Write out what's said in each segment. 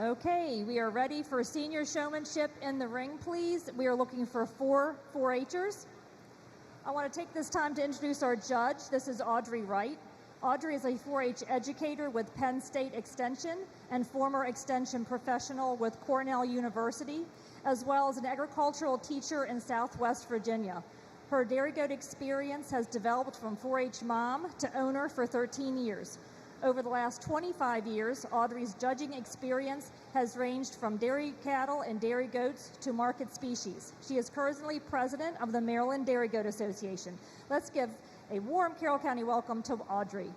Okay, we are ready for senior showmanship in the ring, please. We are looking for 4-H'ers. I want to take this time to introduce our judge. This is Audrey Wright. Audrey is a 4-H educator with Penn State Extension and former extension professional with Cornell University, as well as an agricultural teacher in Southwest Virginia. Her dairy goat experience has developed from 4-H mom to owner for 13 years. Over the last 25 years, Audrey's judging experience has ranged from dairy cattle and dairy goats to market species. She is currently president of the Maryland Dairy Goat Association. Let's give a warm Carroll County welcome to Audrey.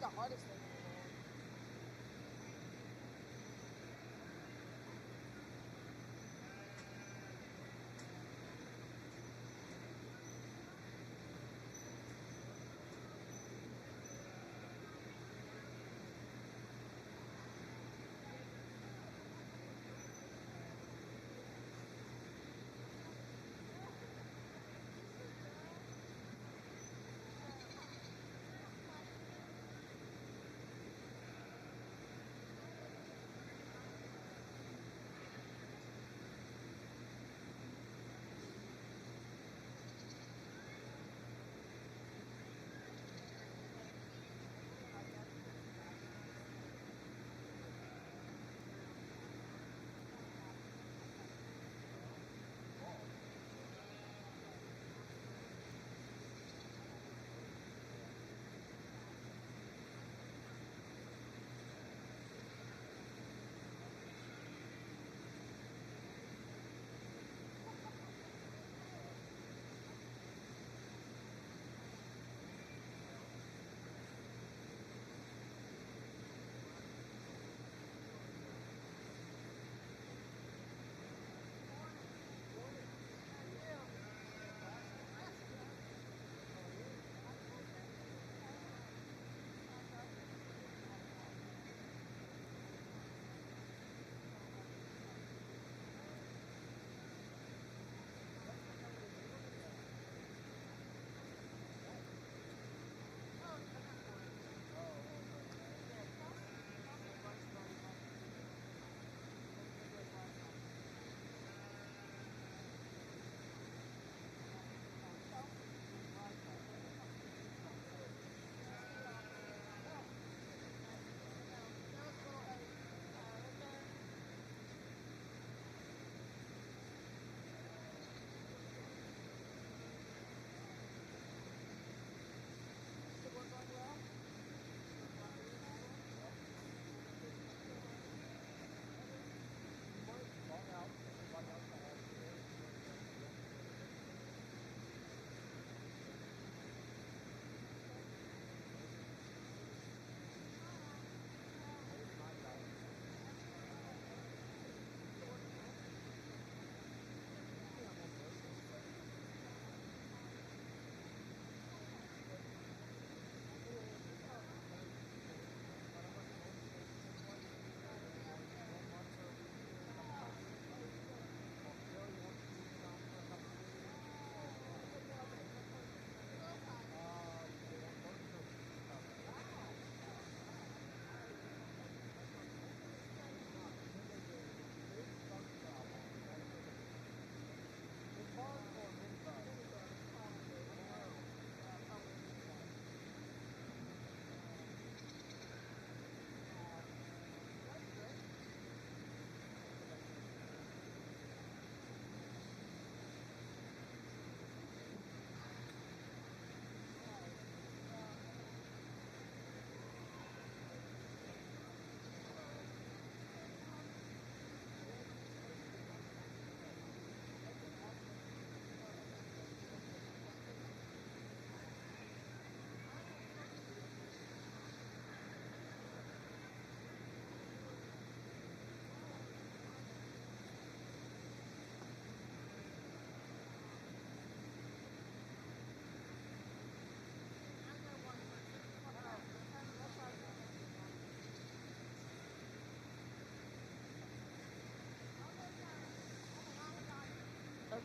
not the hardest thing in the world.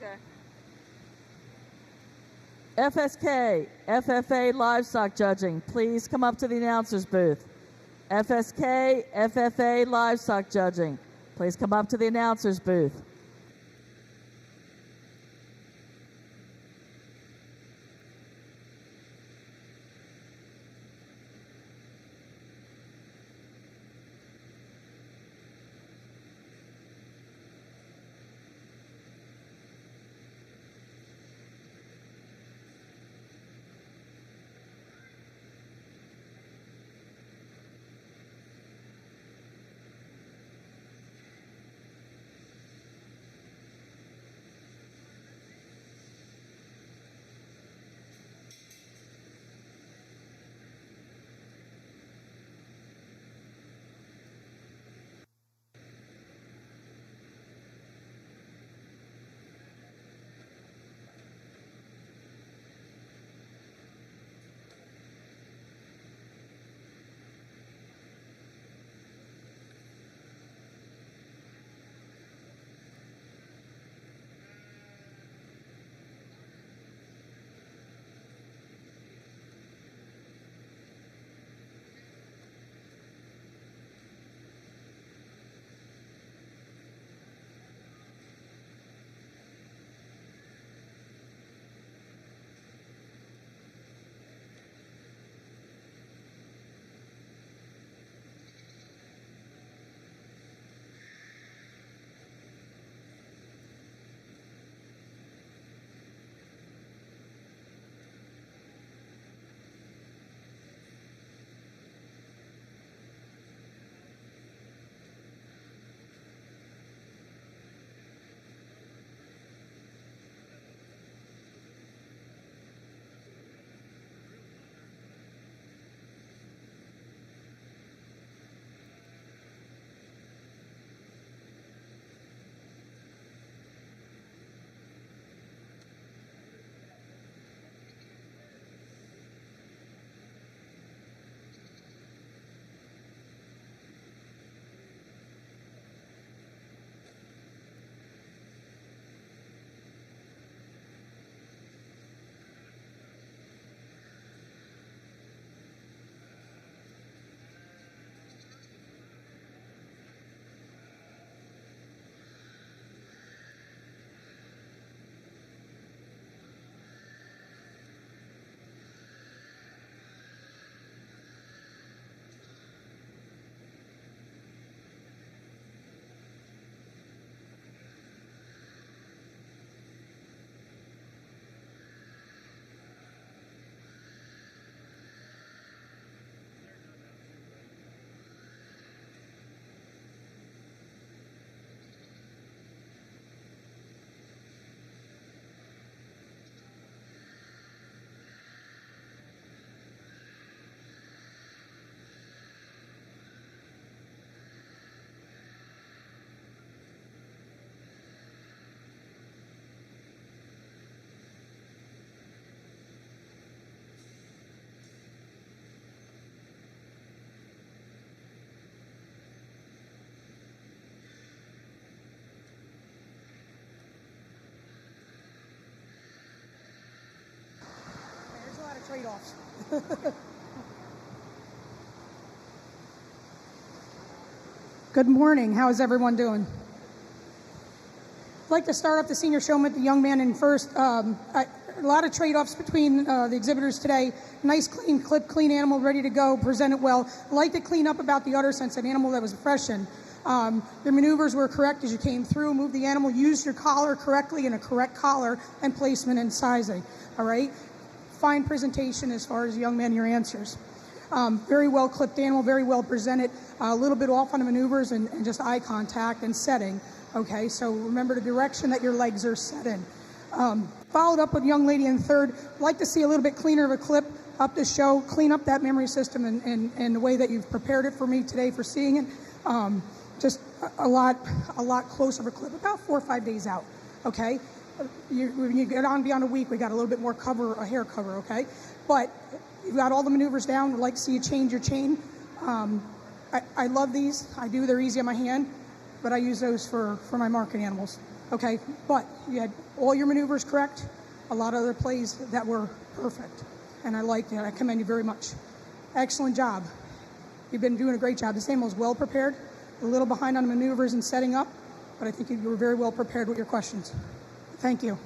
Okay. FSK, FFA Livestock Judging, please come up to the announcer's booth. FSK, FFA Livestock Judging, please come up to the announcer's booth. trade-offs. Good morning. How is everyone doing? I'd like to start off the senior showman, the young man in first. A lot of trade-offs between the exhibitors today. Nice, clean clip, clean animal, ready to go, presented well. I like to clean up about the udder sense, an animal that was freshened. Your maneuvers were correct as you came through. Move the animal, use your collar correctly, and a correct collar and placement and sizing. All right? Fine presentation as far as young man, your answers. Very well clipped animal, very well presented. A little bit off on the maneuvers and just eye contact and setting. Okay, so remember the direction that your legs are set in. Followed up with young lady in third. Like to see a little bit cleaner of a clip up the show. Clean up that memory system and the way that you've prepared it for me today for seeing it. Just a lot closer of a clip, about 4 or 5 days out. Okay, when you get on beyond a week, we got a little bit more cover, a hair cover. Okay, but you've got all the maneuvers down. I'd like to see you change your chain. I love these. I do. They're easy on my hand, but I use those for my market animals. Okay, but you had all your maneuvers correct. A lot of other plays that were perfect, and I liked it. I commend you very much. Excellent job. You've been doing a great job. This animal is well prepared. A little behind on the maneuvers and setting up, but I think you were very well prepared with your questions. Thank you.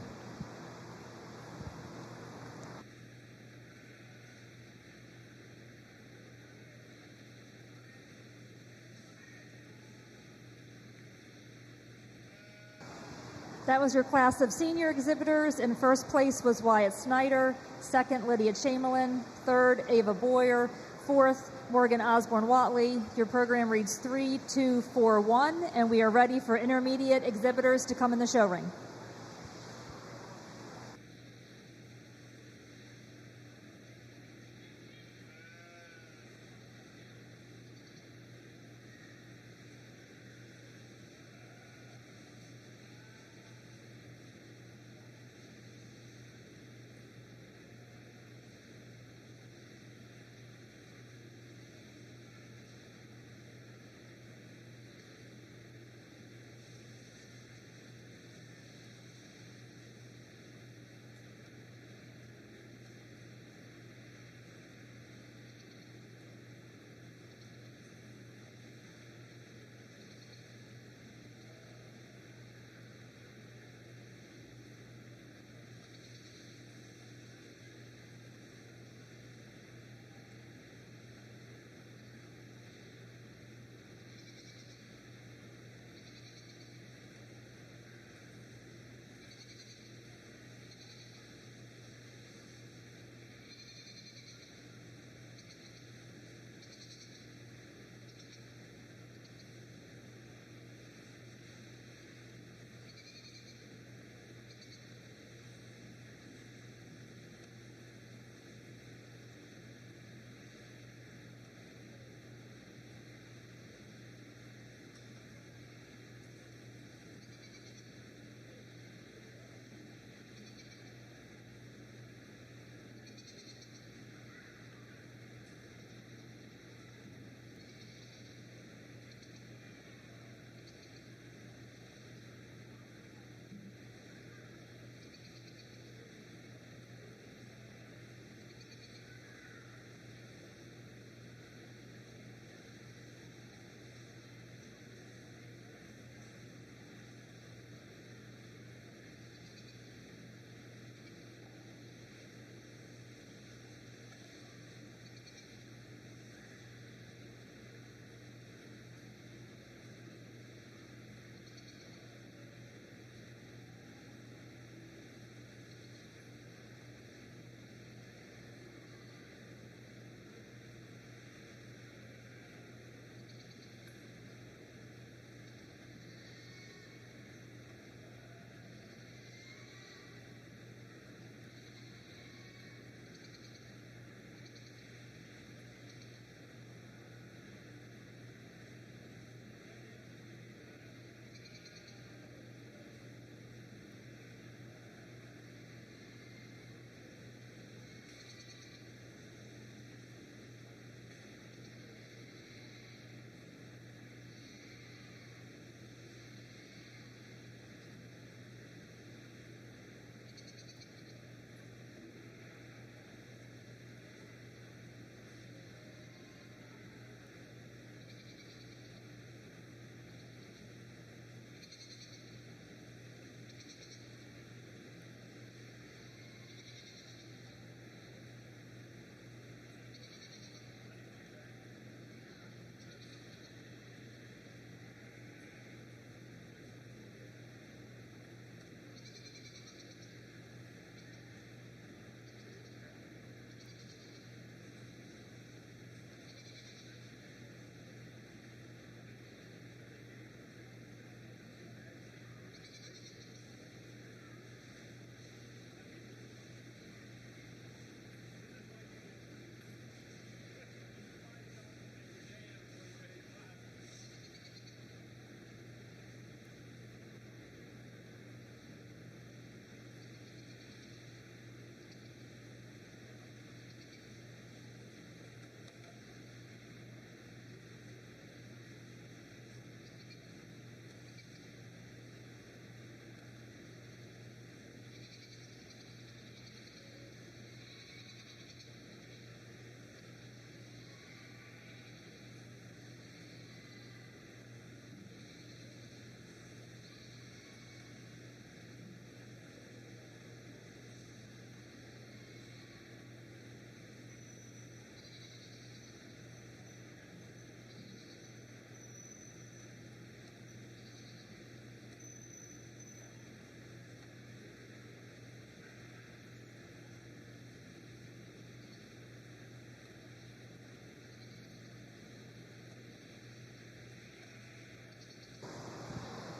That was your class of senior exhibitors. In first place was Wyatt Snyder, second Lydia Chamberlain, third Ava Boyer, fourth Morgan Osborne-Watley. Your program reads 3, 2, 4, 1, and we are ready for intermediate exhibitors to come in the show ring.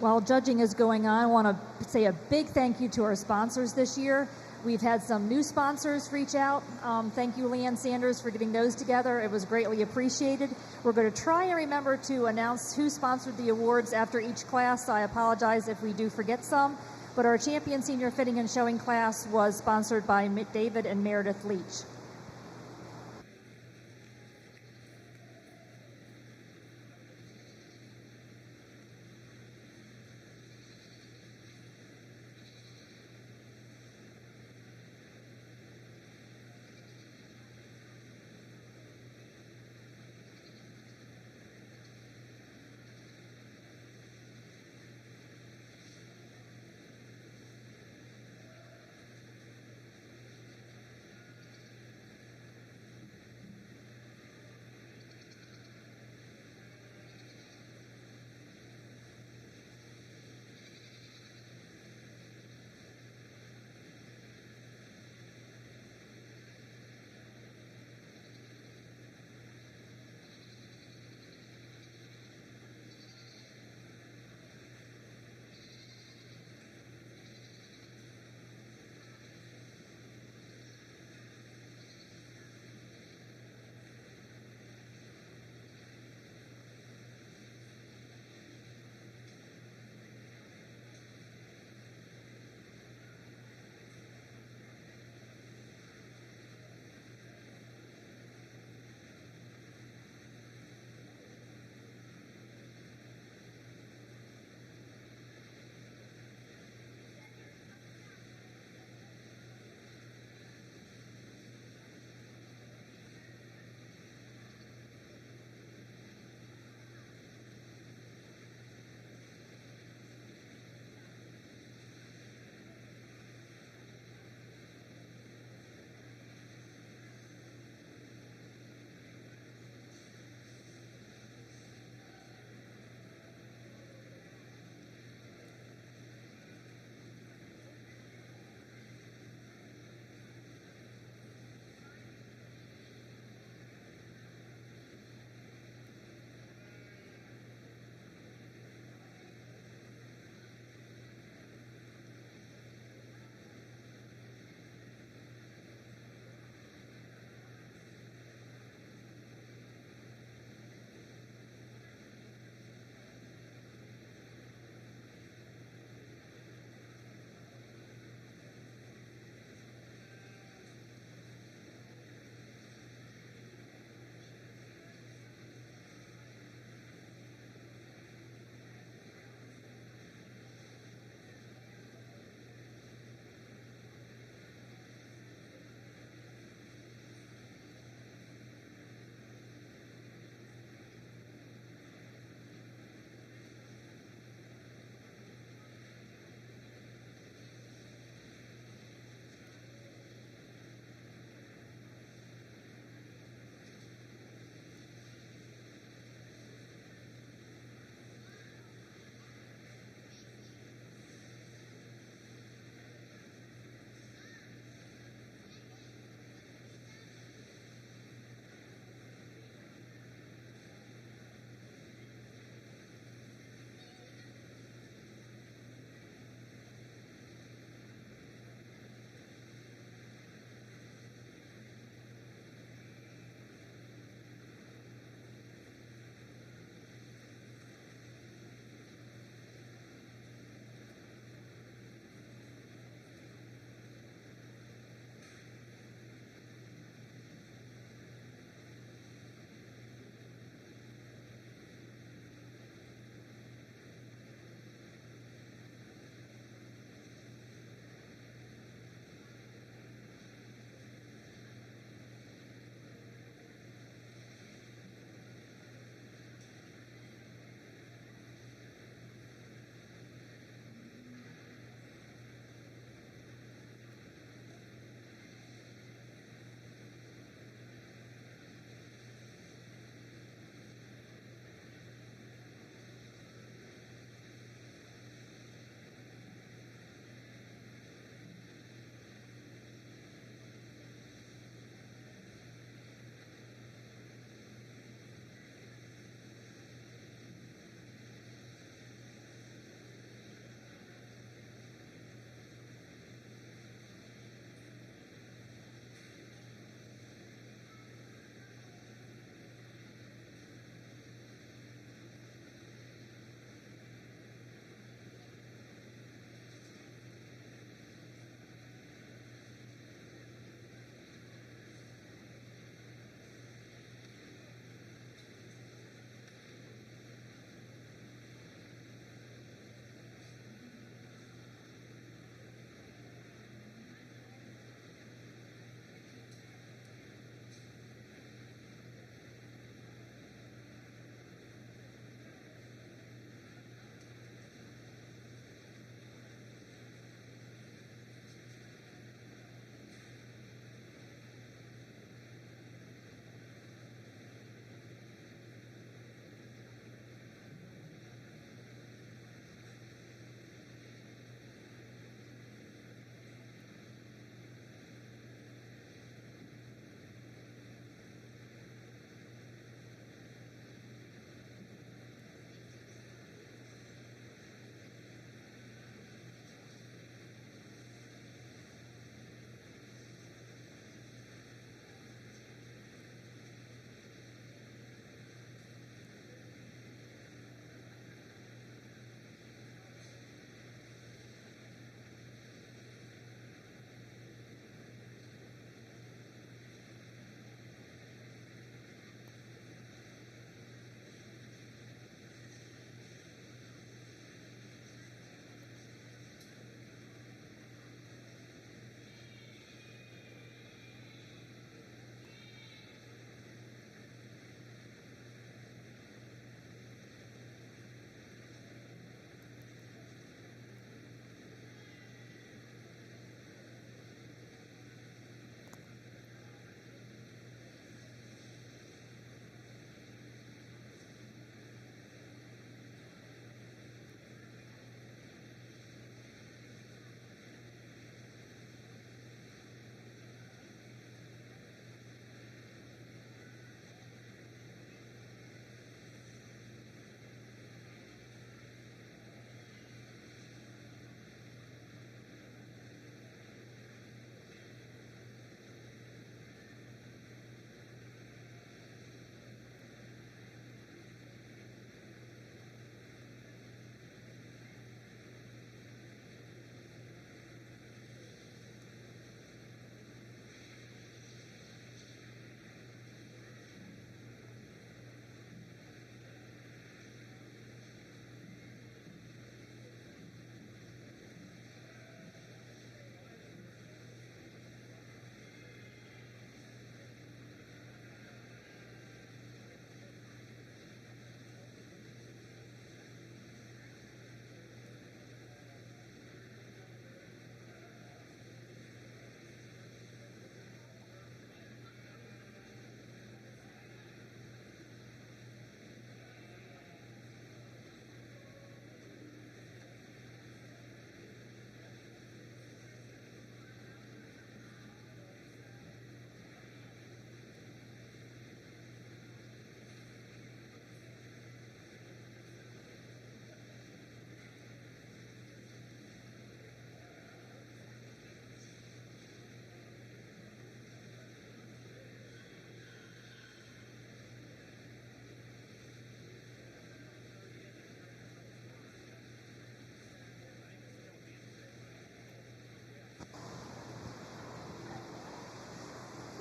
While judging is going on, I want to say a big thank you to our sponsors this year. We've had some new sponsors reach out. Thank you, Leanne Sanders, for getting those together. It was greatly appreciated. We're going to try and remember to announce who sponsored the awards after each class. I apologize if we do forget some. But our champion senior fitting and showing class was sponsored by David and Meredith Leach.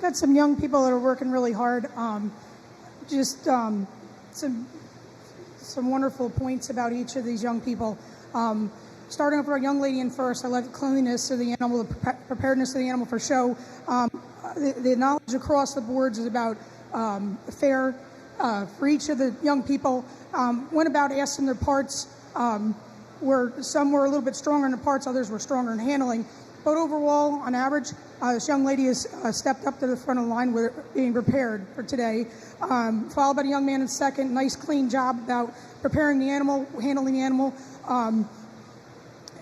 got some young people that are working really hard. Just some wonderful points about each of these young people. Starting with our young lady in first, I love the cleanliness of the animal, the preparedness of the animal for show. The knowledge across the boards is about fair for each of the young people. Went about asking their parts, where some were a little bit stronger in the parts, others were stronger in handling. But overall, on average, this young lady has stepped up to the front of the line with it being prepared for today. Followed by the young man in second. Nice, clean job about preparing the animal, handling the animal.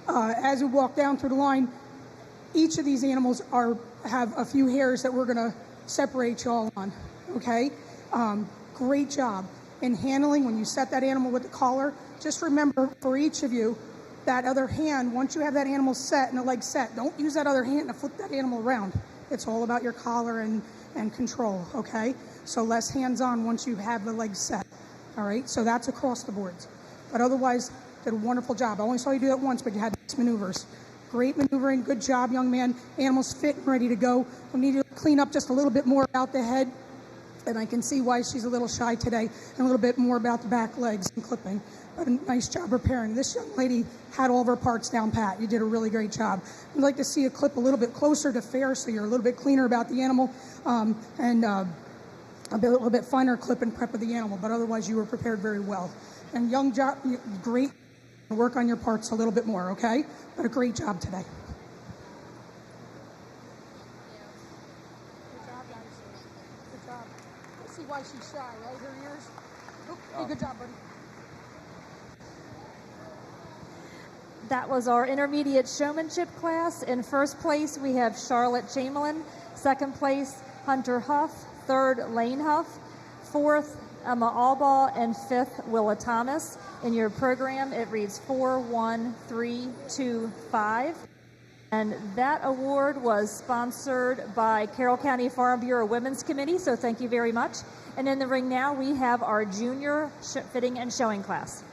As we walk down through the line, each of these animals have a few hairs that we're going to separate you all on, okay? Great job in handling. When you set that animal with the collar, just remember for each of you, that other hand, once you have that animal set and the leg set, don't use that other hand to flip that animal around. It's all about your collar and control, okay? So less hands-on once you have the legs set, all right? So that's across the boards. But otherwise, did a wonderful job. I only saw you do that once, but you had nice maneuvers. Great maneuvering, good job, young man. Animal's fit and ready to go. We need to clean up just a little bit more about the head, and I can see why she's a little shy today, and a little bit more about the back legs and clipping. But a nice job repairing. This young lady had all of her parts down pat. You did a really great job. I'd like to see a clip a little bit closer to fair so you're a little bit cleaner about the animal, and a little bit finer clip and prep of the animal, but otherwise you were prepared very well. And young job, great. Work on your parts a little bit more, okay? But a great job today. Good job, guys. Good job. I see why she's shy, right? Her ears. Hey, good job, buddy. That was our intermediate showmanship class. In first place, we have Charlotte Chamberlain. Second place, Hunter Huff. Third, Lane Huff. Fourth, Emma Albaugh, and fifth, Willa Thomas. In your program, it reads 41325. And that award was sponsored by Carroll County Farm Bureau Women's Committee, so thank you very much. And in the ring now, we have our junior fitting and showing class.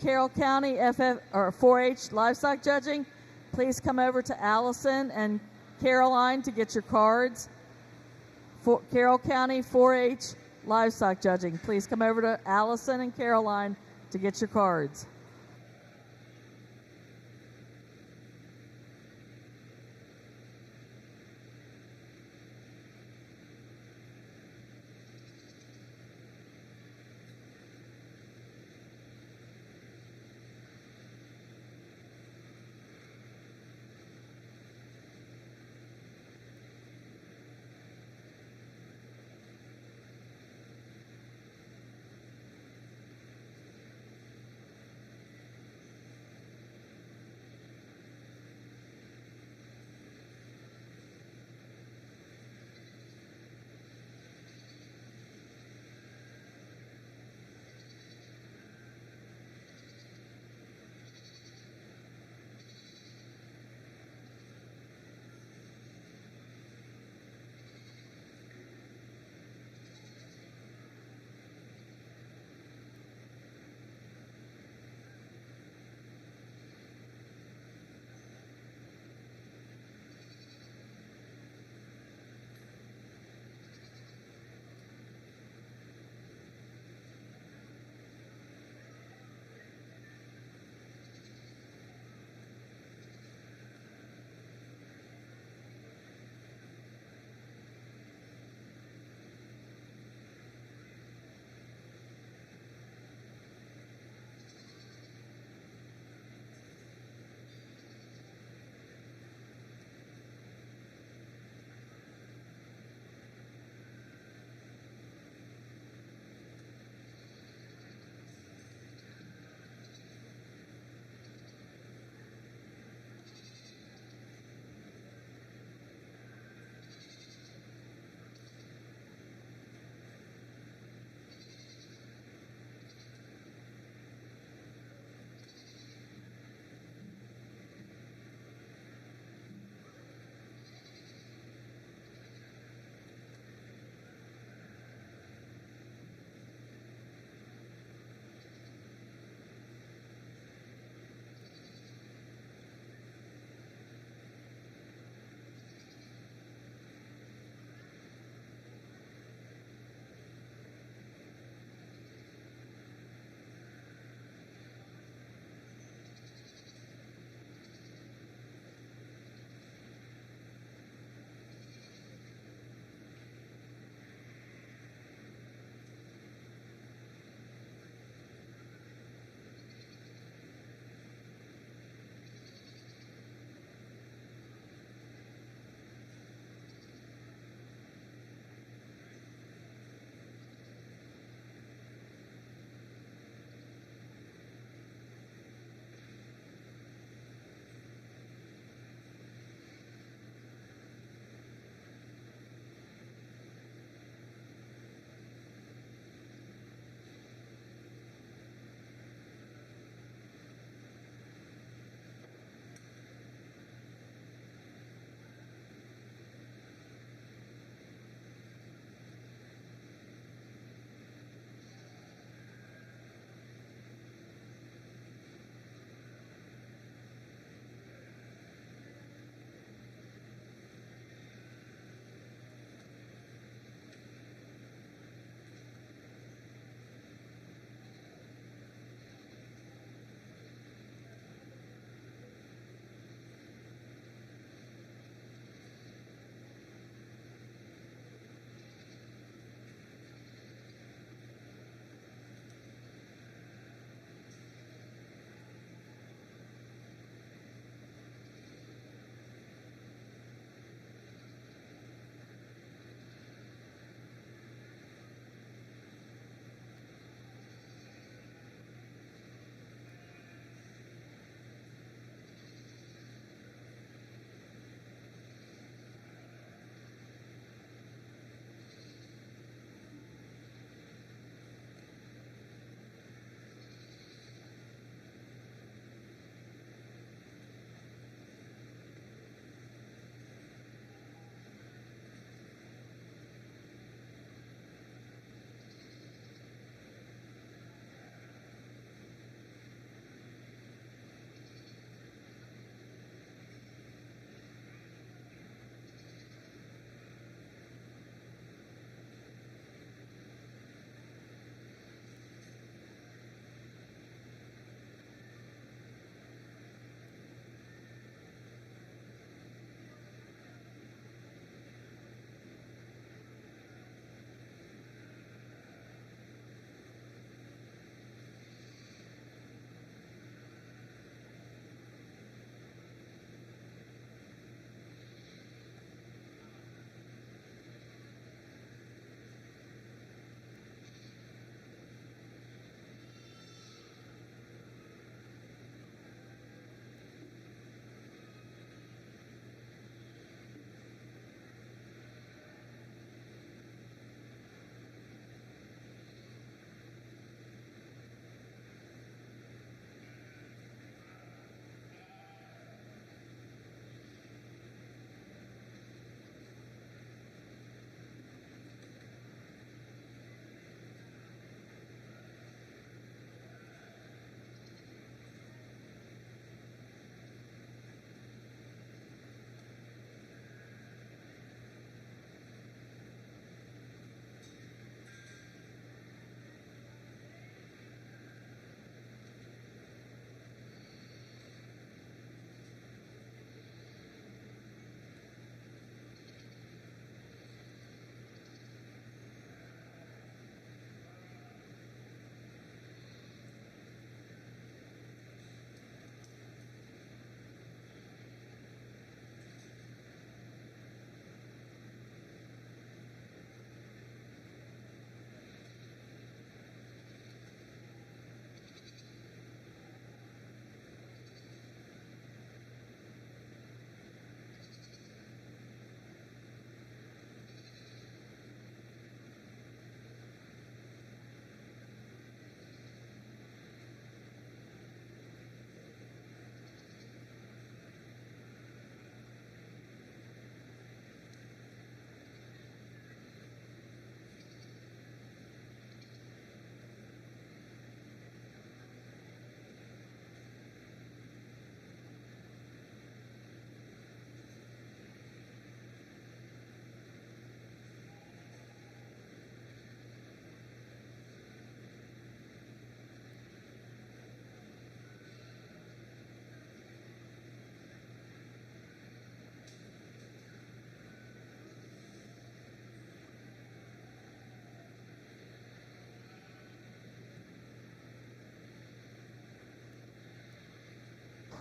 Carroll County 4-H Livestock Judging, please come over to Allison and Caroline to get your cards. Carroll County 4-H Livestock Judging, please come over to Allison and Caroline to get your cards.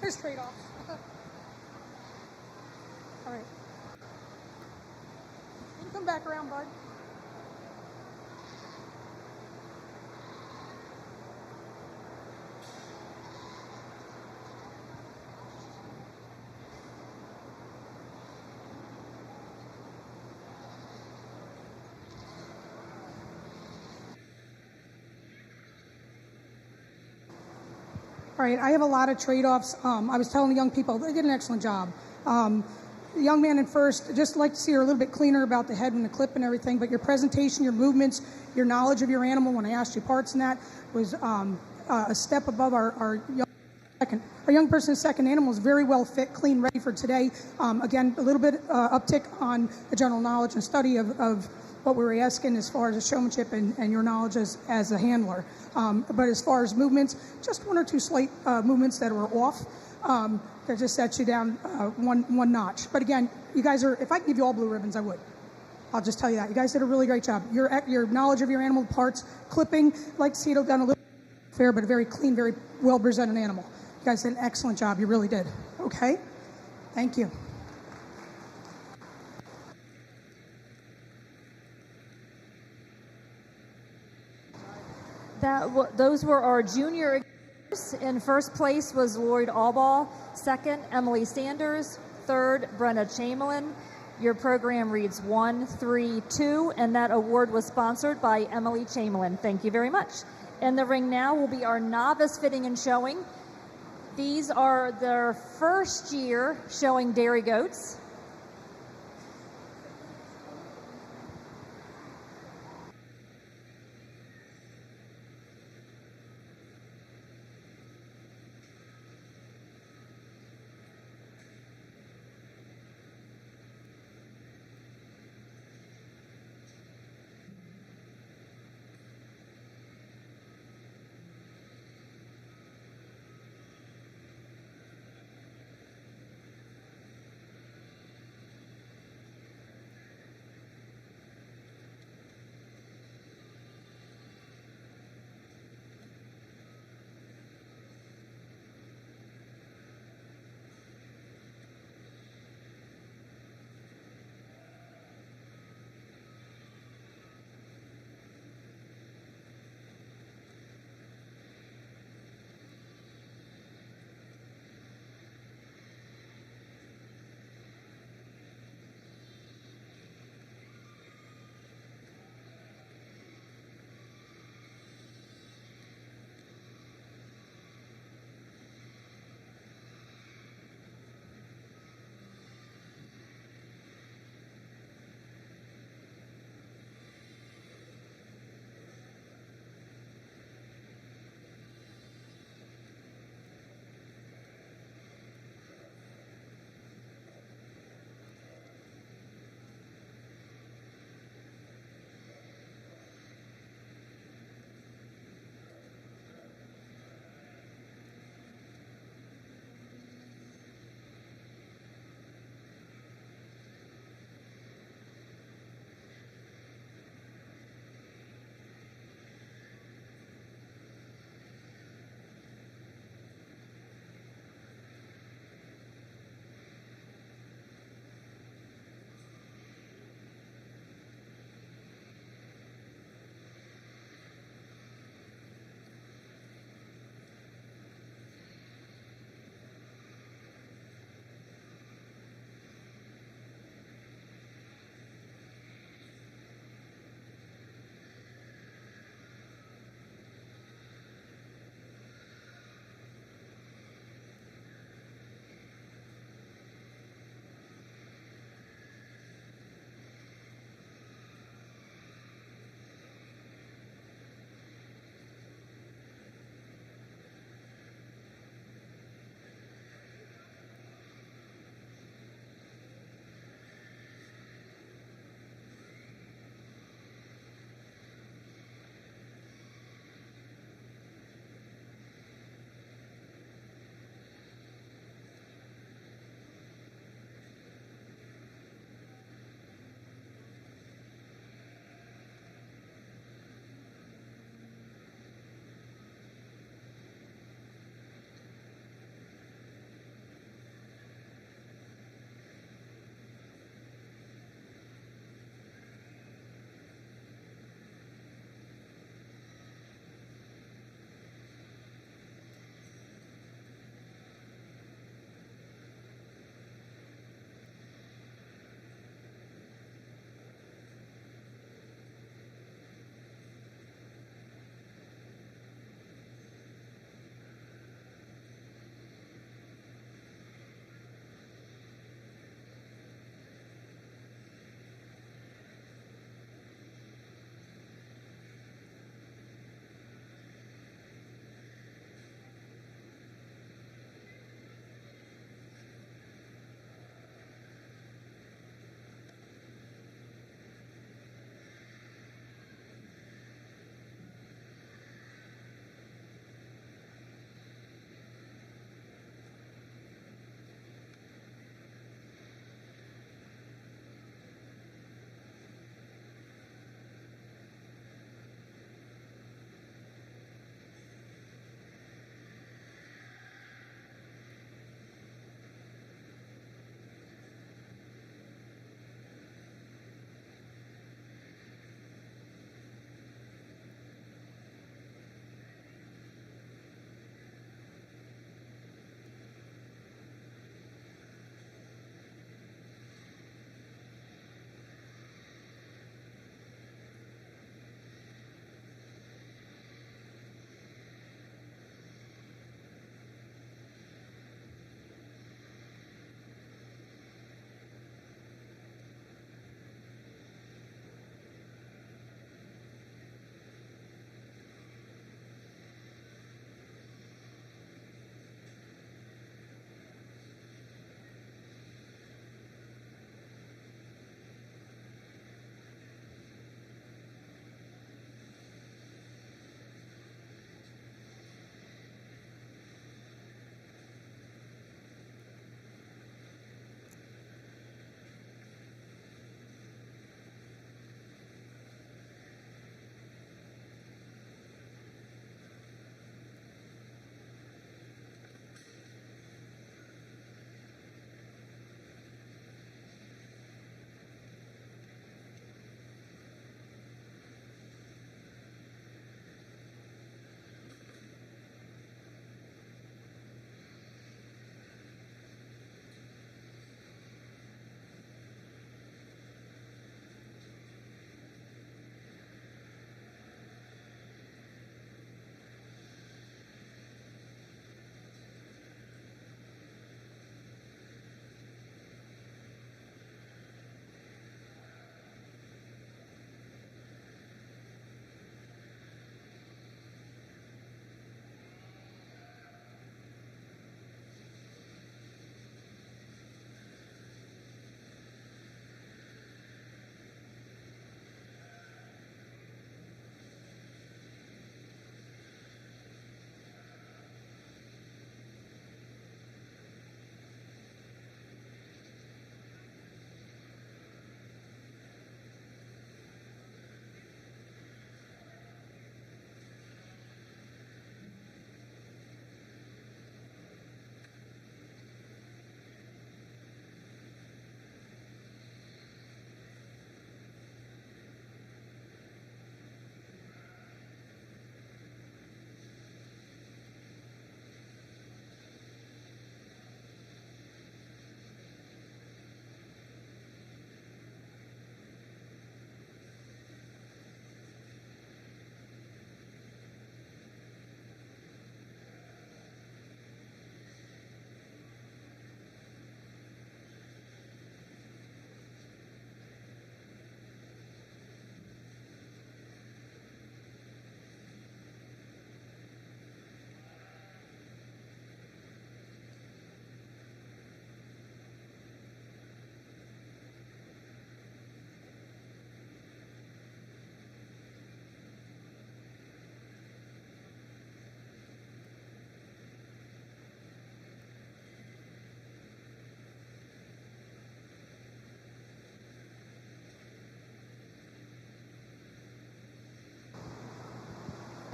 There's trade-offs. All right. You can come back around, bud. All right, I have a lot of trade-offs. I was telling the young people, they did an excellent job. The young man in first, just like to see her a little bit cleaner about the head and the clip and everything, but your presentation, your movements, your knowledge of your animal, when I asked you parts in that, was a step above our young second. Our young person's second animal is very well fit, clean, ready for today. Again, a little bit uptick on the general knowledge and study of what we were asking as far as the showmanship and your knowledge as a handler. But as far as movements, just one or two slight movements that were off that just set you down one notch. But again, you guys are, if I could give you all blue ribbons, I would. I'll just tell you that. You guys did a really great job. Your knowledge of your animal parts, clipping, like to see it done a little fair, but a very clean, very well-presented animal. You guys did an excellent job. You really did. Okay? Thank you. Those were our junior exhibitors. In first place was Lloyd Allball, second, Emily Sanders, third, Brenna Chamberlain. Your program reads 1, 3, 2, and that award was sponsored by Emily Chamberlain. Thank you very much. In the ring now will be our novice fitting and showing. These are their first year showing dairy goats.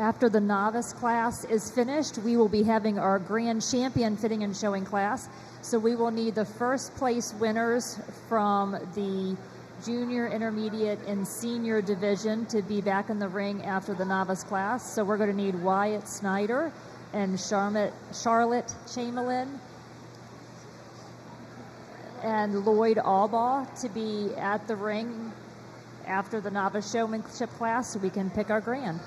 After the novice class is finished, we will be having our grand champion fitting and showing class. So we will need the first place winners from the junior, intermediate, and senior division to be back in the ring after the novice class. So we're going to need Wyatt Snyder and Charlotte Chamberlain and Lloyd Albaugh to be at the ring after the novice showmanship class so we can pick our grand.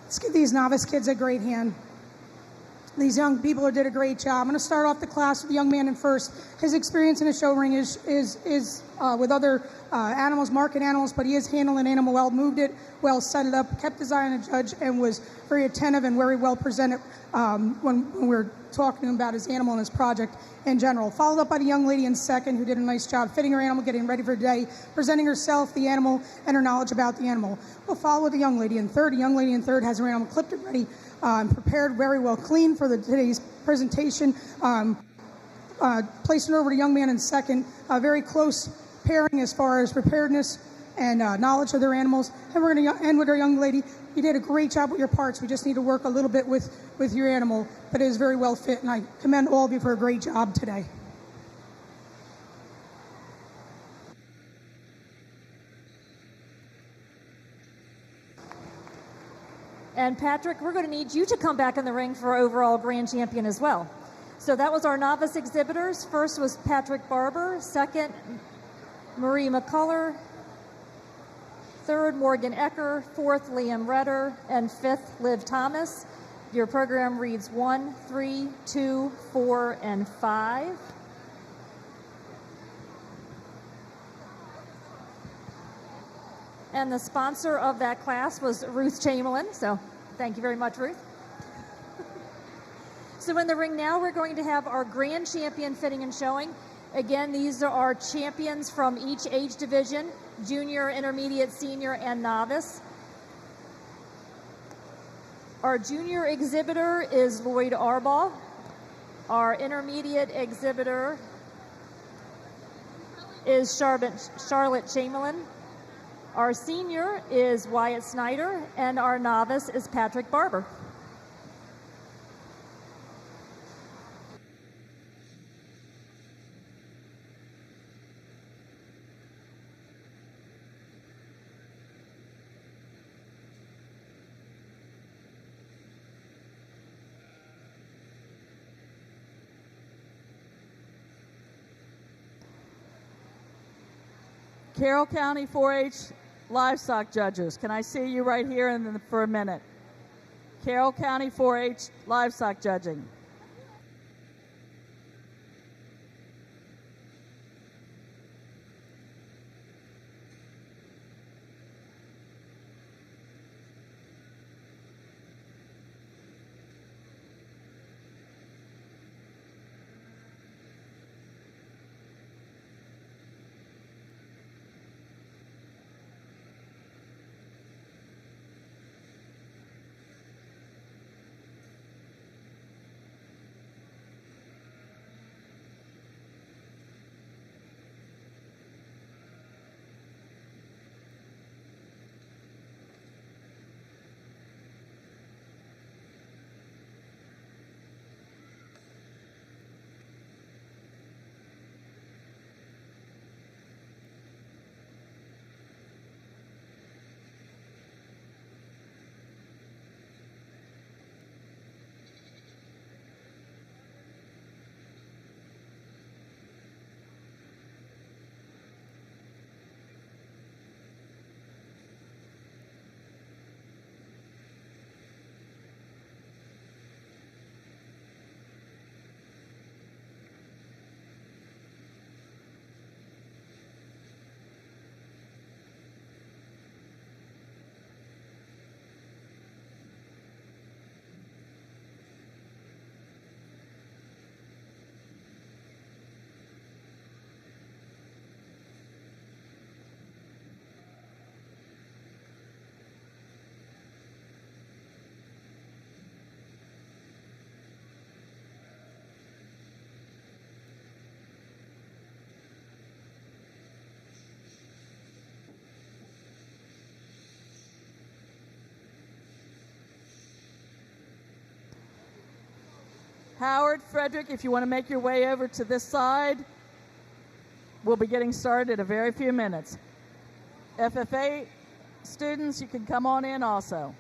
Let's give these novice kids a great hand. These young people did a great job. I'm going to start off the class with the young man in first. His experience in a show ring is with other animals, market animals, but he is handling an animal well, moved it well, set it up, kept his eye on the judge, and was very attentive and very well presented when we were talking to him about his animal and his project in general. Followed up by the young lady in second, who did a nice job fitting her animal, getting ready for the day, presenting herself, the animal, and her knowledge about the animal. We'll follow with the young lady in third. The young lady in third has her animal clipped and ready, prepared very well, clean for today's presentation. Placing her over to young man in second, very close pairing as far as preparedness and knowledge of their animals. And we're going to end with our young lady. You did a great job with your parts. We just need to work a little bit with your animal, but it is very well fit, and I commend all of you for a great job today. And Patrick, we're going to need you to come back in the ring for overall grand champion as well. So that was our novice exhibitors. First was Patrick Barber, second Marie McCullough, third, Morgan Ecker, fourth, Liam Redder, and fifth, Liv Thomas. Your program reads 1, 3, 2, 4, and 5. And the sponsor of that class was Ruth Chamberlain, so thank you very much, Ruth. So in the ring now, we're going to have our grand champion fitting and showing. Again, these are our champions from each age division: junior, intermediate, senior, and novice. Our junior exhibitor is Lloyd Arbaugh. Our intermediate exhibitor is Charlotte Chamberlain. Our senior is Wyatt Snyder, and our novice is Patrick Barber. Carroll County 4-H Livestock Judges, can I see you right here for a minute? Carroll County 4-H Livestock Judging. Howard, Frederick, if you want to make your way over to this side, we'll be getting started in a very few minutes. FFA students, you can come on in also.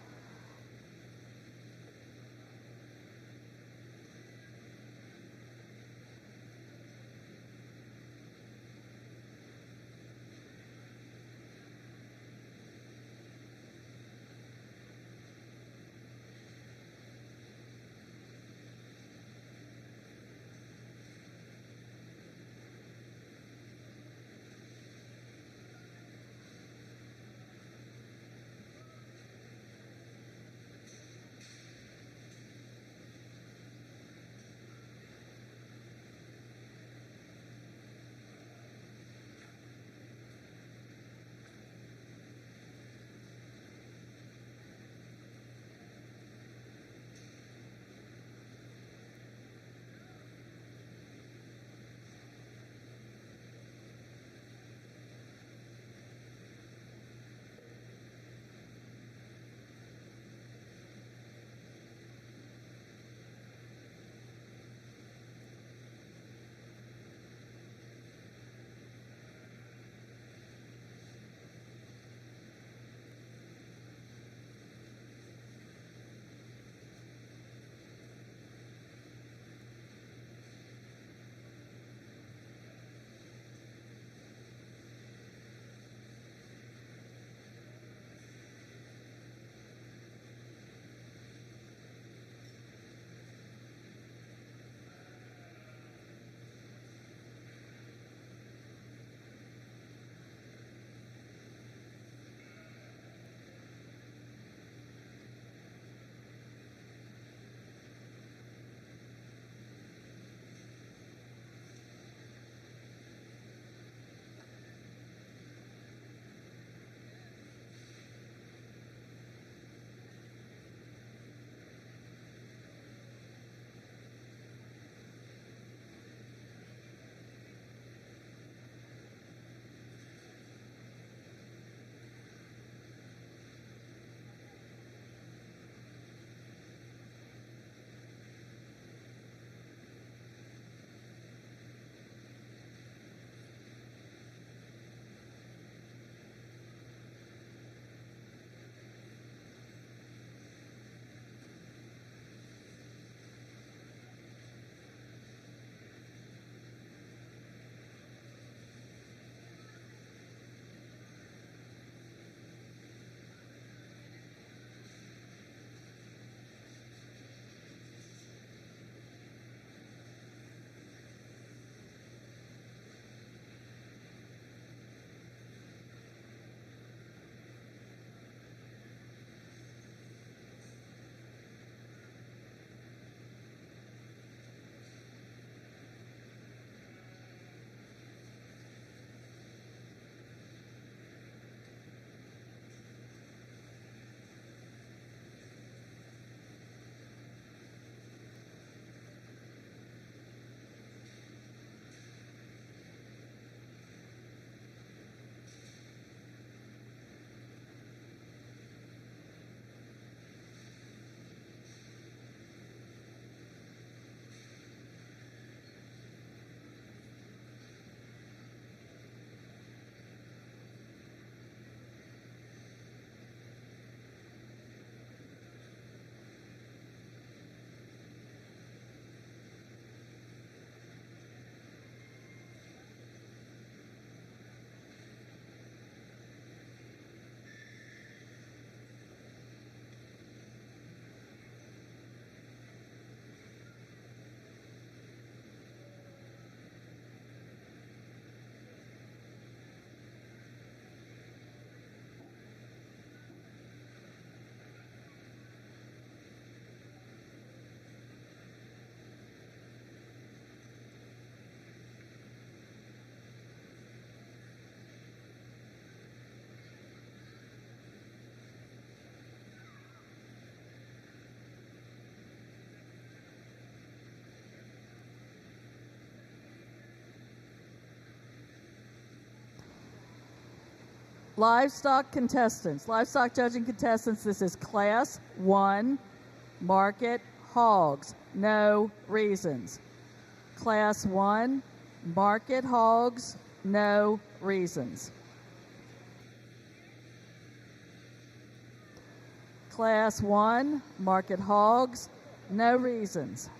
Livestock contestants, livestock judging contestants, this is Class 1, market hogs, no reasons. Class 1, market hogs, no reasons. Class 1, market hogs, no reasons.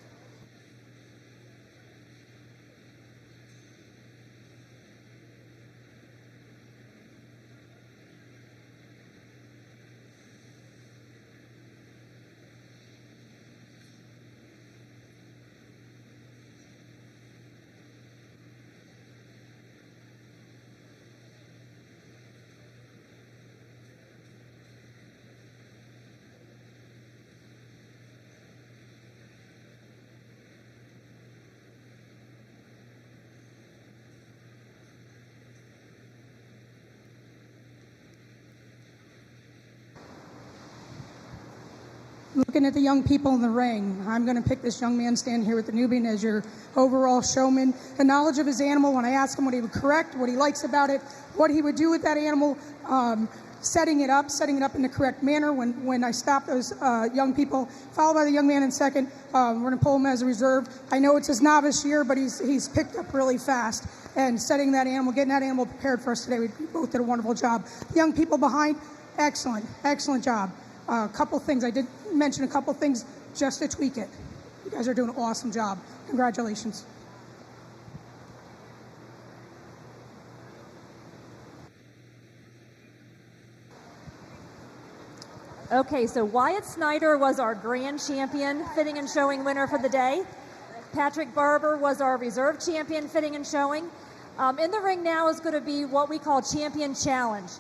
Looking at the young people in the ring, I'm going to pick this young man standing here with the Nubian as your overall showman. The knowledge of his animal, when I ask him what he would correct, what he likes about it, what he would do with that animal, setting it up in the correct manner when I stop those young people, followed by the young man in second. We're going to pull him as a reserve. I know it's his novice year, but he's picked up really fast. And setting that animal, getting that animal prepared for us today, we both did a wonderful job. The young people behind, excellent job. A couple things, I did mention a couple things just to tweak it. You guys are doing an awesome job. Congratulations. Okay, so Wyatt Snyder was our grand champion fitting and showing winner for the day. Patrick Barber was our reserve champion fitting and showing. In the ring now is going to be what we call champion challenge.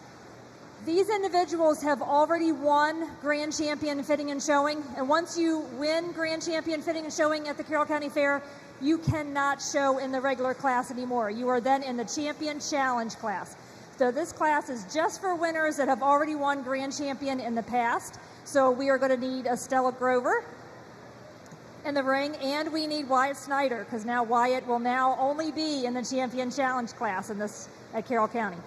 These individuals have already won Grand Champion Fitting and Showing, and once you win Grand Champion Fitting and Showing at the Carroll County Fair, you cannot show in the regular class anymore. You are then in the Champion Challenge class. So this class is just for winners that have already won Grand Champion in the past. So we are going to need Estella Grover in the ring, and we need Wyatt Snyder, because now Wyatt will now only be in the Champion Challenge class in this at Carroll County.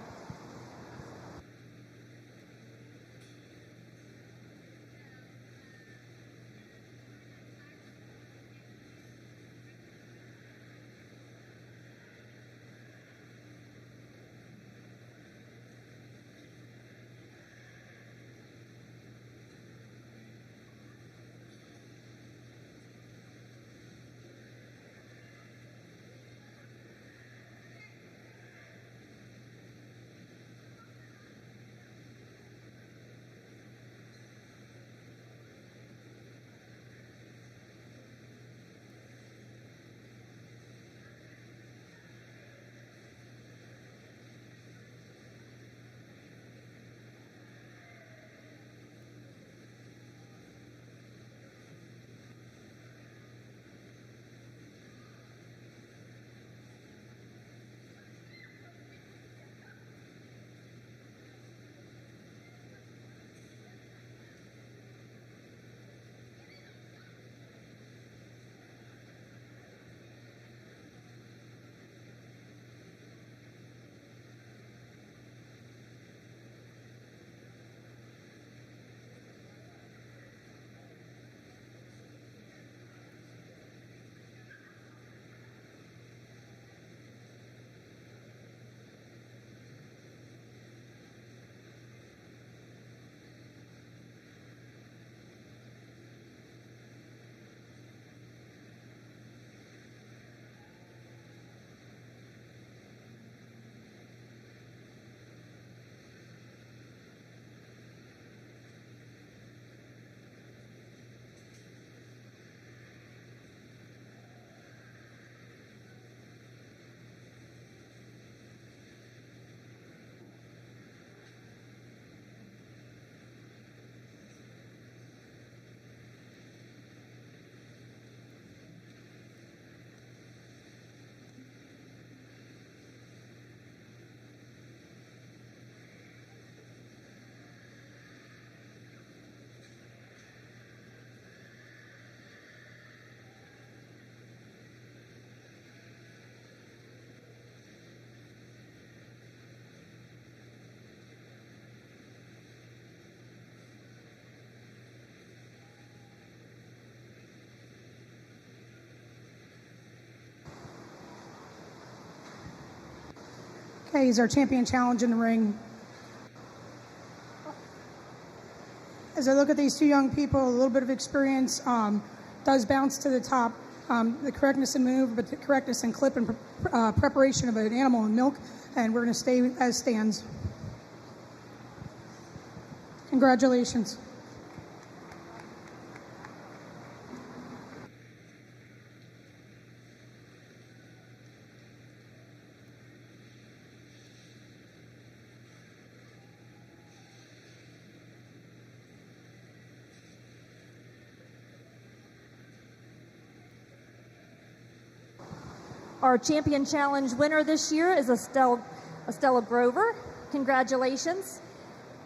Okay, he's our champion challenge in the ring. As I look at these two young people, a little bit of experience, does bounce to the top. The correctness in maneuver, but the correctness in clip and preparation of an animal in milk, and we're going to stay as stands. Congratulations. Our champion challenge winner this year is Estella Grover. Congratulations.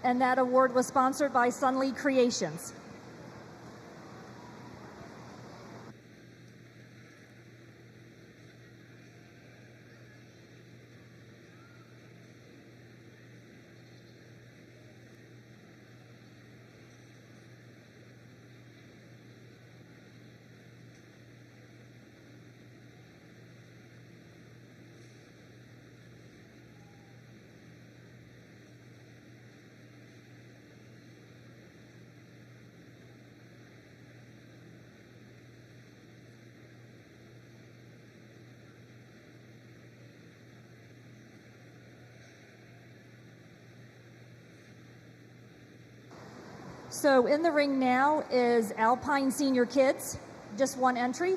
And that award was sponsored by Sunlee Creations. So in the ring now is Alpine Senior Kids, just one entry.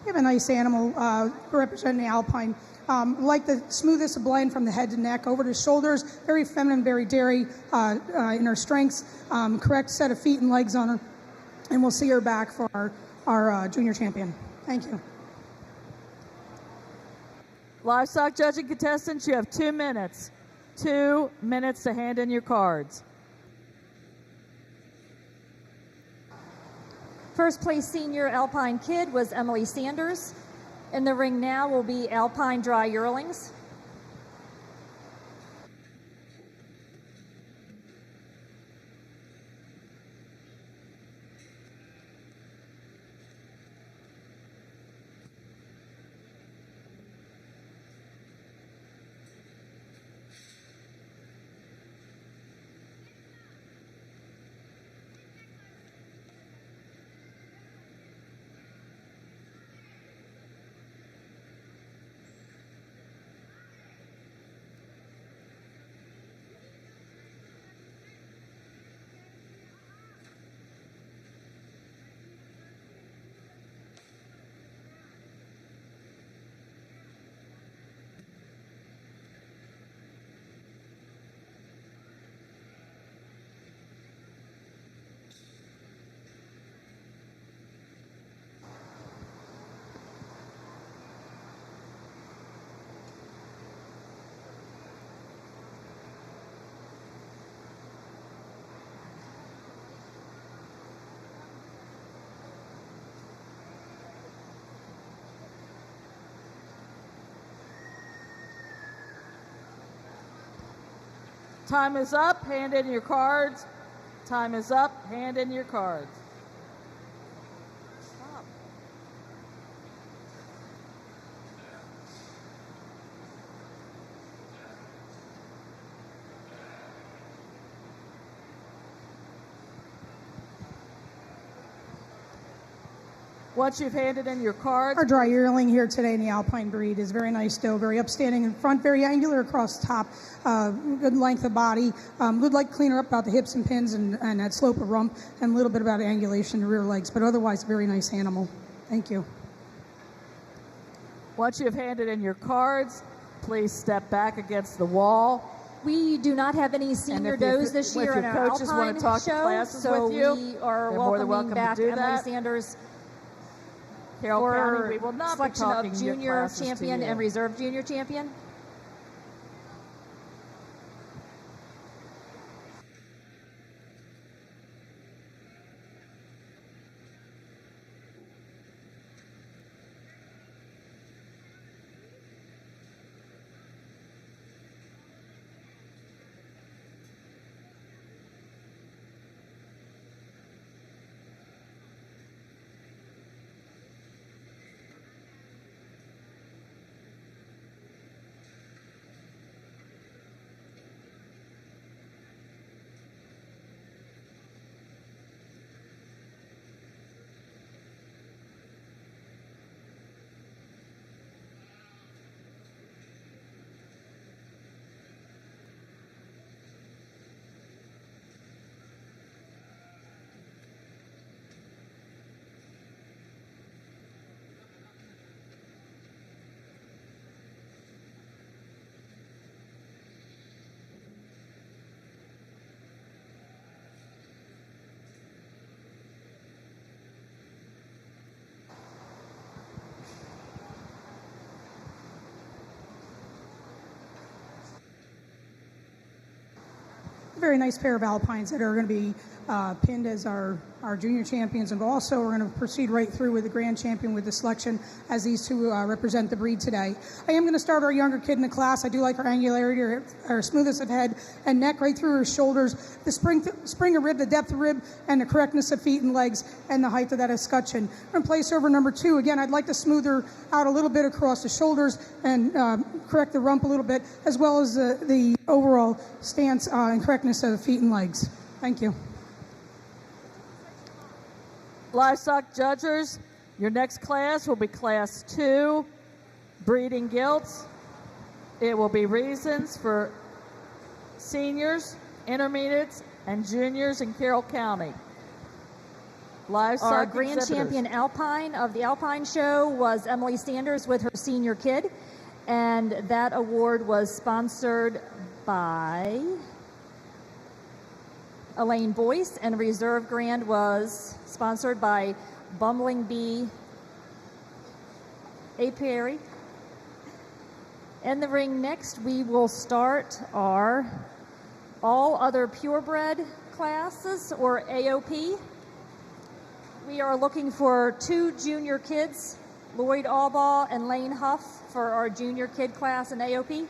We have a nice animal representing the Alpine. Like the smoothest blend from the head to neck over to shoulders. Very feminine, very dairy in her strengths. Correct set of feet and legs on her. And we'll see her back for our junior champion. Thank you. Livestock judging contestants, you have 2 minutes. 2 minutes to hand in your cards. First place senior Alpine kid was Emily Sanders. In the ring now will be Alpine Dry Yearlings. Time is up. Hand in your cards. Time is up. Hand in your cards. Stop. Once you've handed in your cards, Our dry yearling here today in the Alpine breed is very nice doe, very upstanding in front, very angular across the top, good length of body. Would like to clean her up about the hips and pins and that slope of rump, and a little bit about angulation in the rear legs, but otherwise a very nice animal. Thank you. Once you've handed in your cards, please step back against the wall. We do not have any senior does this year in our coaches want Alpine to talk to show, classes so with you, we are they're more than welcoming welcome back to do Emily that. Sanders Carroll for County, we will not be selection talking of to your junior classes to champion you. and reserve junior champion. A very nice pair of Alpines that are going to be pinned as our junior champions, and also we're going to proceed right through with the grand champion with the selection as these two represent the breed today. I am going to start our younger kid in the class. I do like her angularity, her smoothness of head and neck right through her shoulders, the spring of rib, the depth of rib, and the correctness of feet and legs, and the height of that escutcheon. I'm going to place over number 2. Again, I'd like to smooth her out a little bit across the shoulders and correct the rump a little bit, as well as the overall stance and correctness of the feet and legs. Thank you. Livestock Judgers, your next class will be Class 2, Breeding Gilts. It will be reasons for seniors, intermediates, and juniors in Carroll County. Livestock Our grand Exhibitors. champion Alpine of the Alpine show was Emily Sanders with her senior kid, and that award was sponsored by Elaine Boyce, and reserve grand was sponsored by Bumbling Bee Apiary. In the ring next, we will start our all other purebred classes, or AOP. We are looking for 2 junior kids, Lloyd Albaugh and Lane Huff, for our junior kid class in AOP.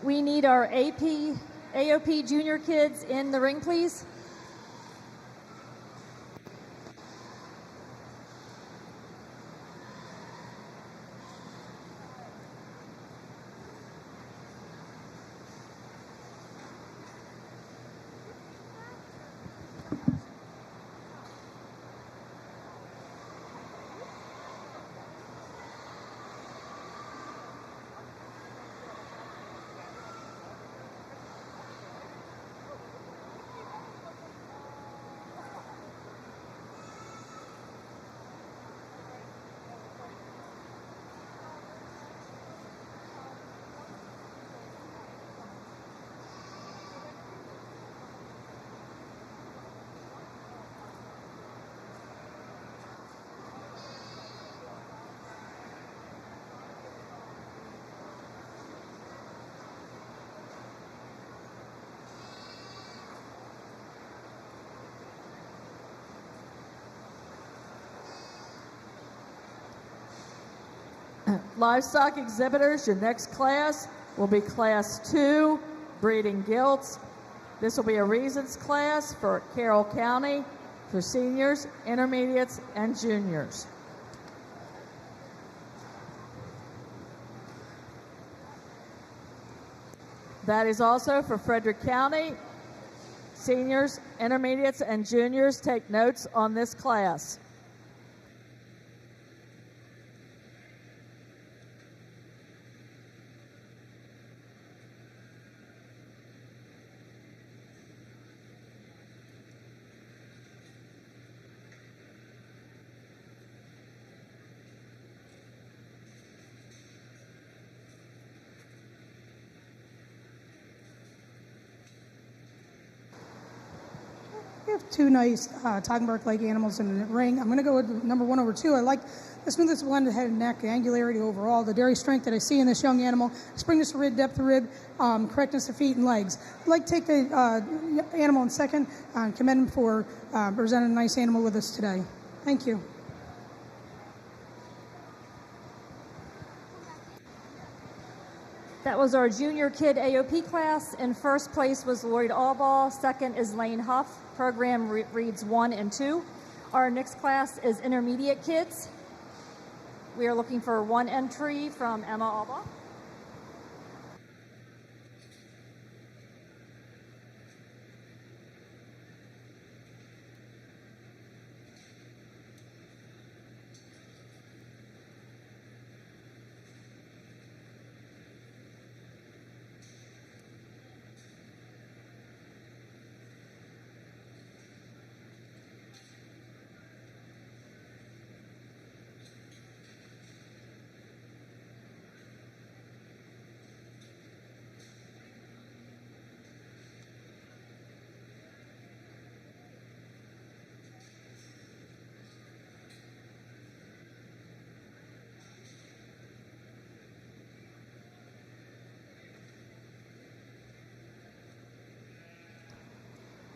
We need our AOP junior kids in the ring, please. Livestock Exhibitors, your next class will be Class 2, Breeding Gilts. This will be a reasons class for Carroll County for seniors, intermediates, and juniors. That is also for Frederick County. Seniors, intermediates, and juniors, take notes on this class. We have two nice Toggenburg Lake animals in the ring. I'm going to go with number 1 over 2. I like the smoothest blend of head and neck, the angularity overall, the dairy strength that I see in this young animal, springness of rib, depth of rib, correctness of feet and legs. I'd like to take the animal in second and commend him for presenting a nice animal with us today. Thank you. That was our junior kid AOP class. In first place was Lloyd Allball. Second is Lane Huff. Program reads 1 and 2. Our next class is intermediate kids. We are looking for 1 entry from Emma Allball.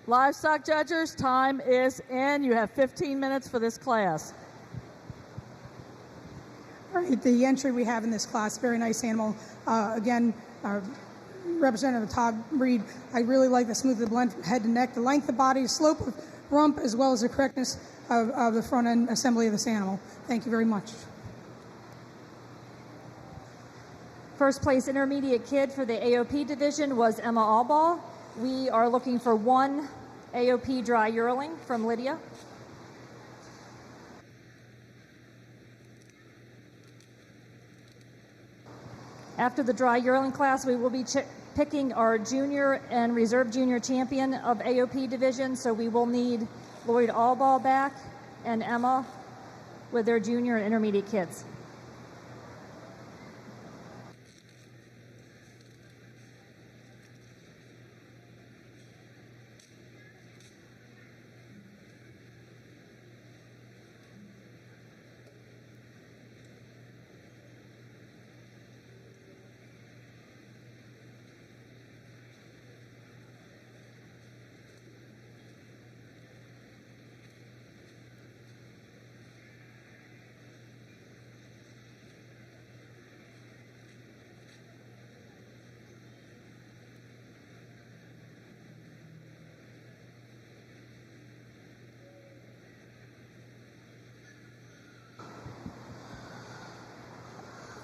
Livestock Judgers, time is in. You have 15 minutes for this class. All right, the entry we have in this class, very nice animal. Again, representative of Tog breed. I really like the smooth of the blend from head to neck, the length of body, slope of rump, as well as the correctness of the front end assembly of this animal. Thank you very much. First place intermediate kid for the AOP division was Emma Allball. We are looking for 1 AOP Dry Yearling from Lydia. After the Dry Yearling class, we will be picking our junior and reserve junior champion of AOP division, so we will need Lloyd Allball back and Emma with their junior and intermediate kids.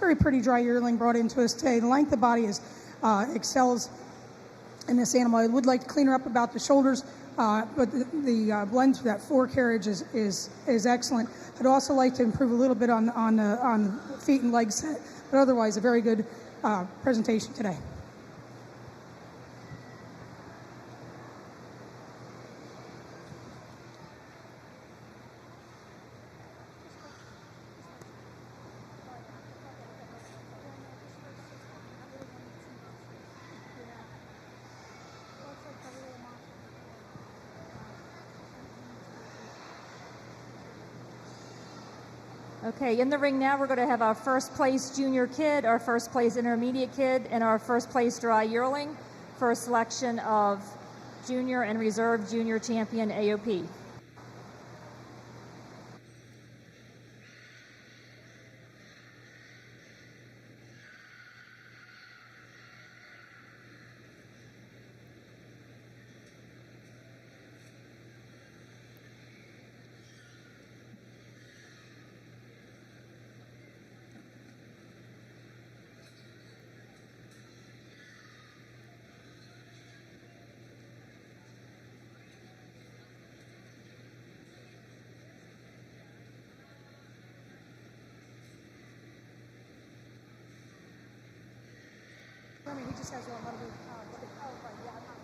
Very pretty dry yearling brought into us today. The length of body is excels in this animal. I would like to clean her up about the shoulders, but the blend for that forecarriage is excellent. I'd also like to improve a little bit on the feet and leg set, but otherwise a very good presentation today. Okay, in the ring now, we're going to have our first place junior kid, our first place intermediate kid, and our first place dry yearling for a selection of junior and reserve junior champion AOP. He just has one. Yeah, I'm not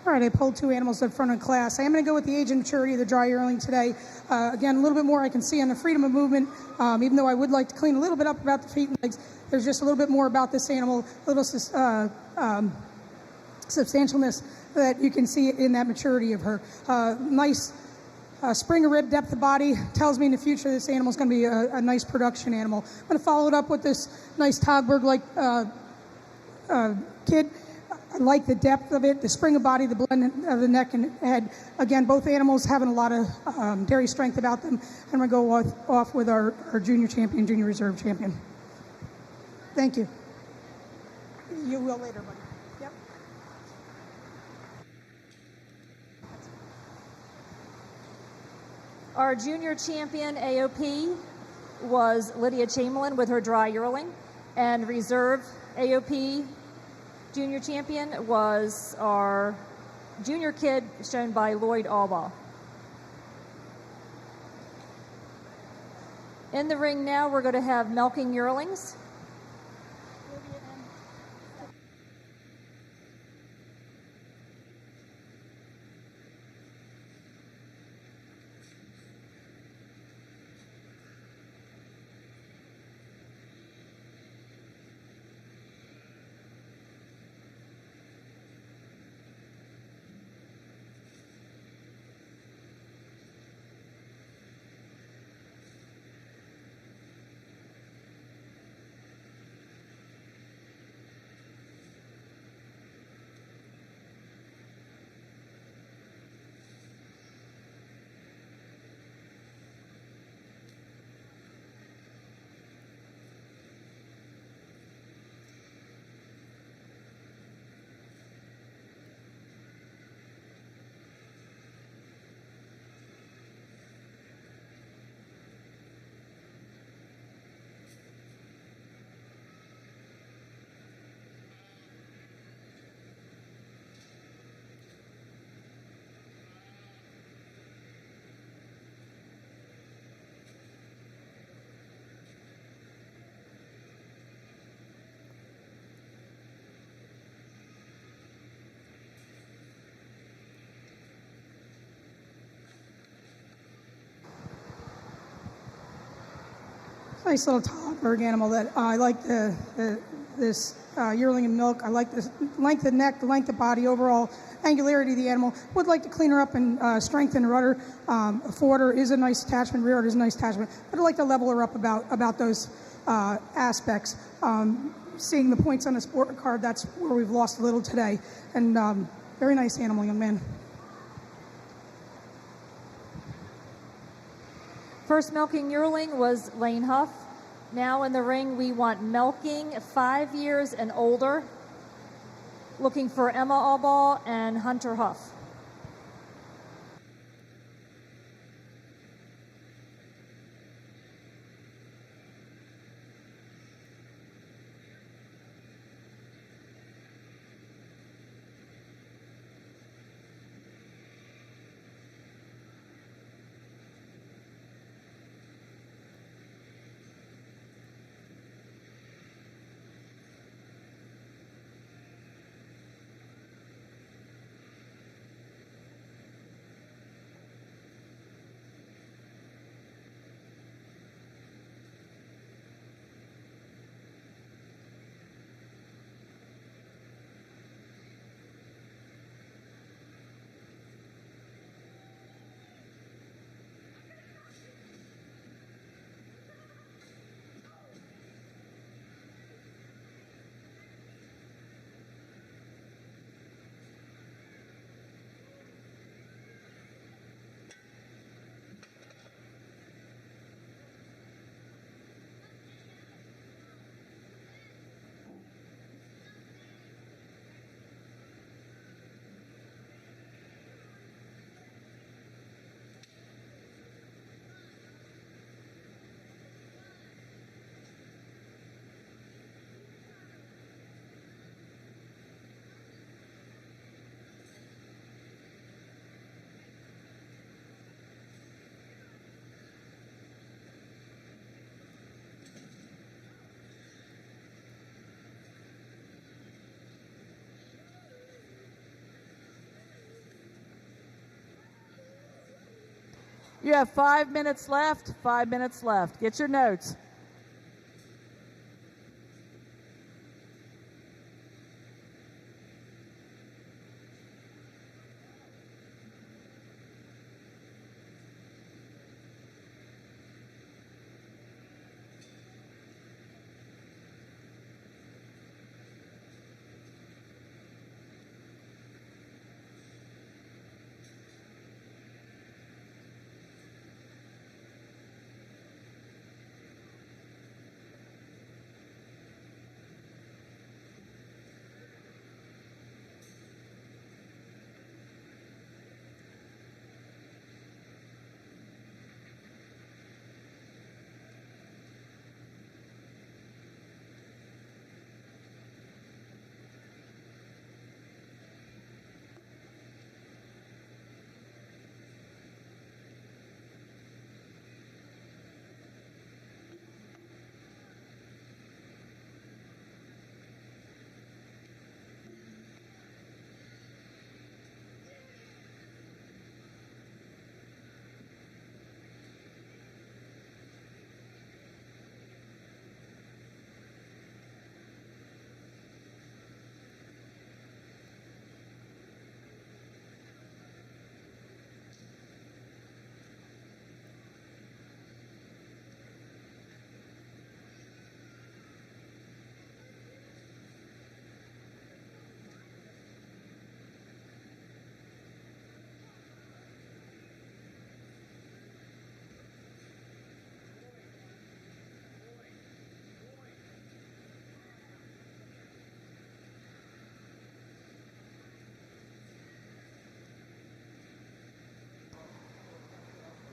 All right, I pulled two animals in front of class. I am going to go with the age and maturity of the dry yearling today. Again, a little bit more I can see on the freedom of movement, even though I would like to clean a little bit up about the feet and legs. There's just a little bit more about this animal, a little substantialness that you can see in that maturity of her. Nice spring of rib, depth of body tells me in the future this animal is going to be a nice production animal. I'm going to follow it up with this nice Togberg-like kid. I like the depth of it, the spring of body, the blend of the neck and head. Again, both animals having a lot of dairy strength about them. I'm going to go off with our junior champion, junior reserve champion. Thank you. You will later, buddy. Yep. Our junior champion AOP was Lydia Chamberlain with her dry yearling, and reserve AOP junior champion was our junior kid shown by Lloyd Albaugh. In the ring now, we're going to have milking yearlings. Nice little Togberg animal that I like this yearling in milk. I like the length of neck, the length of body, overall angularity of the animal. Would like to clean her up and strengthen her udder. Forward is a nice attachment, rear udder is a nice attachment. But I'd like to level her up about those aspects. Seeing the points on the sport card, that's where we've lost a little today. And very nice animal, young man. First milking yearling was Lane Huff. Now in the ring, we want milking 5 years and older. Looking for Emma Allball and Hunter Huff. You have 5 minutes left. 5 minutes left. Get your notes.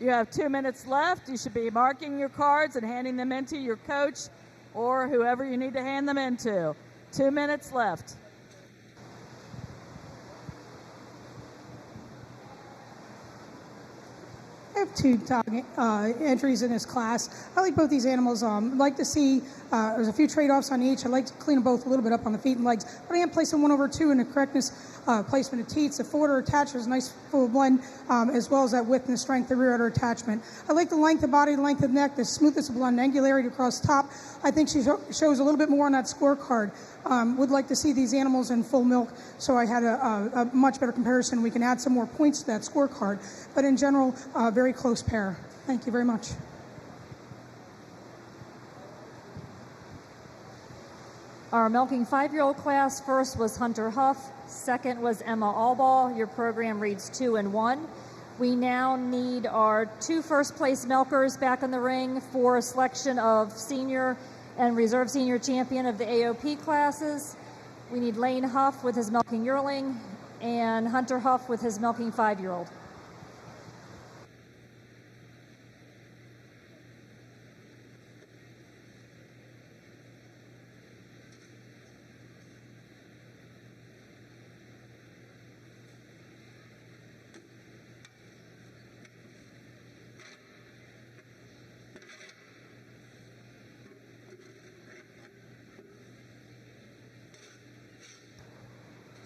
You have 2 minutes left. You should be marking your cards and handing them into your coach or whoever you need to hand them into. 2 minutes left. I have two entries in this class. I like both these animals. I'd like to see, there's a few trade-offs on each. I'd like to clean them both a little bit up on the feet and legs, but I am placing one over two in the correctness placement of teats, the forward udder attachment is a nice full blend, as well as that width and the strength of the rear udder attachment. I like the length of body, the length of neck, the smoothness of blend, angularity across top. I think she shows a little bit more on that scorecard. Would like to see these animals in full milk, so I had a much better comparison. We can add some more points to that scorecard, but in general, very close pair. Thank you very much. Our milking 5-year-old class, first was Hunter Huff, second was Emma Allball. Your program reads 2 and 1. We now need our 2 first-place milkers back in the ring for a selection of senior and reserve senior champion of the AOP classes. We need Lane Huff with his milking yearling and Hunter Huff with his milking 5-year-old.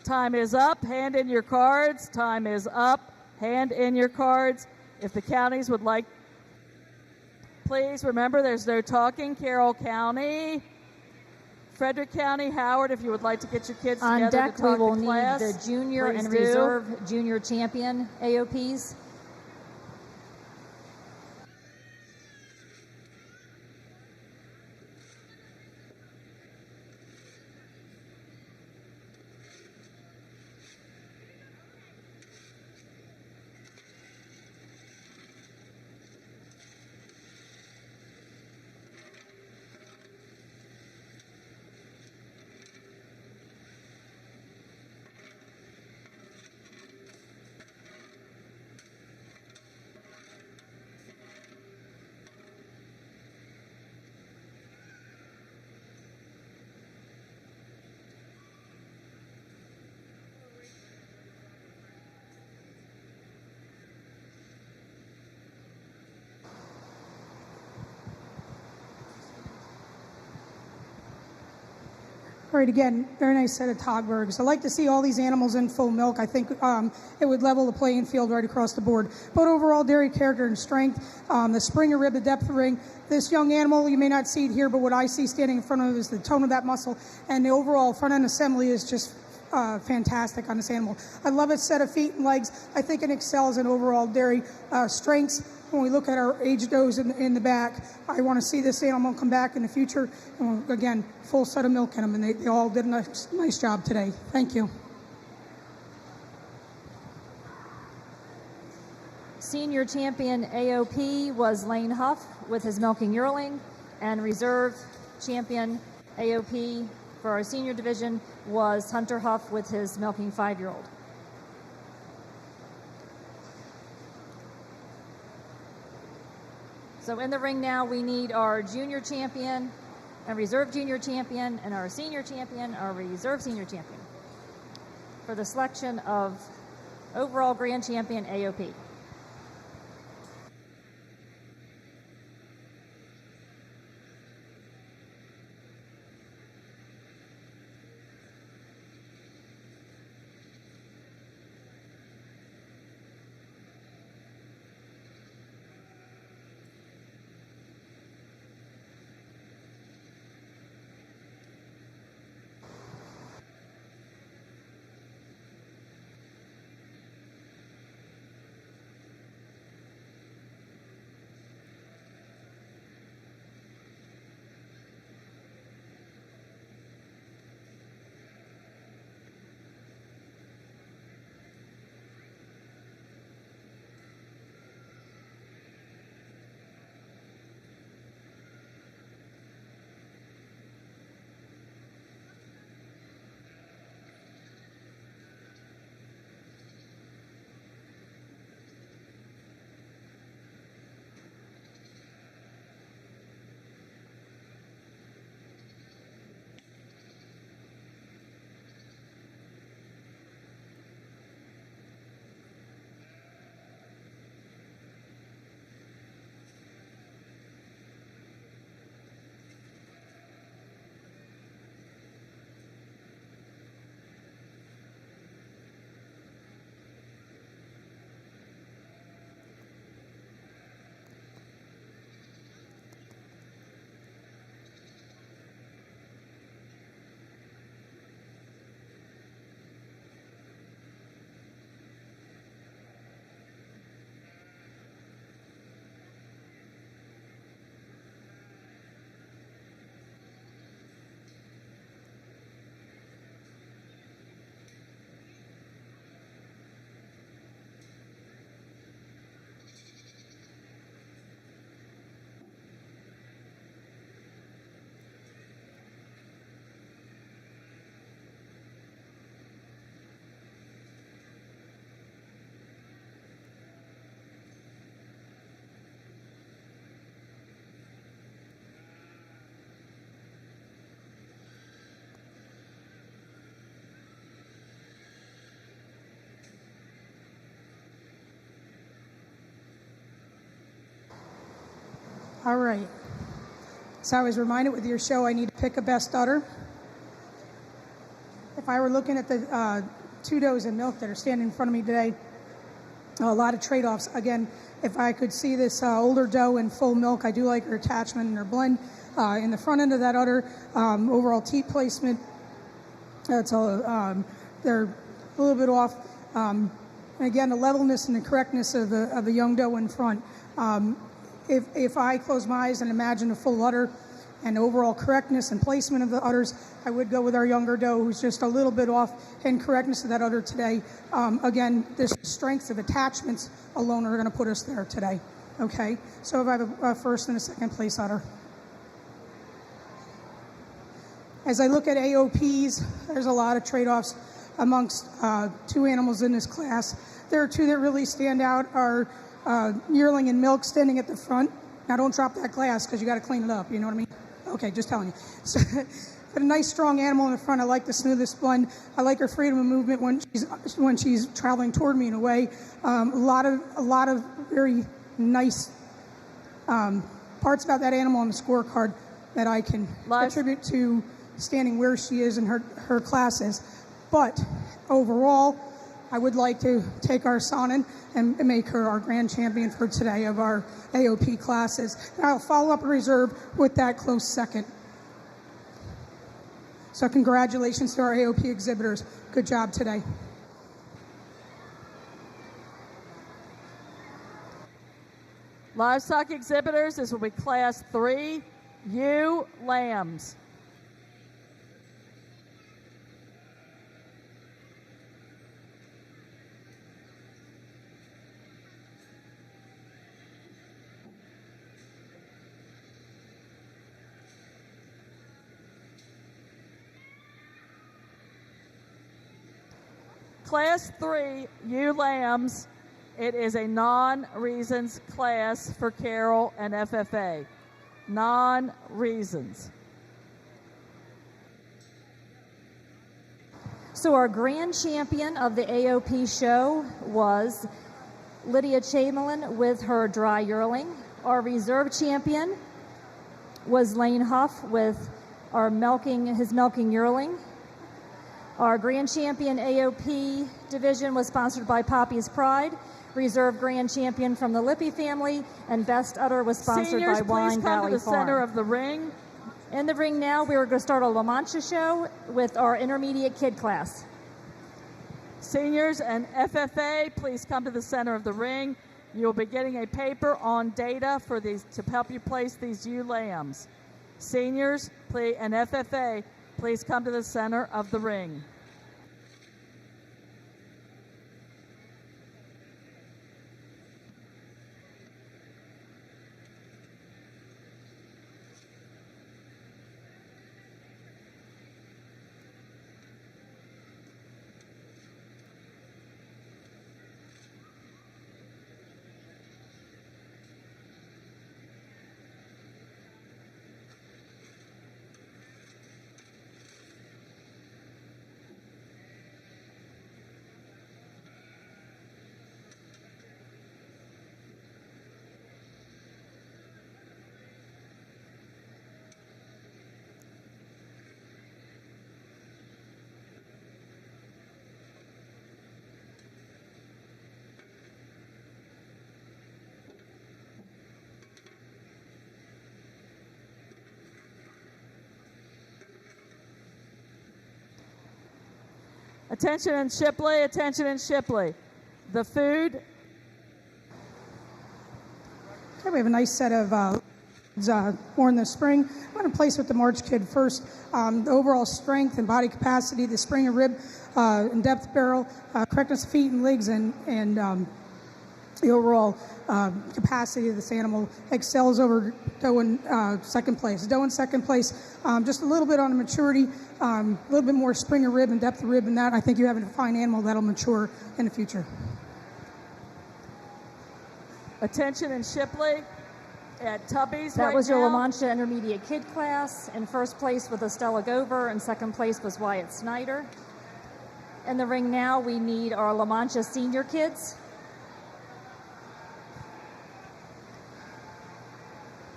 Time is up. Hand in your cards. Time is up. Hand in your cards. If the counties would like, please remember there's no talking. Carroll County, Frederick County, Howard, if you would like to get your kids together On deck, to talk we will to need class, the junior please and do. reserve junior champion AOPs. All right, again, very nice set of Togbergs. I like to see all these animals in full milk. I think it would level the playing field right across the board. But overall, dairy character and strength, the Springer rib, the depth of the ring. This young animal, you may not see it here, but what I see standing in front of it is the tone of that muscle. And the overall front end assembly is just fantastic on this animal. I love its set of feet and legs. I think it excels in overall dairy strengths. When we look at our age does in the back, I want to see this animal come back in the future. And again, full set of milk in them, and they all did a nice job today. Thank you. Senior champion AOP was Lane Huff with his milking yearling, and reserve champion AOP for our senior division was Hunter Huff with his milking 5-year-old. So in the ring now, we need our junior champion, a reserve junior champion, and our senior champion, our reserve senior champion, for the selection of overall grand champion AOP. All right. So I was reminded with your show I need to pick a best udder. If I were looking at the 2 does in milk that are standing in front of me today, a lot of trade-offs. Again, if I could see this older doe in full milk, I do like her attachment and her blend. In the front end of that udder, overall teat placement, they're a little bit off. And again, the levelness and the correctness of the young doe in front. If I close my eyes and imagine a full udder and overall correctness and placement of the udders, I would go with our younger doe, who's just a little bit off in correctness of that udder today. Again, the strength of attachments alone are going to put us there today. Okay, so if I have a first and a second place udder. As I look at AOPs, there's a lot of trade-offs amongst 2 animals in this class. There are 2 that really stand out. Our yearling and milk standing at the front. Now don't drop that glass because you got to clean it up, you know what I mean? Okay, just telling you. So, but a nice strong animal in the front. I like the smoothest blend. I like her freedom of movement when she's traveling toward me in a way. A lot of very nice parts about that animal on the scorecard that I can attribute to standing where she is in her classes. But overall, I would like to take our Sonnen and make her our grand champion for today of our AOP classes. And I'll follow up a reserve with that close second. So congratulations to our AOP exhibitors. Good job today. Livestock exhibitors, this will be Class 3, ewe lambs. Class 3, ewe lambs. It is a non-reasons class for Carroll and FFA. Non-reasons. So our grand champion of the AOP show was Lydia Chamberlain with her dry yearling. Our reserve champion was Lane Huff with his milking yearling. Our grand champion AOP division was sponsored by Poppy's Pride. Reserve grand champion from the Lippy family, and best udder was sponsored Seniors, by Wine please come Valley to the Farm. center of the ring. In the ring now, we are going to start a La Mancha show with our intermediate kid class. Seniors and FFA, please come to the center of the ring. You'll be getting a paper on data for these to help you place these ewe lambs. Seniors, please, and FFA, please come to the center of the ring. Attention in Shipley, attention in Shipley. The food. Okay, we have a nice set of born this spring. I'm going to place with the March Kid first. The overall strength and body capacity, the spring of rib and depth barrel, correctness of feet and legs, and the overall capacity of this animal excels over doe in second place. Doe in second place, just a little bit on the maturity, a little bit more spring of rib and depth of rib than that. I think you have a fine animal that'll mature in the future. Attention in Shipley at Tubby's That right was your now. La Mancha Intermediate Kid class. In first place with Estella Gover, and second place was Wyatt Snyder. In the ring now, we need our La Mancha Senior Kids.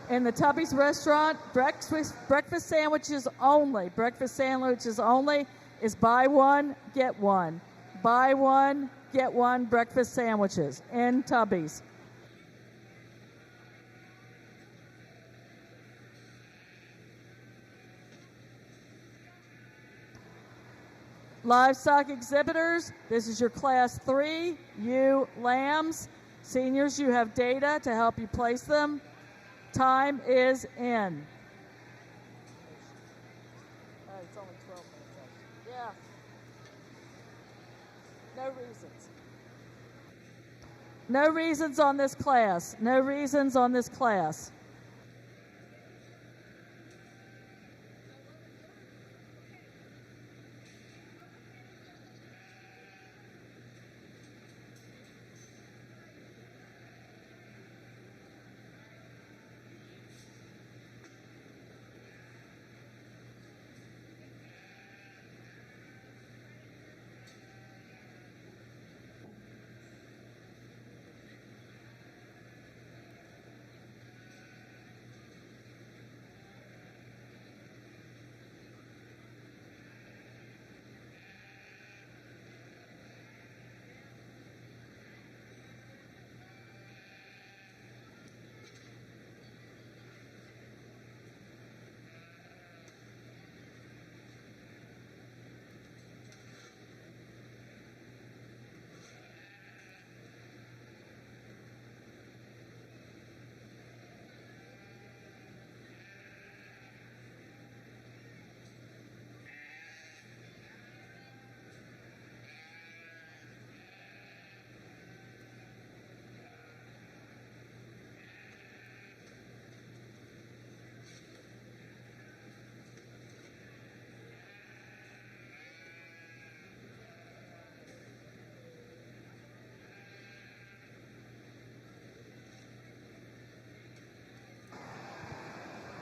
In the Tubby's restaurant, breakfast sandwiches only. Breakfast sandwiches only is buy one, get one. Buy one, get one breakfast sandwiches in Tubby's. Livestock exhibitors, this is your class 3, you lambs. Seniors, you have data to help you place them. Time is in. Oh, it's only 12 minutes. Yeah. No reasons. No reasons on this class. No reasons on this class.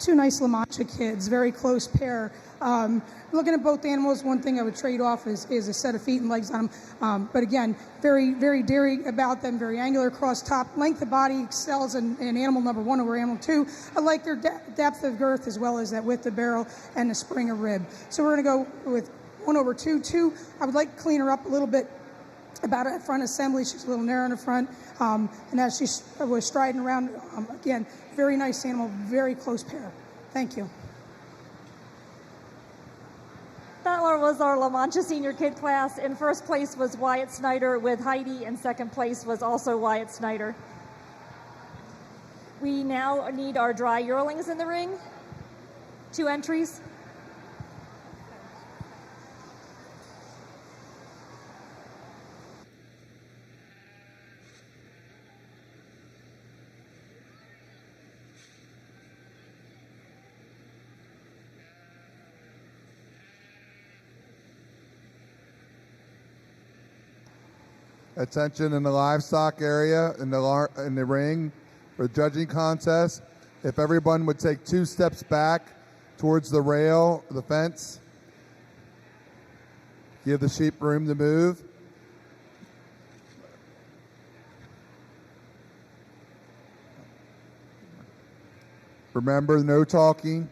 Two nice La Mancha kids, very close pair. Looking at both animals, one thing I would trade off is a set of feet and legs on them. But again, very, very dairy about them, very angular across top. Length of body excels in animal number 1 over animal 2. I like their depth of girth as well as that width of barrel and the spring of rib. So we're going to go with 1 over 2. 2, I would like to clean her up a little bit about her front assembly. She's a little narrow in the front. And as she was striding around, again, very nice animal, very close pair. Thank you. That was our La Mancha senior kid class. In first place was Wyatt Snyder with Heidi, and second place was also Wyatt Snyder. We now need our dry yearlings in the ring. 2 entries. Attention in the livestock area, in the ring for the judging contest. If everyone would take 2 steps back towards the rail, the fence, give the sheep room to move. Remember, no talking.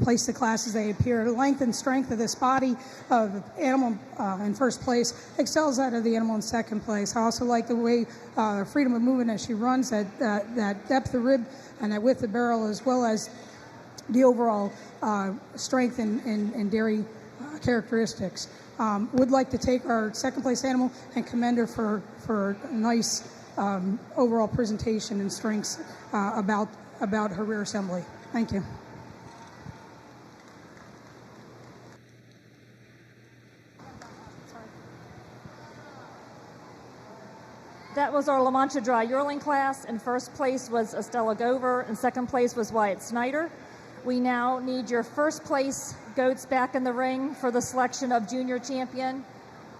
place the class as they appear. The length and strength of this body of the animal in first place excels that of the animal in second place. I also like the way freedom of movement as she runs, that depth of rib and that width of barrel, as well as the overall strength and dairy characteristics. Would like to take our second place animal and commend her for a nice overall presentation and strengths about her rear assembly. Thank you. That was our La Mancha Dry Yearling class. In first place was Estella Gover, and second place was Wyatt Snyder. We now need your first place goats back in the ring for the selection of junior champion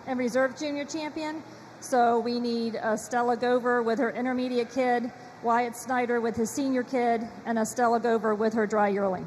and reserve junior champion. So we need Estella Gover with her intermediate kid, Wyatt Snyder with his senior kid, and Estella Gover with her dry yearling.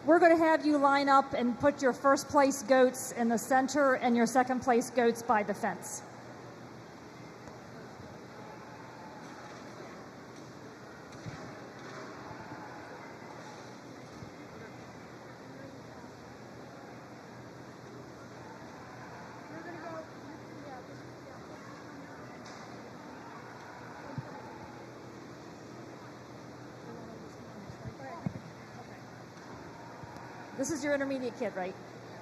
We're going to have you line up and put your first place goats in the center and your second place goats by the fence. This is your intermediate kid, right?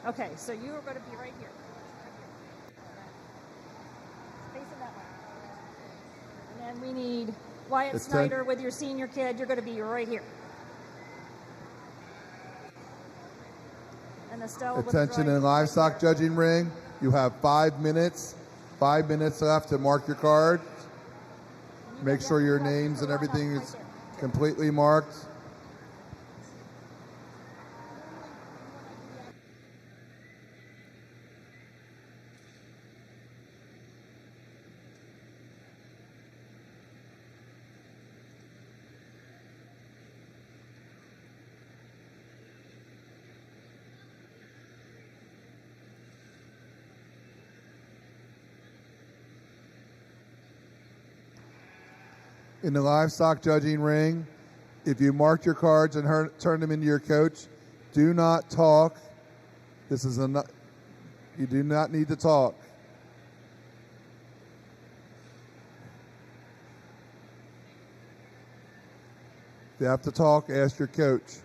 Okay, so you are going to be right here. Facing that way. And then we need Wyatt Snyder with your senior kid. You're going to be right here. And Estella with Attention in livestock judging ring. You have 5 minutes. 5 minutes left to mark your card. Make sure your names and everything is completely marked. In the livestock judging ring, if you marked your cards and turned them into your coach, do not talk. You do not need to talk. If you have to talk, ask your coach.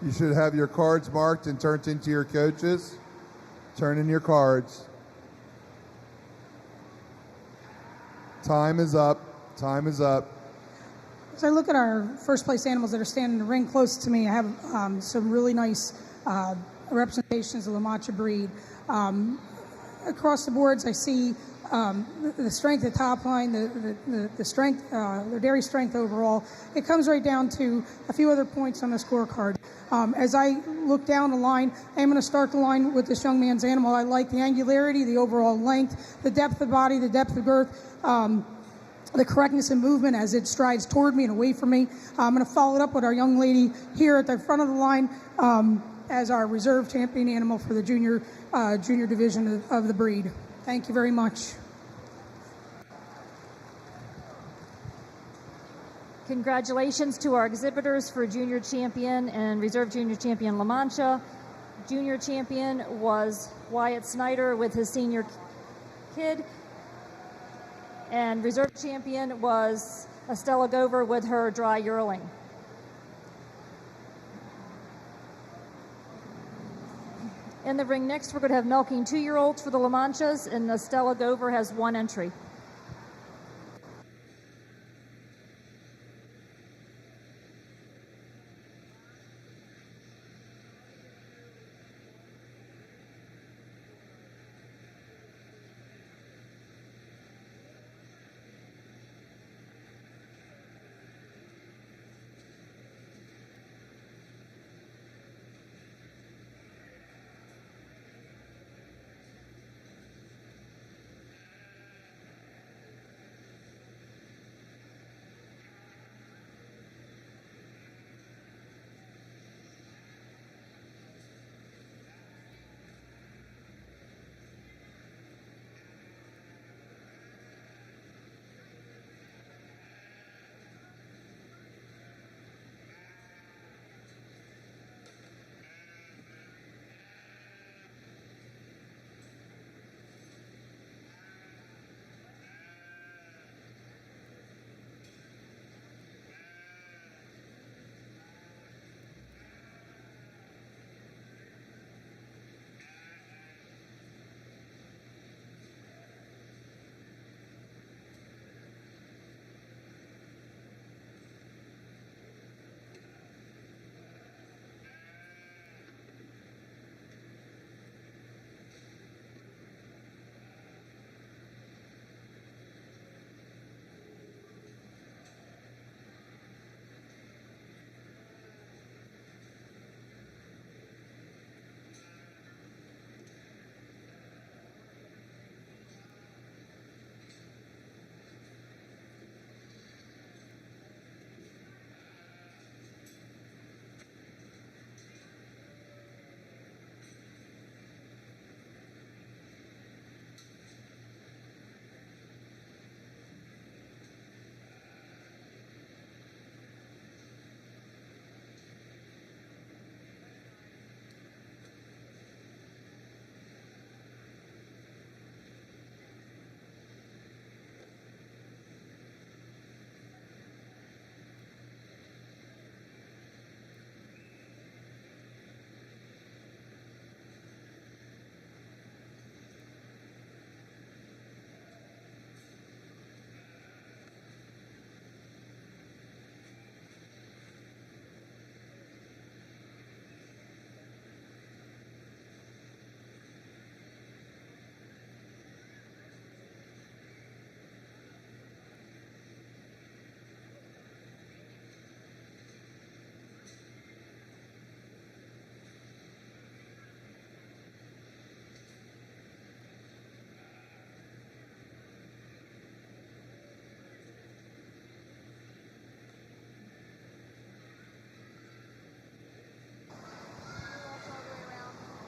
You should have your cards marked and turned into your coaches. Turn in your cards. Time is up. Time is up. As I look at our first place animals that are standing in the ring close to me, I have some really nice representations of La Mancha breed. Across the boards, I see the strength of the top line, the strength, the dairy strength overall. It comes right down to a few other points on the scorecard. As I look down the line, I'm going to start the line with this young man's animal. I like the angularity, the overall length, the depth of body, the depth of girth, the correctness in movement as it strides toward me and away from me. I'm going to follow it up with our young lady here at the front of the line as our reserve champion animal for the junior division of the breed. Thank you very much. Congratulations to our exhibitors for junior champion and reserve junior champion La Mancha. Junior champion was Wyatt Snyder with his senior kid. And reserve champion was Estella Gover with her dry yearling. In the ring next, we're going to have milking 2-year-olds for the La Manchas, and Estella Gover has 1 entry.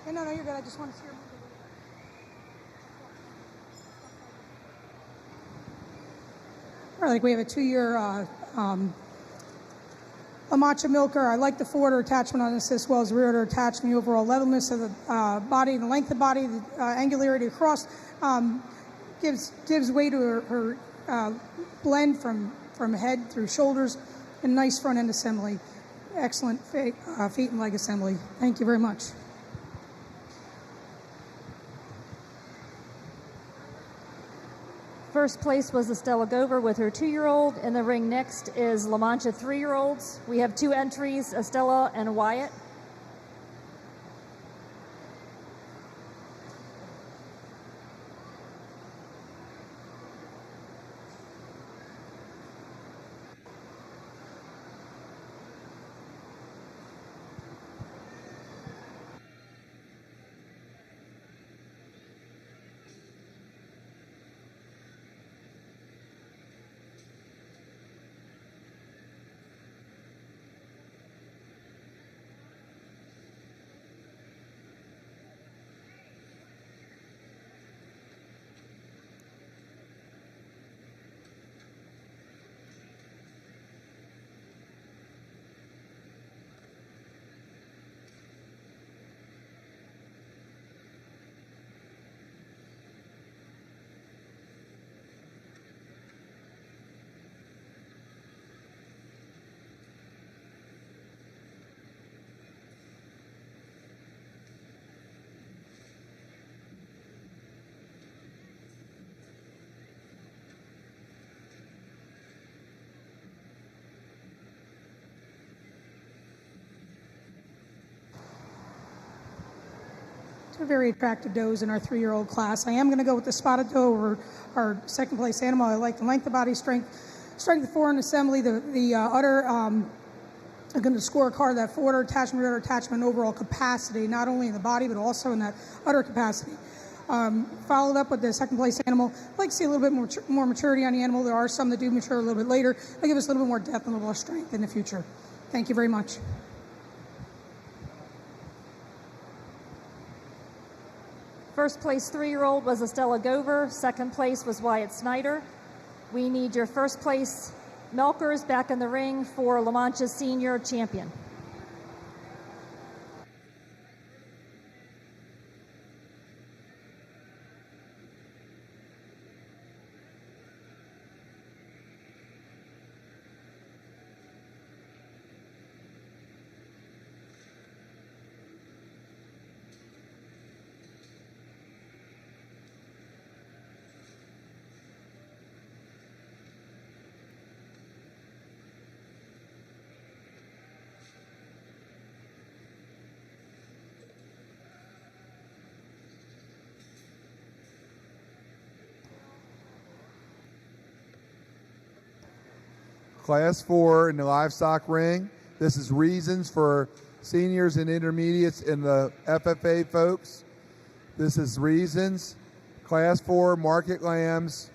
Hey, no, you're good. I just want to see your movie. All right, we have a 2-year La Mancha milker. I like the forwarder attachment on this as well as rear attachment. The overall levelness of the body, the length of the body, the angularity across gives way to her blend from head through shoulders, and nice front end assembly. excellent feet and leg assembly. Thank you very much. First place was Estella Gover with her 2-year-old. In the ring next is La Mancha 3-year-olds. We have 2 entries, Estella and Wyatt. Two very attractive does in our 3-year-old class. I am going to go with the spotted doe over our second place animal. I like the length of body, strength of forward assembly, the udder. I'm going to score a card that forward attachment, rear attachment, overall capacity, not only in the body but also in that udder capacity. Followed up with the second place animal. I'd like to see a little bit more maturity on the animal. There are some that do mature a little bit later. They give us a little bit more depth and a little more strength in the future. Thank you very much. First place 3-year-old was Estella Gover. Second place was Wyatt Snyder. We need your first place milkers back in the ring for La Mancha's senior champion. Class 4 in the livestock ring. This is reasons for seniors and intermediates in the FFA folks. This is reasons. Class 4 market lambs.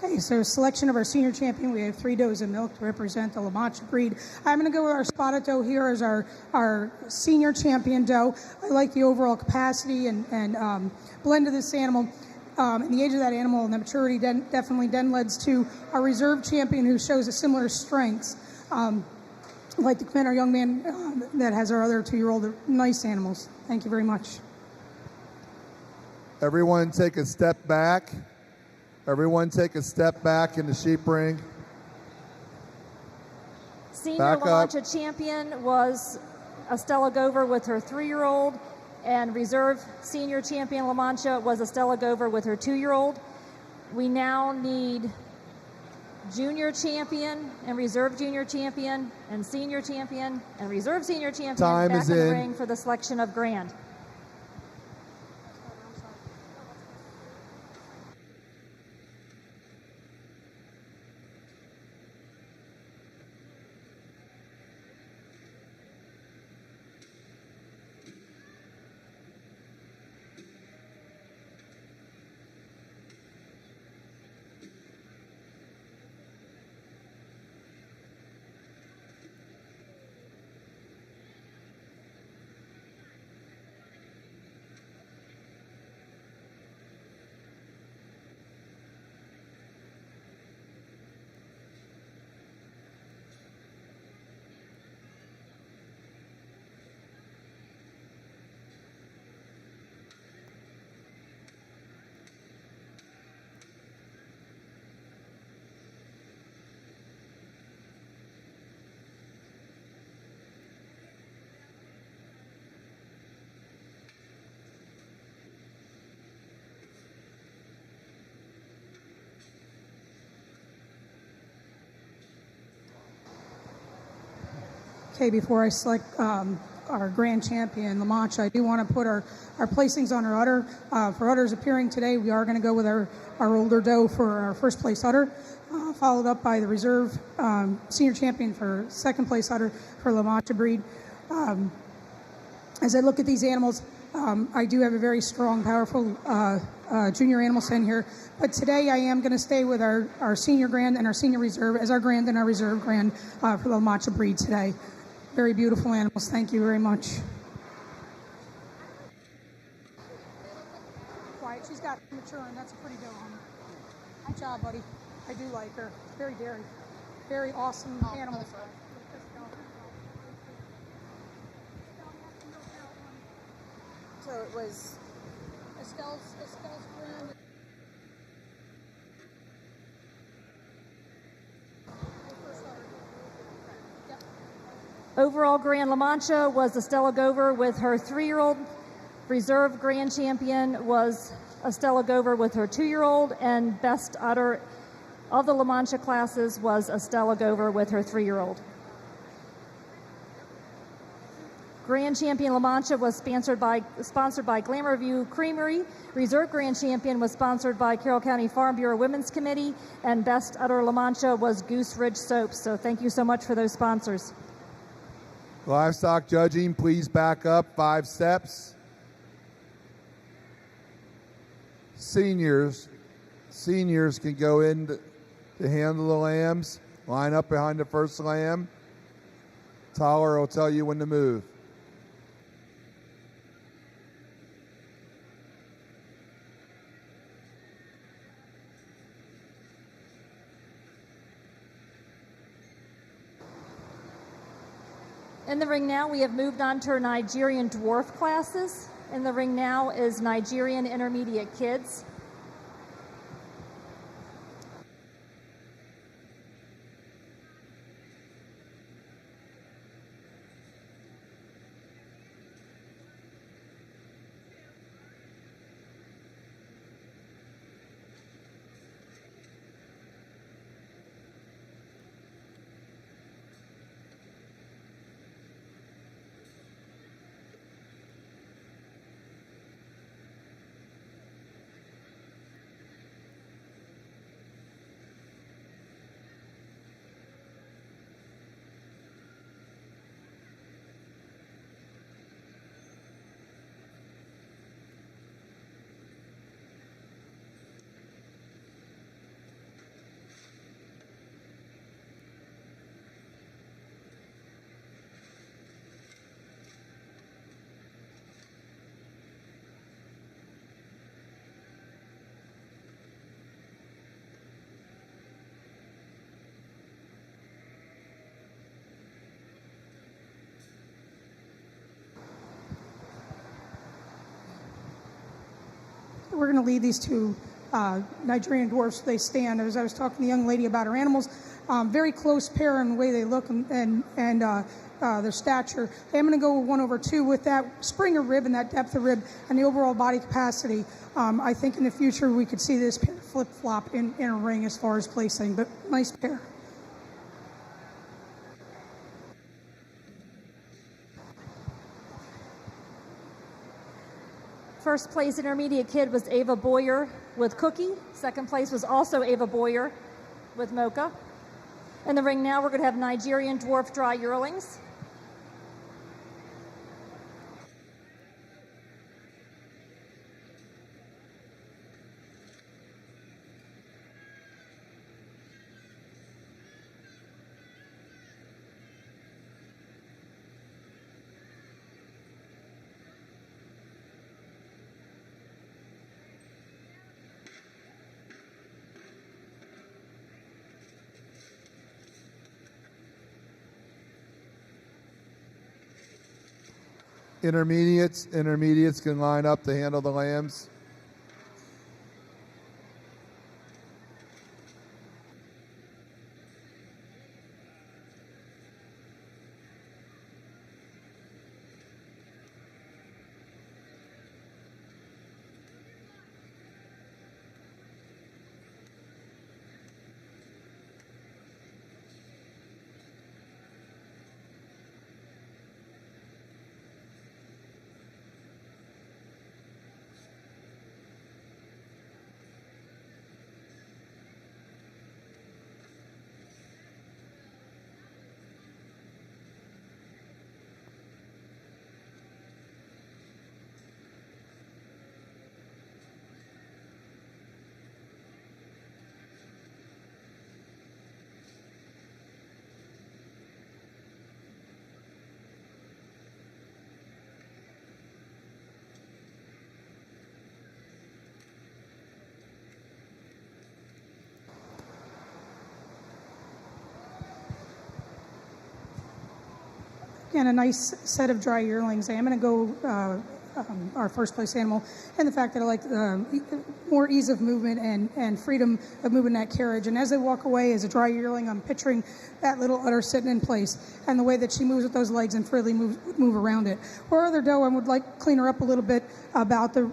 Okay, so selection of our senior champion. We have 3 does in milk to represent the La Mancha breed. I'm going to go with our spotted doe here as our senior champion doe. I like the overall capacity and blend of this animal. And the age of that animal and the maturity definitely then leads to our reserve champion who shows a similar strengths. I'd like to commend our young man that has our other 2-year-old nice animals. Thank you very much. Everyone take a step back. Everyone take a step back in the sheep ring. Senior La Mancha champion was Estella Gover with her 3-year-old, and reserve senior champion La Mancha was Estella Gover with her 2-year-old. We now need junior champion and reserve junior champion and senior champion and reserve senior champion back in the ring for the selection of grand. okay, before I select our grand champion, La Mancha, I do want to put our placings on our udder. For udders appearing today, we are going to go with our older doe for our first place udder, followed up by the reserve senior champion for second place udder for La Mancha breed. As I look at these animals, I do have a very strong, powerful junior animal stand here, but today I am going to stay with our senior grand and our senior reserve as our grand and our reserve grand for the La Mancha breed today. Very beautiful animals. Thank you very much. Quiet. She's got mature, and that's a pretty doe on her. Good job, buddy. I do like her. Very daring. Very awesome animal. So it was Estelle's grand. Overall Grand La Mancha was Estella Gover with her 3-year-old. Reserve Grand Champion was Estella Gover with her 2-year-old, and best udder of the La Mancha classes was Estella Gover with her 3-year-old. Grand Champion La Mancha was sponsored by Glamour View Creamery. Reserve Grand Champion was sponsored by Carroll County Farm Bureau Women's Committee, and best udder La Mancha was Goose Ridge Soaps. So thank you so much for those sponsors. Livestock judging, please back up 5 steps. Seniors can go in to handle the lambs. Line up behind the first lamb. Tyler will tell you when to move. In the ring now, we have moved on to our Nigerian Dwarf classes. In the ring now is Nigerian Intermediate Kids. We're going to lead these two Nigerian Dwarfs. They stand. As I was talking to the young lady about her animals, very close pair in the way they look and their stature. I'm going to go 1/2 with that spring of rib and that depth of rib and the overall body capacity. I think in the future we could see this pair flip-flop in a ring as far as placing, but nice pair. First place intermediate kid was Ava Boyer with Cookie. Second place was also Ava Boyer with Mocha. In the ring now, we're going to have Nigerian Dwarf Dry Yearlings. Intermediates can line up to handle the lambs. Again, a nice set of dry yearlings. I am going to go our first place animal, and the fact that I like more ease of movement and freedom of moving that carriage. And as they walk away as a dry yearling, I'm picturing that little udder sitting in place and the way that she moves with those legs and freely move around it. Or other doe, I would like to clean her up a little bit about the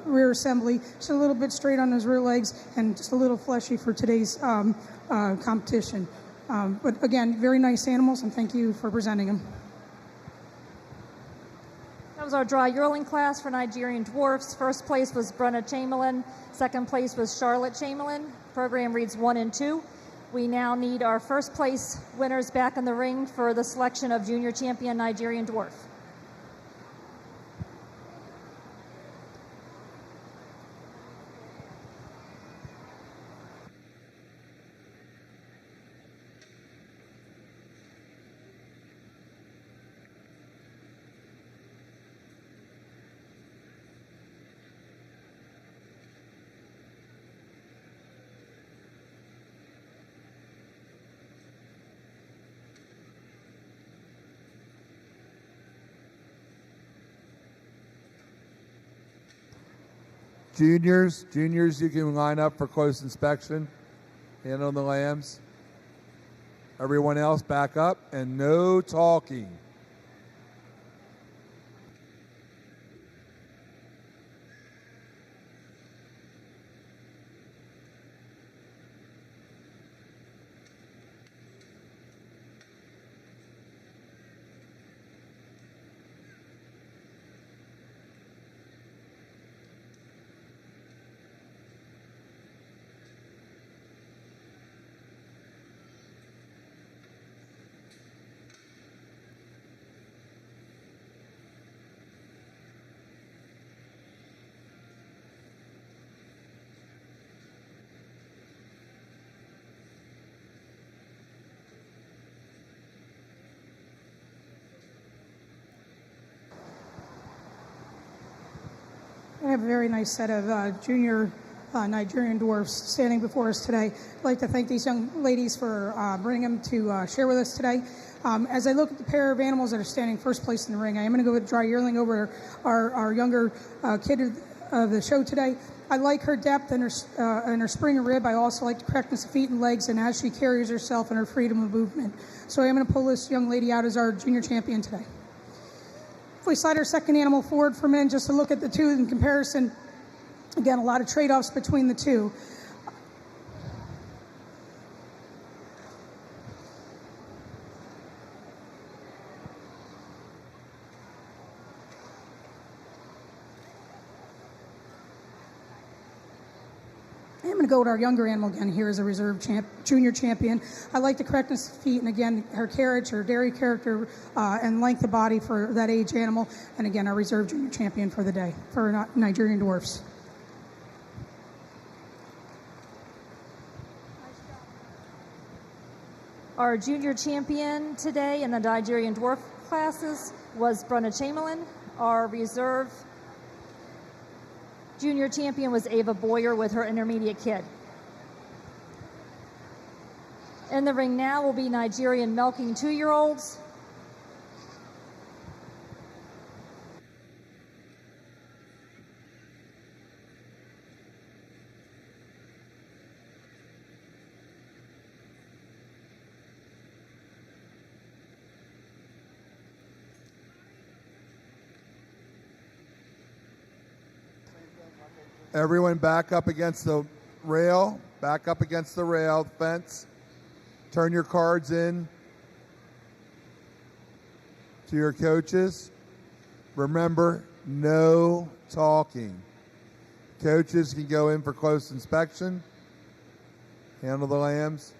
rear assembly, just a little bit straight on those rear legs and just a little fleshy for today's competition. But again, very nice animals, and thank you for presenting them. That was our dry yearling class for Nigerian Dwarfs. First place was Brenna Chamberlain. Second place was Charlotte Chamberlain. Program reads 1 and 2. We now need our first place winners back in the ring for the selection of junior champion Nigerian Dwarf. Juniors, you can line up for close inspection. Hand on the lambs. Everyone else back up and no talking. We have a very nice set of junior Nigerian dwarfs standing before us today. I'd like to thank these young ladies for bringing them to share with us today. As I look at the pair of animals that are standing first place in the ring, I am going to go with dry yearling over our younger kid of the show today. I like her depth and her spring and rib. I also like the correctness of feet and legs and as she carries herself and her freedom of movement. So I am going to pull this young lady out as our junior champion today. If we slide our second animal forward for a minute just to look at the two in comparison, again, a lot of trade-offs between the two. I'm going to go with our younger animal again here as a reserve junior champion. I like the correctness of feet, and again, her carriage, her dairy character, and length of body for that age animal. And again, our reserve junior champion for the day for Nigerian Dwarfs. Our junior champion today in the Nigerian Dwarf classes was Brenna Chamberlain. Our reserve junior champion was Ava Boyer with her intermediate kid. In the ring now will be Nigerian Milking 2-year-olds. Everyone back up against the rail, fence. Turn your cards in to your coaches. Remember, no talking. Coaches can go in for close inspection. Handle the lambs.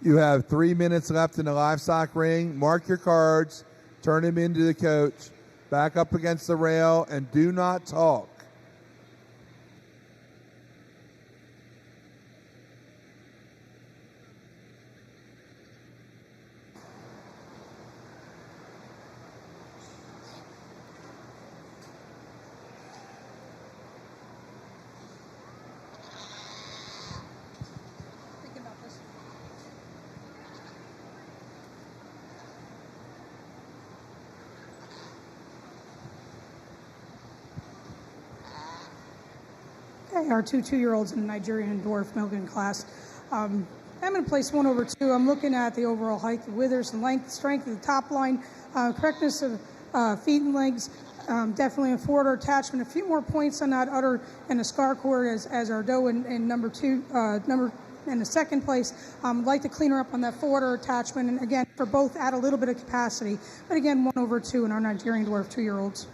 You have 3 minutes left in the livestock ring. Mark your cards, turn them into the coach, back up against the rail, and do not talk. Okay, our two 2-year-olds in the Nigerian Dwarf milking class. I'm going to place 1 over 2. I'm looking at the overall height, the withers, and length, strength of the top line, correctness of feet and legs, definitely a forward attachment. A few more points on that udder and the scar cord as our doe in number 2, in the second place. Like to clean her up on that forward attachment, and again, for both, add a little bit of capacity. But again, 1 over 2 in our Nigerian Dwarf 2-year-olds.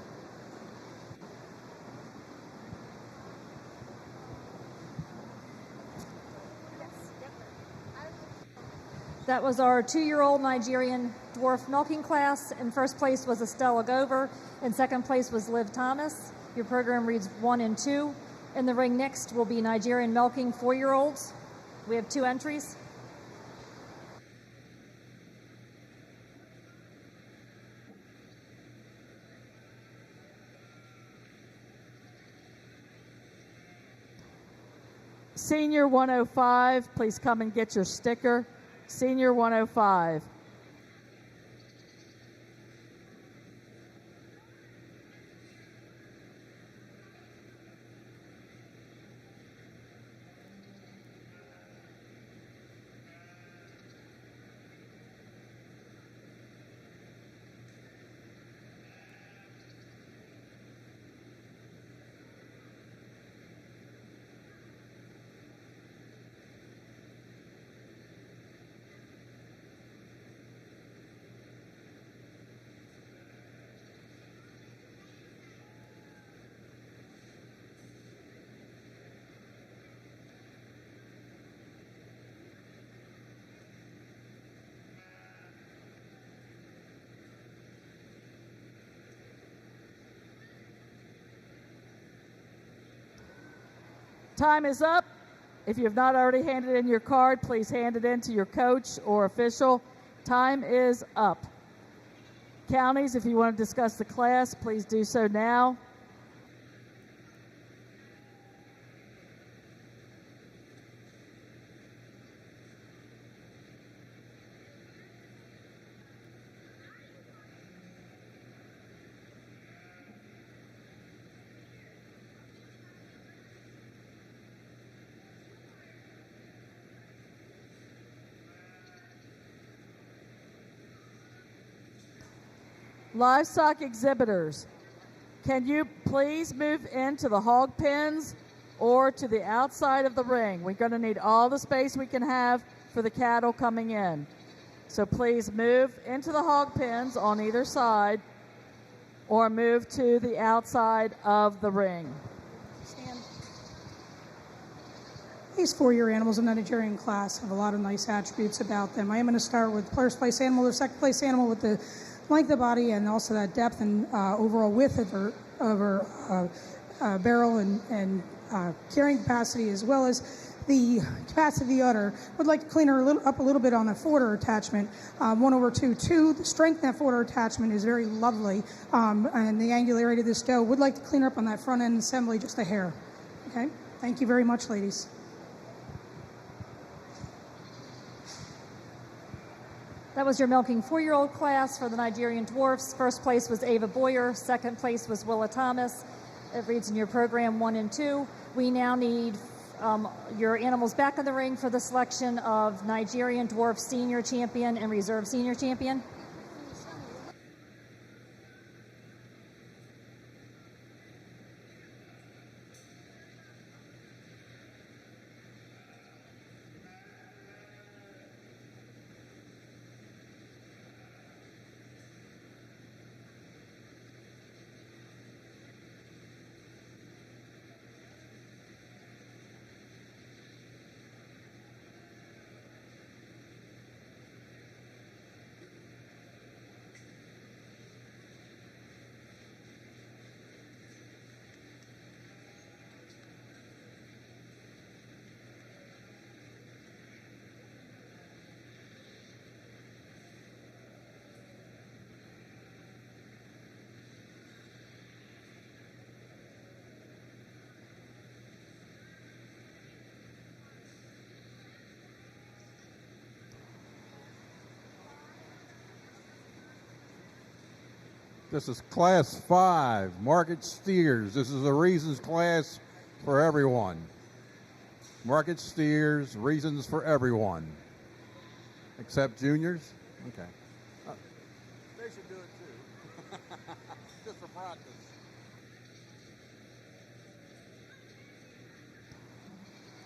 That was our 2-year-old Nigerian Dwarf milking class. In first place was Estella Gover. In second place was Liv Thomas. Your program reads 1 and 2. In the ring next will be Nigerian Milking 4-year-olds. We have 2 entries. Senior 105, please come and get your sticker. Senior 105. Time is up. If you have not already handed in your card, please hand it in to your coach or official. Time is up. Counties, if you want to discuss the class, please do so now. Livestock exhibitors, can you please move into the hog pens or to the outside of the ring? We're going to need all the space we can have for the cattle coming in. So please move into the hog pens on either side or move to the outside of the ring. These 4-year animals in the Nigerian class have a lot of nice attributes about them. I am going to start with first place animal or second place animal with the length of body and also that depth and overall width of her barrel and carrying capacity, as well as the capacity of the udder. Would like to clean her up a little bit on the forward attachment. 1 over 2. 2, the strength of that forward attachment is very lovely, and the angularity of this doe. Would like to clean her up on that front end assembly just a hair. Okay, thank you very much, ladies. That was your milking 4-year-old class for the Nigerian Dwarfs. First place was Ava Boyer. Second place was Willa Thomas. It reads in your program 1 and 2. We now need your animals back in the ring for the selection of Nigerian Dwarf Senior Champion and Reserve Senior Champion. This is Class 5, Market Steers. This is a reasons class for everyone. Market Steers, reasons for everyone. Except juniors? Okay. They should do it too. Just for practice.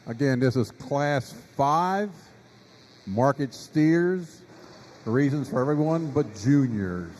Again, this is Class 5, Market Steers, reasons for everyone but juniors.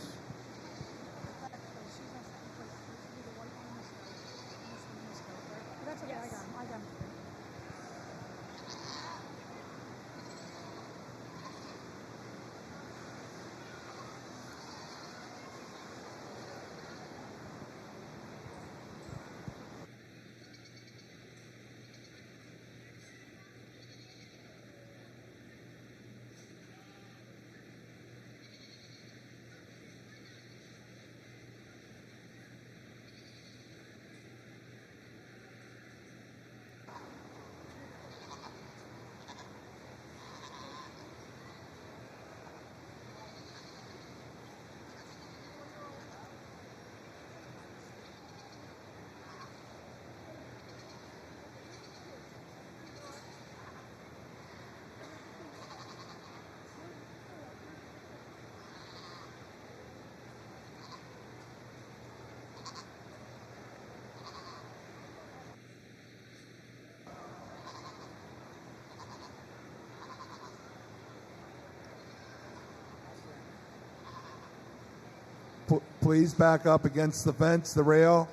Please back up against the fence, the rail.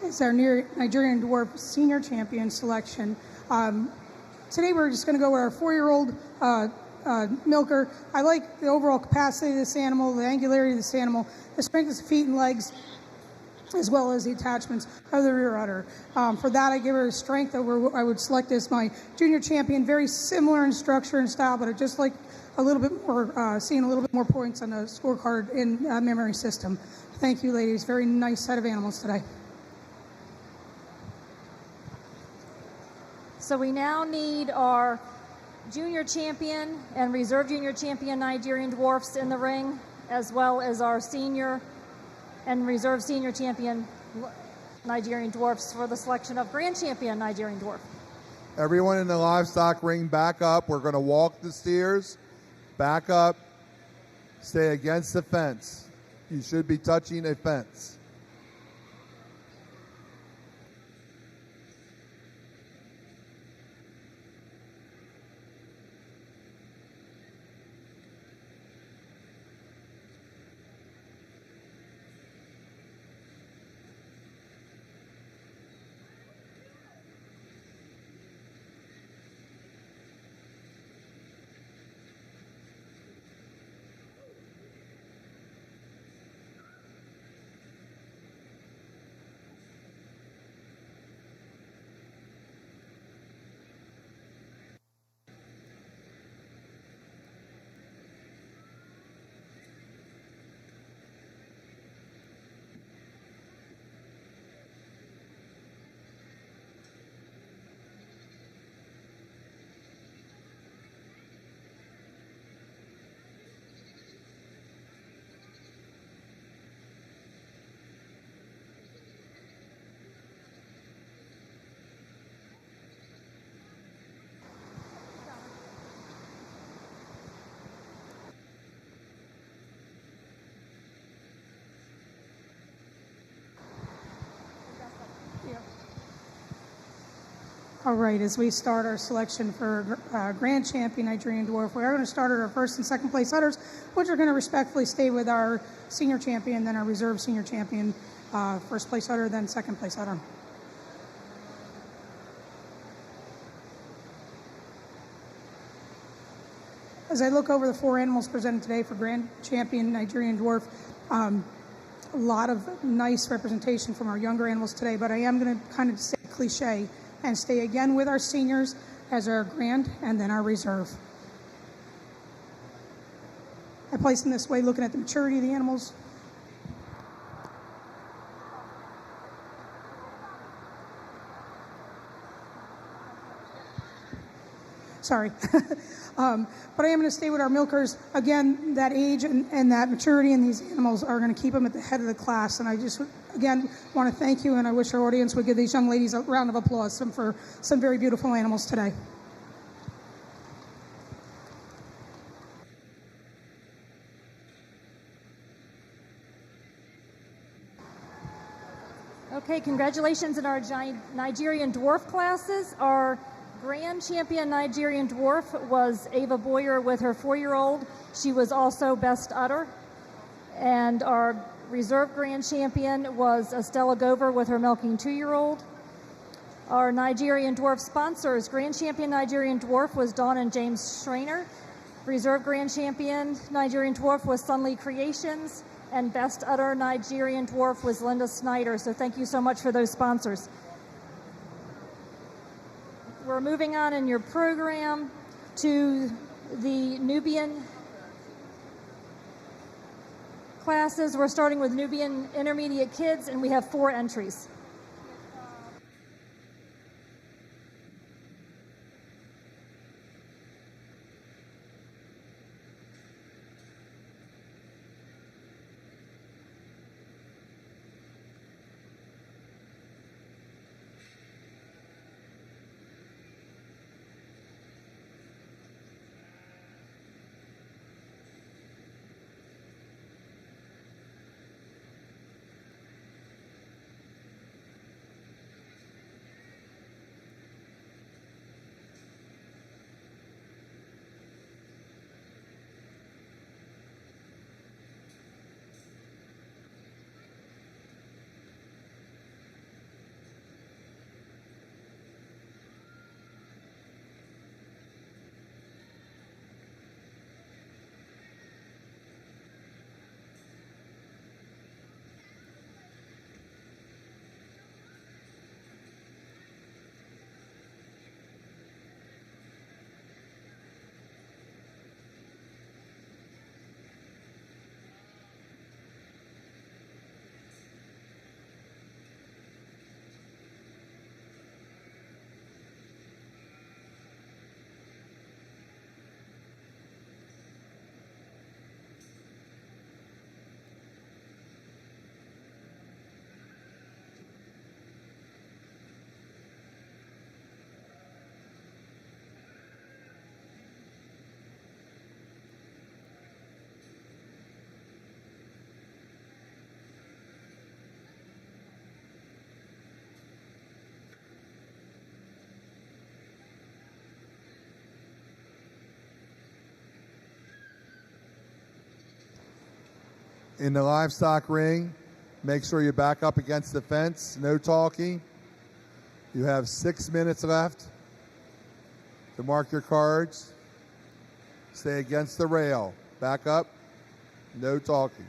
It's our Nigerian Dwarf Senior Champion selection. Today we're just going to go with our 4-year-old milker. I like the overall capacity of this animal, the angularity of this animal, the strength of the feet and legs, as well as the attachments of the rear udder. For that, I give her a strength over. I would select as my junior champion, very similar in structure and style, but I just like a little bit more, seeing a little bit more points on the scorecard in memory system. Thank you, ladies. Very nice set of animals today. So we now need our junior champion and reserve junior champion Nigerian Dwarfs in the ring, as well as our senior and reserve senior champion Nigerian Dwarfs for the selection of grand champion Nigerian Dwarf. Everyone in the livestock ring, back up. We're going to walk the steers. Back up. Stay against the fence. You should be touching a fence. All right, as we start our selection for Grand Champion Nigerian Dwarf, we are going to start at our first and second place udders, which are going to respectfully stay with our senior champion, then our reserve senior champion, first place udder, then second place udder. As I look over the 4 animals presented today for Grand Champion Nigerian Dwarf, a lot of nice representation from our younger animals today, but I am going to kind of stay cliche and stay again with our seniors as our grand and then our reserve. I place them this way, looking at the maturity of the animals. Sorry. But I am going to stay with our milkers. Again, that age and that maturity in these animals are going to keep them at the head of the class. And I just, again, want to thank you, and I wish our audience would give these young ladies a round of applause for some very beautiful animals today. Okay, congratulations in our Nigerian Dwarf classes. Our Grand Champion Nigerian Dwarf was Ava Boyer with her 4-year-old. She was also best udder. And our Reserve Grand Champion was Estella Gover with her milking 2-year-old. Our Nigerian Dwarf sponsors, Grand Champion Nigerian Dwarf was Dawn and James Schreiner. Reserve Grand Champion Nigerian Dwarf was Sunlee Creations. And best udder Nigerian Dwarf was Linda Snyder. So thank you so much for those sponsors. We're moving on in your program to the Nubian classes. We're starting with Nubian Intermediate kids, and we have 4 entries. In the livestock ring, make sure you back up against the fence, no talking. You have 6 minutes left to mark your cards. Stay against the rail. Back up, no talking.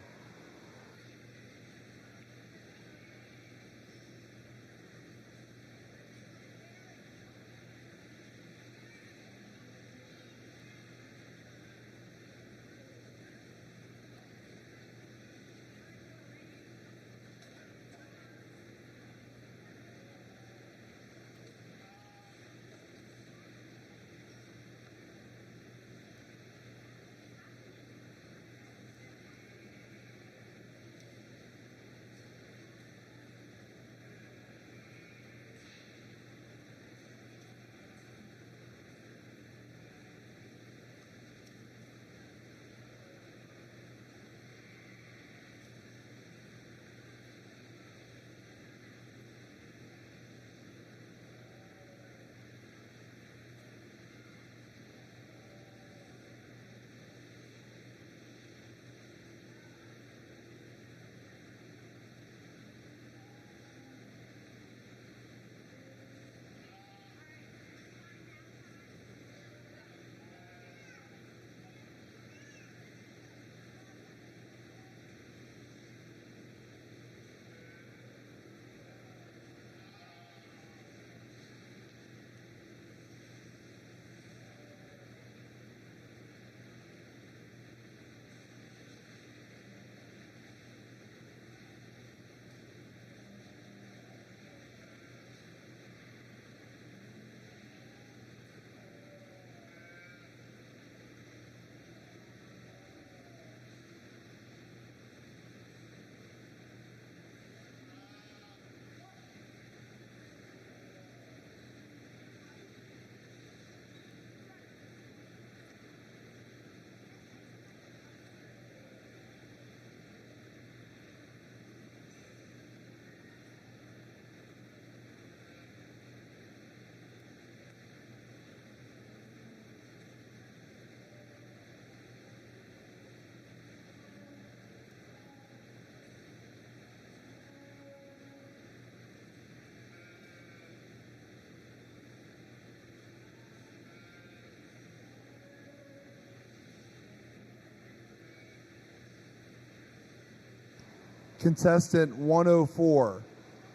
Contestant 104.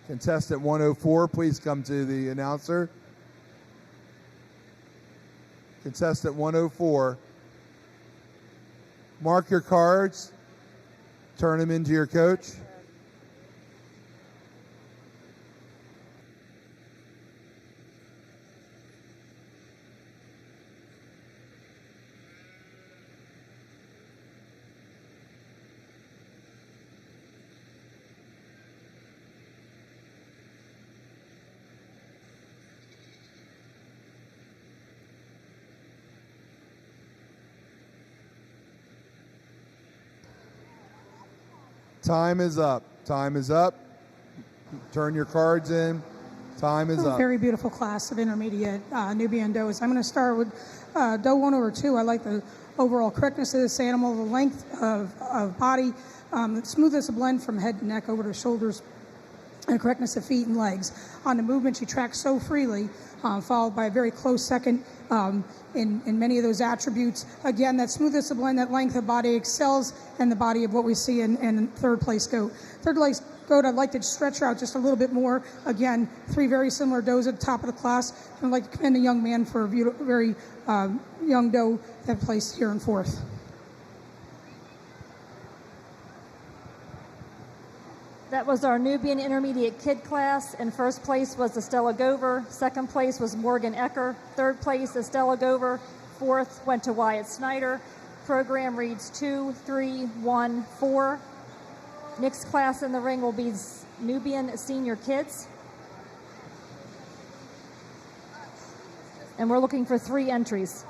Contestant 104, please come to the announcer. Contestant 104. Mark your cards. Turn them into your coach. Time is up. Time is up. Turn your cards in. Time is up. Very beautiful class of intermediate Nubian does. I'm going to start with doe 1 over 2. I like the overall correctness of this animal, the length of body, the smoothness of blend from head to neck over to shoulders, and correctness of feet and legs. On the movement, she tracks so freely, followed by a very close second in many of those attributes. Again, that smoothness of blend, that length of body excels in the body of what we see in third place goat. Third place goat, I'd like to stretch her out just a little bit more. Again, 3 very similar does at the top of the class. I'd like to commend a young man for a very young doe that placed here in fourth. That was our Nubian Intermediate Kid class. In first place was Estella Gover. Second place was Morgan Ecker. Third place, Estella Gover. Fourth went to Wyatt Snyder. Program reads 2, 3, 1, 4. Next class in the ring will be Nubian Senior Kids. And we're looking for 3 entries.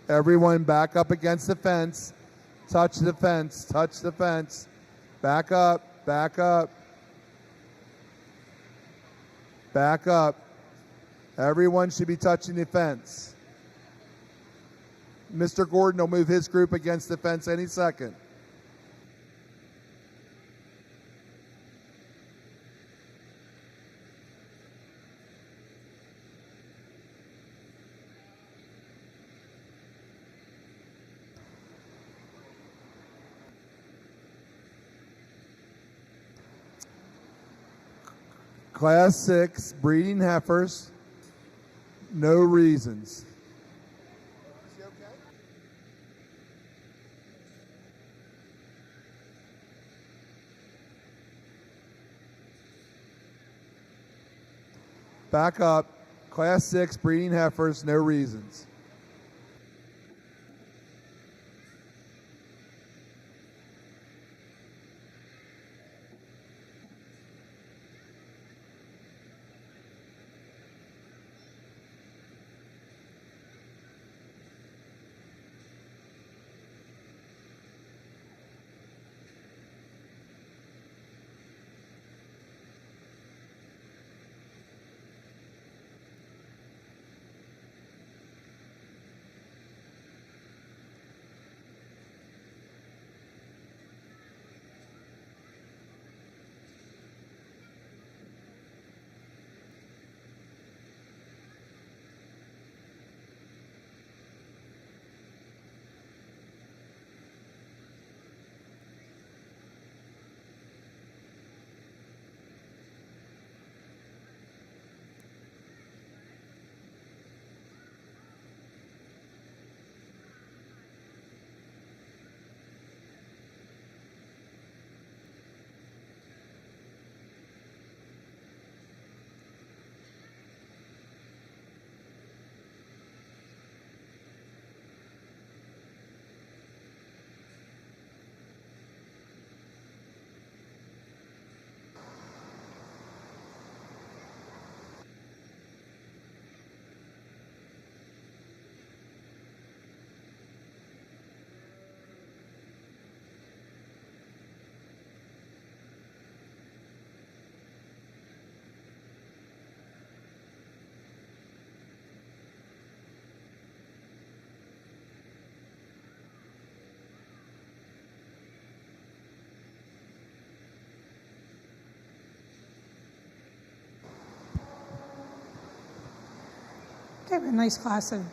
Everyone back up against the fence. Touch the fence. Touch the fence. Back up. Back up. Back up. Everyone should be touching the fence. Mr. Gordon will move his group against the fence any second. Class 6, breeding heifers, no reasons. Back up. Class 6, breeding heifers, no reasons. Okay, we have a nice class of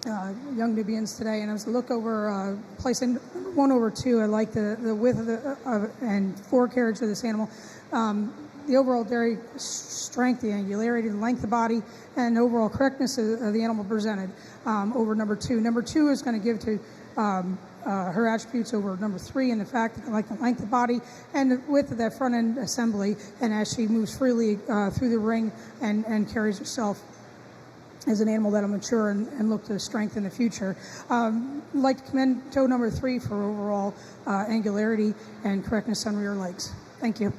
young Nubians today, and as I look over placing 1 over 2, I like the width of and forecarriage of this animal. The overall dairy strength, the angularity, the length of body, and overall correctness of the animal presented over number 2. Number 2 is going to give to her attributes over number 3, and the fact that I like the length of body and the width of that front end assembly, and as she moves freely through the ring and carries herself as an animal that will mature and look to strength in the future. I'd like to commend toe number 3 for overall angularity and correctness on rear legs. Thank you.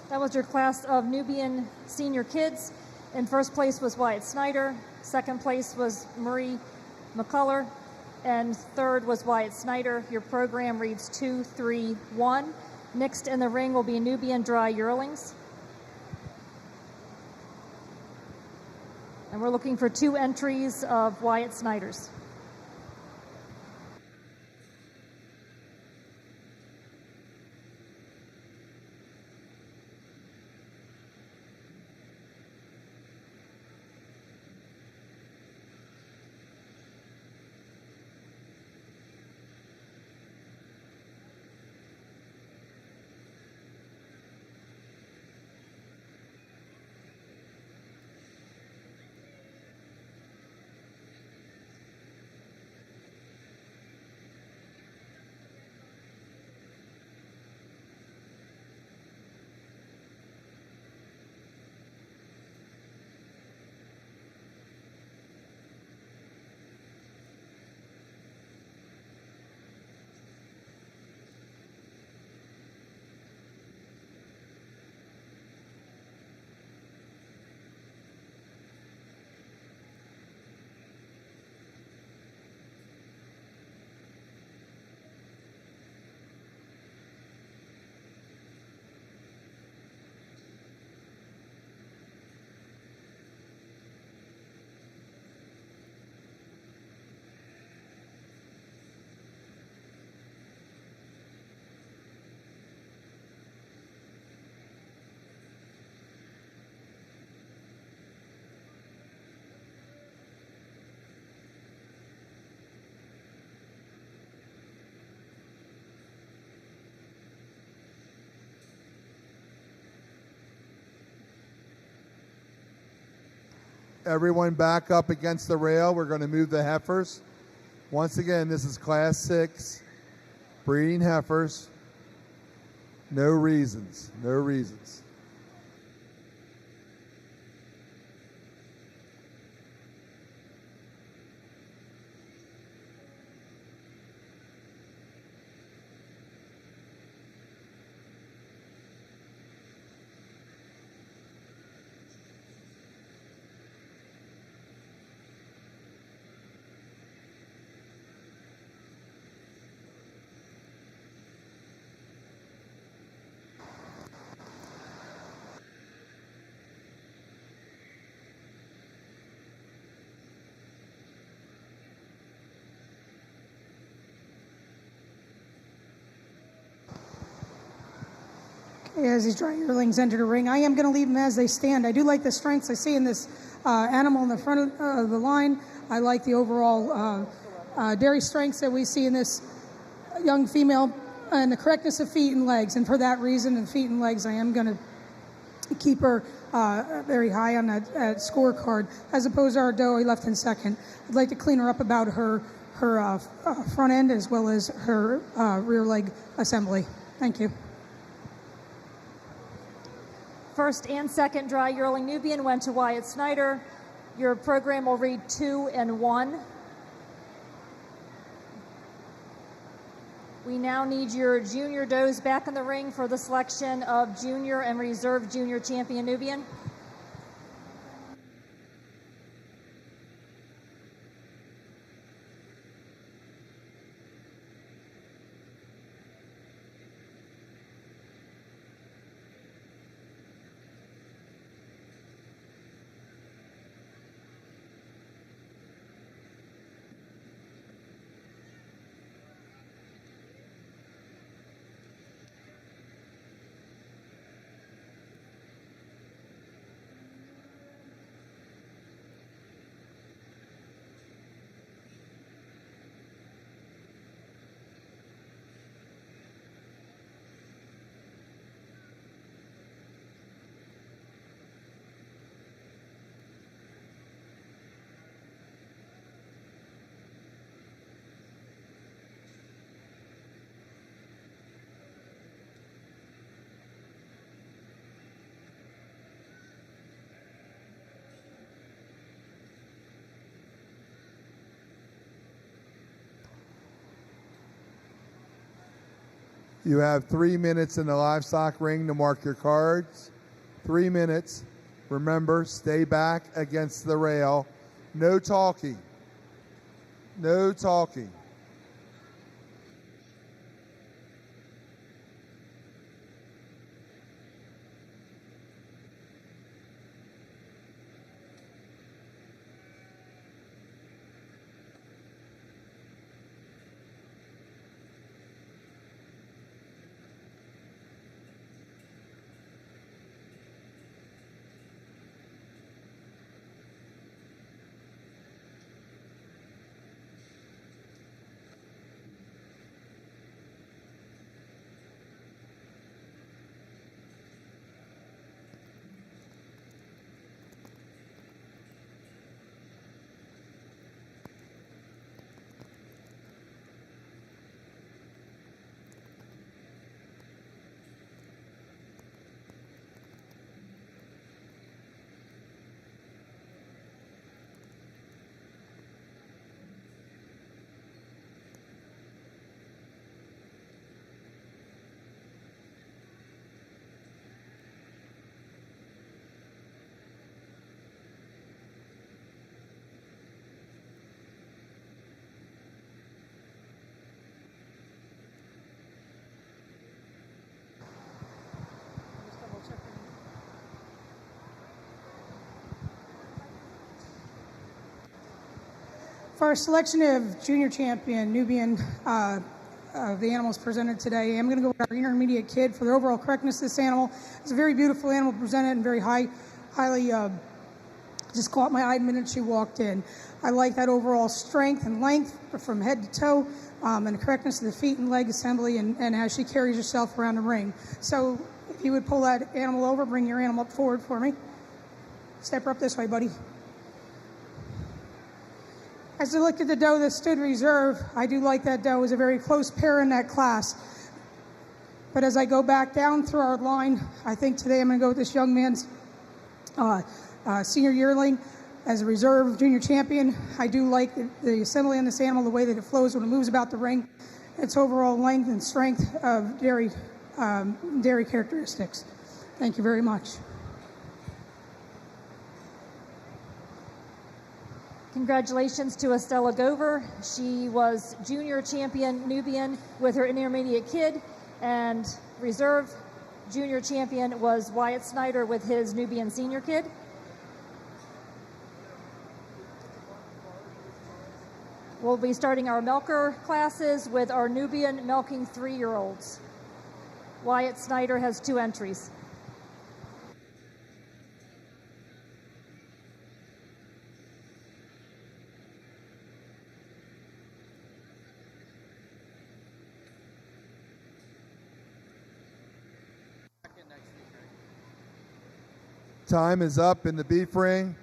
That was your class of Nubian senior kids. In first place was Wyatt Snyder. Second place was Marie McCullough. And third was Wyatt Snyder. Your program reads 2, 3, 1. Next in the ring will be Nubian Dry Yearlings. And we're looking for 2 entries of Wyatt Snyder's. Everyone back up against the rail. We're going to move the heifers. Once again, this is Class 6, breeding heifers. No reasons, no reasons. As these dry yearlings enter the ring, I am going to leave them as they stand. I do like the strengths I see in this animal in the front of the line. I like the overall dairy strengths that we see in this young female and the correctness of feet and legs. And for that reason, and feet and legs, I am going to keep her very high on that scorecard, as opposed to our doe I left in second. I'd like to clean her up about her front end as well as her rear leg assembly. Thank you. First and second dry yearling Nubian went to Wyatt Snyder. Your program will read 2 and 1. We now need your junior does back in the ring for the selection of junior and reserve junior champion Nubian. You have 3 minutes in the livestock ring to mark your cards. 3 minutes. Remember, stay back against the rail. No talking. No talking. For our selection of junior champion, Nubian, the animals presented today, I'm going to go with our intermediate kid for the overall correctness of this animal. It's a very beautiful animal presented and very highly just caught my eye the minute she walked in. I like that overall strength and length from head to toe, and the correctness of the feet and leg assembly, and how she carries herself around the ring. So if you would pull that animal over, bring your animal up forward for me. Step her up this way, buddy. As I looked at the doe that stood reserve, I do like that doe. It was a very close pair in that class. But as I go back down through our line, I think today I'm going to go with this young man's senior yearling as a reserve junior champion. I do like the assembly on this animal, the way that it flows when it moves about the ring, its overall length and strength of dairy characteristics. Thank you very much. Congratulations to Estella Gover. She was junior champion Nubian with her intermediate kid, and reserve junior champion was Wyatt Snyder with his Nubian senior kid. We'll be starting our milker classes with our Nubian milking 3-year-olds. Wyatt Snyder has 2 entries. Time is up in the beef ring.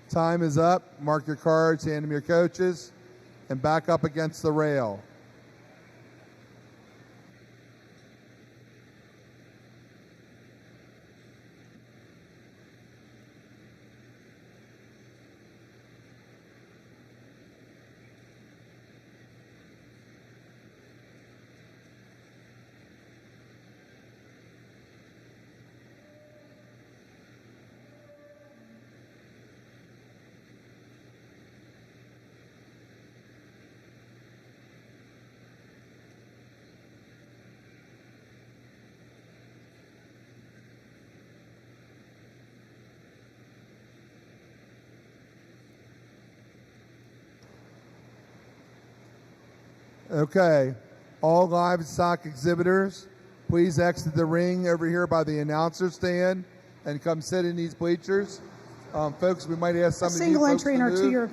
Time is up. Mark your cards, hand them your coaches, and back up against the rail. Okay, all livestock exhibitors, please exit the ring over here by the announcer stand and come sit in these bleachers. Folks, we might ask some a of you single folks entry in to our move, 2-year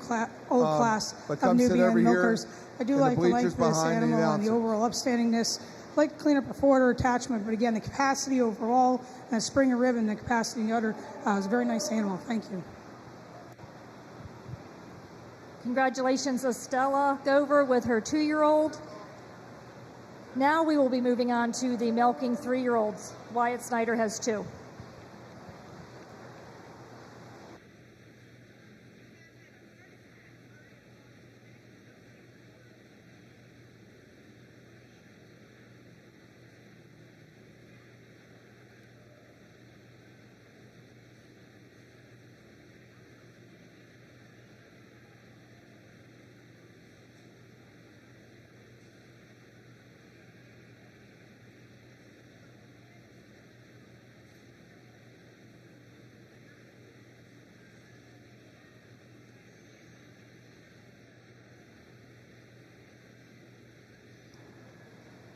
old class but of come sit over Nubian here milkers. I do in the like the length bleachers of this behind the animal and the announcer. overall upstandingness. I like to clean up a forwarder attachment, but again, the capacity overall, and a springer rib and the capacity in the udder is a very nice animal. Thank you. Congratulations, Estella Gover with her 2-year-old. Now we will be moving on to the milking 3-year-olds. Wyatt Snyder has 2.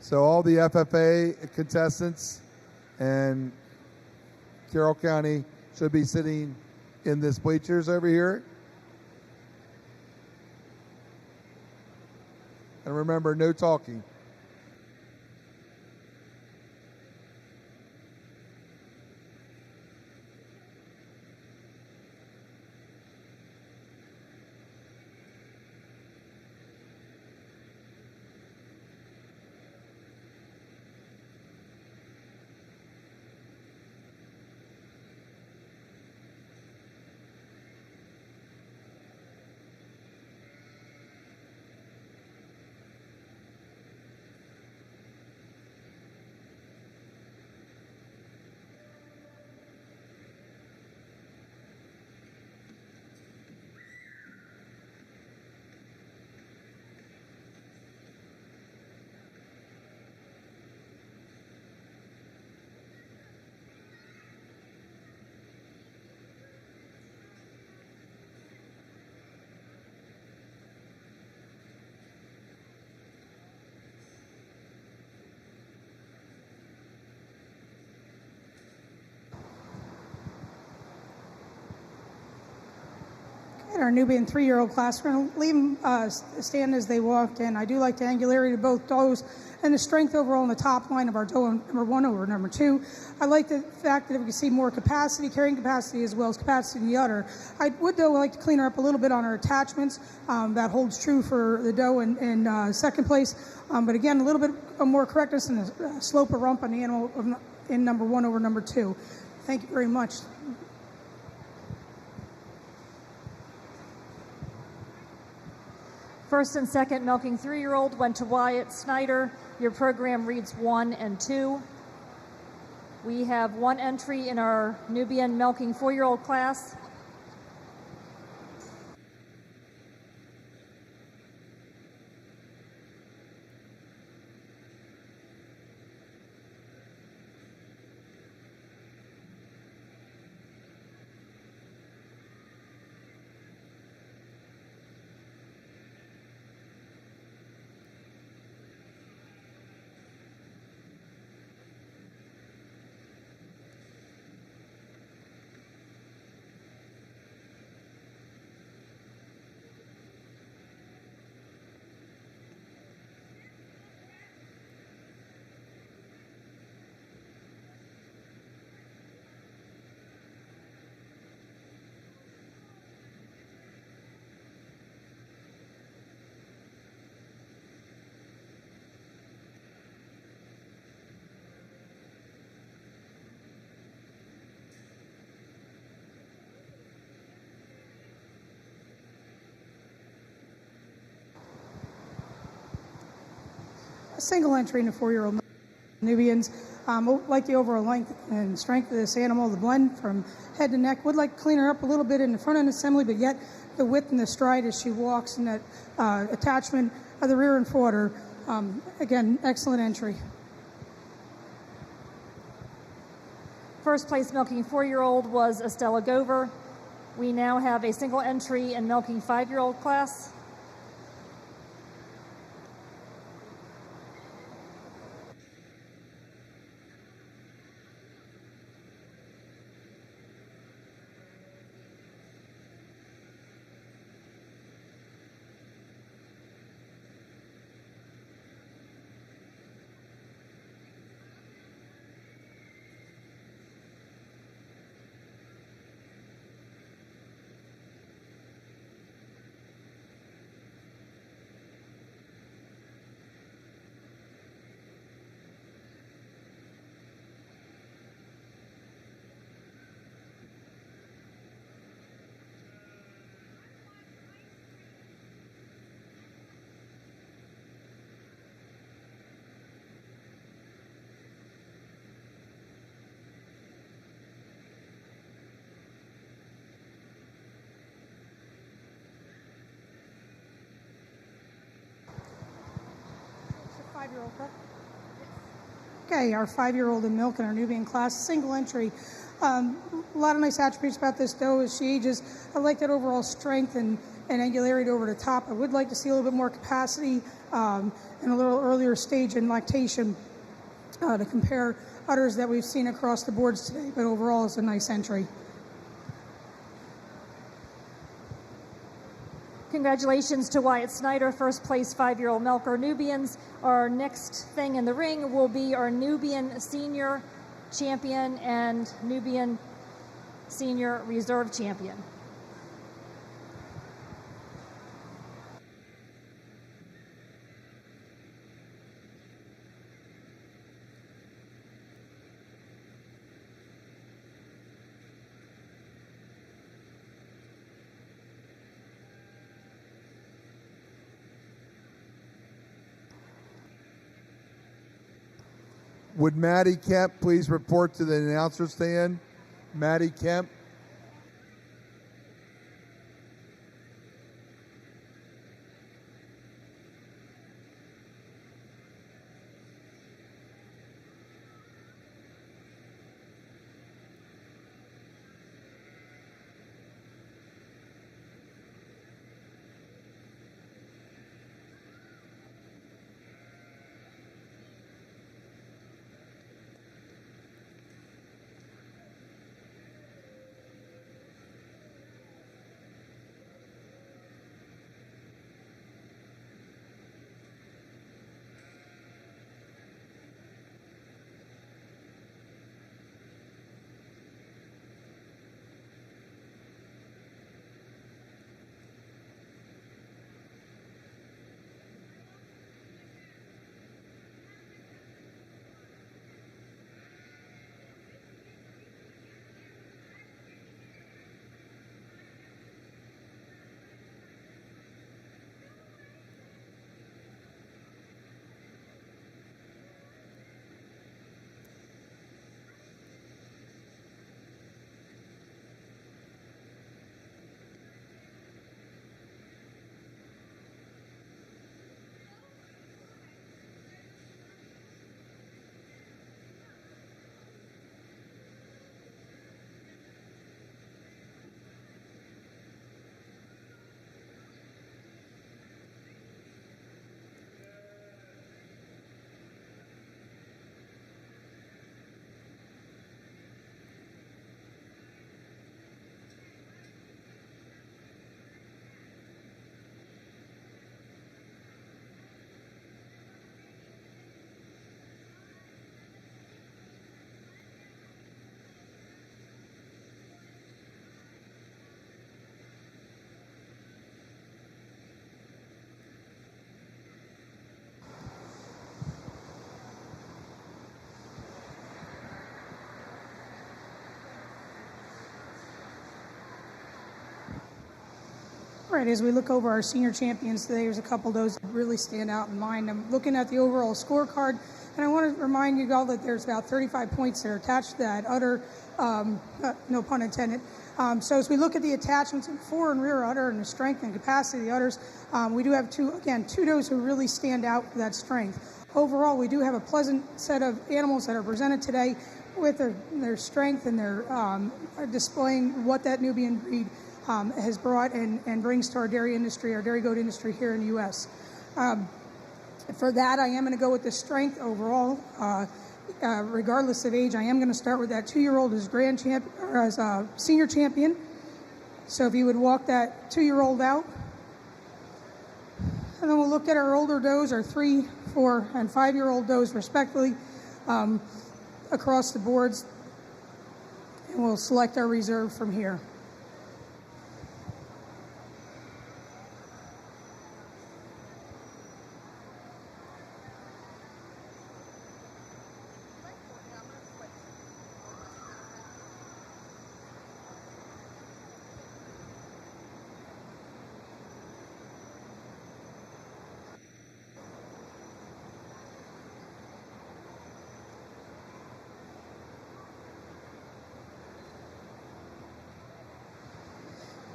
So all the FFA contestants and Carroll County should be sitting in this bleachers over here. And remember, no talking. Our Nubian 3-year-old class, we're going to leave them stand as they walk in. I do like the angularity of both does and the strength overall in the top line of our doe number 1 over number 2. I like the fact that we can see more capacity, carrying capacity, as well as capacity in the udder. I would, though, like to clean her up a little bit on her attachments. That holds true for the doe in second place. But again, a little bit more correctness in the slope of rump on the animal in number 1 over number 2. Thank you very much. First and second milking 3-year-old went to Wyatt Snyder. Your program reads 1 and 2. We have 1 entry in our Nubian milking 4-year-old class. A single entry in the 4-year-old Nubians. Like the overall length and strength of this animal, the blend from head to neck. Would like to clean her up a little bit in the front end assembly, but yet the width and the stride as she walks and that attachment of the rear and fodder. Again, excellent entry. First place milking 4-year-old was Estella Gover. We now have a single entry in milking 5-year-old class. Okay, our 5-year-old in milk in our Nubian class, single entry. A lot of nice attributes about this doe as she ages. I like that overall strength and and angularity over the top. I would like to see a little bit more capacity in a little earlier stage in lactation to compare udders that we've seen across the boards today, but overall it's a nice entry. Congratulations to Wyatt Snyder, first place 5-year-old milker Nubians. Our next thing in the ring will be our Nubian Senior Champion and Nubian Senior Reserve Champion. Would Maddie Kemp please report to the announcer stand? Maddie Kemp. All right, as we look over our senior champions today, there's a couple of those that really stand out in mind. I'm looking at the overall scorecard, and I want to remind you all that there's about 35 points that are attached to that udder, no pun intended. So as we look at the attachments in fore and rear udder and the strength and capacity of the udders, we do have two does who really stand out for that strength. Overall, we do have a pleasant set of animals that are presented today with their strength and their displaying what that Nubian breed has brought and brings to our dairy industry, our dairy goat industry here in the U.S. For that, I am going to go with the strength overall. Regardless of age, I am going to start with that 2-year-old as senior champion. So if you would walk that 2-year-old out. And then we'll look at our older does, our 3, 4, and 5-year-old does respectively across the boards. And we'll select our reserve from here.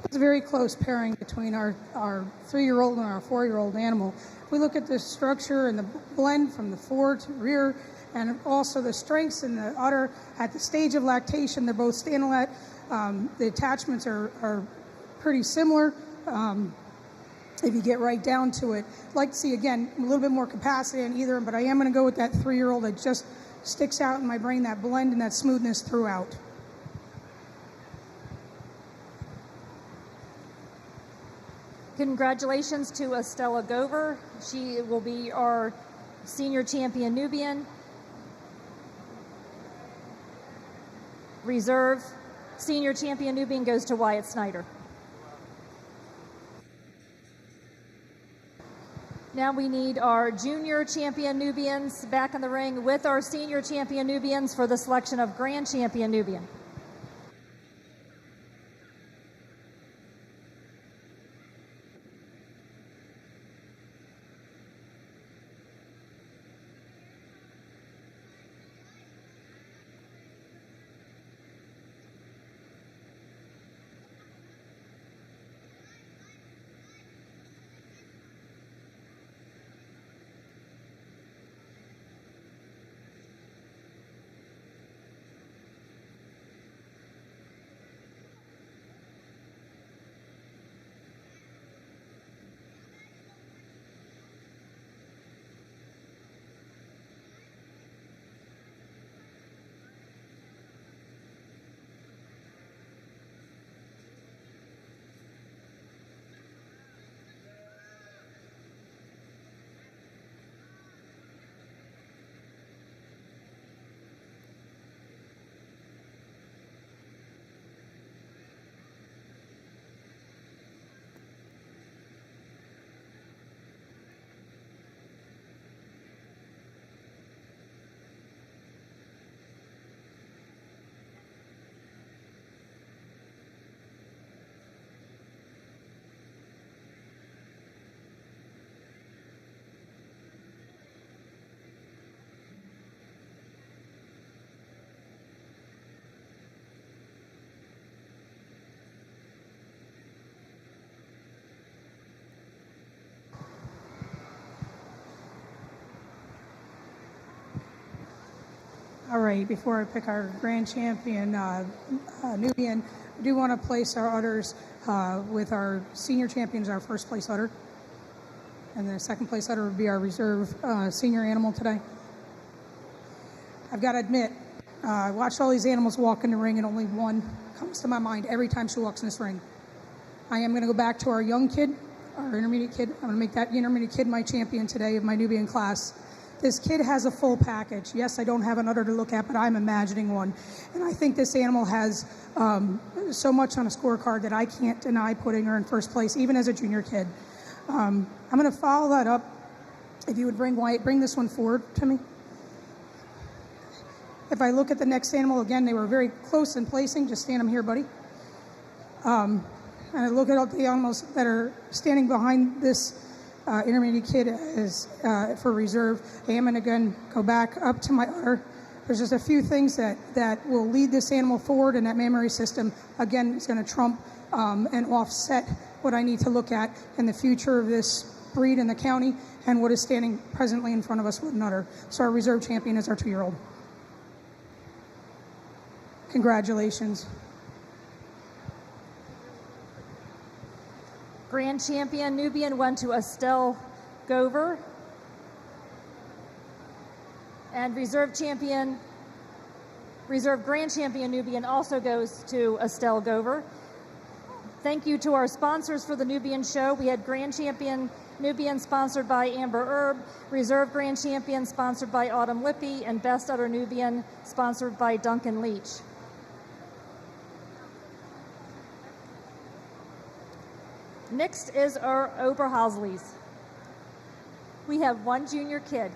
It's a very close pairing between our 3-year-old and our 4-year-old animal. If we look at the structure and the blend from the fore to rear, and also the strengths in the udder at the stage of lactation, they're both standing at. The attachments are pretty similar. if you get right down to it. I'd like to see, again, a little bit more capacity in either, but I am going to go with that 3-year-old that just sticks out in my brain, that blend and that smoothness throughout. Congratulations to Estella Gover. She will be our senior champion Nubian. Reserve senior champion Nubian goes to Wyatt Snyder. Now we need our junior champion Nubians back in the ring with our senior champion Nubians for the selection of grand champion Nubian. All right, before I pick our grand champion, Nubian, I do want to place our udders with our senior champions, our first place udder. And the second place udder would be our reserve senior animal today. I've got to admit, I watched all these animals walk in the ring and only one comes to my mind every time she walks in this ring. I am going to go back to our young kid, our intermediate kid. I'm going to make that intermediate kid my champion today of my Nubian class. This kid has a full package. Yes, I don't have an udder to look at, but I'm imagining one. And I think this animal has so much on a scorecard that I can't deny putting her in first place, even as a junior kid. I'm going to follow that up. If you would bring Wyatt, bring this one forward to me. If I look at the next animal, again, they were very close in placing. Just stand them here, buddy. And I look at all the animals that are standing behind this intermediate kid is for reserve. I am going to again go back up to my udder. There's just a few things that will lead this animal forward, and that mammary system, again, is going to trump and offset what I need to look at in the future of this breed in the county and what is standing presently in front of us with an udder. So our reserve champion is our 2-year-old. Congratulations. Grand champion Nubian went to Estelle Gover. And reserve grand champion Nubian also goes to Estelle Gover. Thank you to our sponsors for the Nubian show. We had grand champion Nubian sponsored by Amber Herb, reserve grand champion sponsored by Autumn Lippy, and best udder Nubian sponsored by Duncan Leach. Next is our Oberhausleys. We have one junior kid.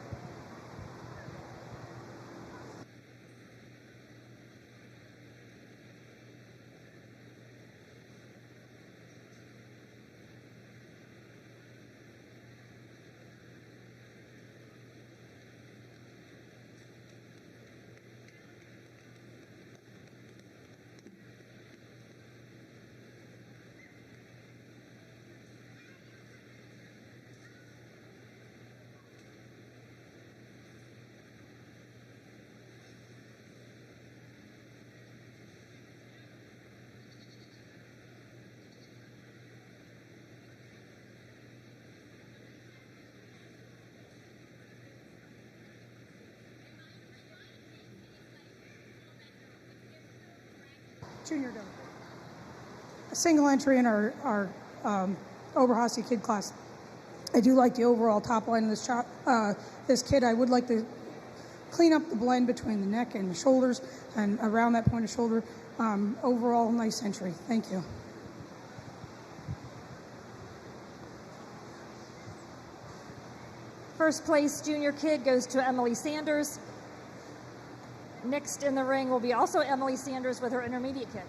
Junior Doe. A single entry in our Oberhasli kid class. I do like the overall top line of this kid. I would like to clean up the blend between the neck and the shoulders and around that point of shoulder. Overall, nice entry. Thank you. First place junior kid goes to Emily Sanders. Next in the ring will be also Emily Sanders with her intermediate kid.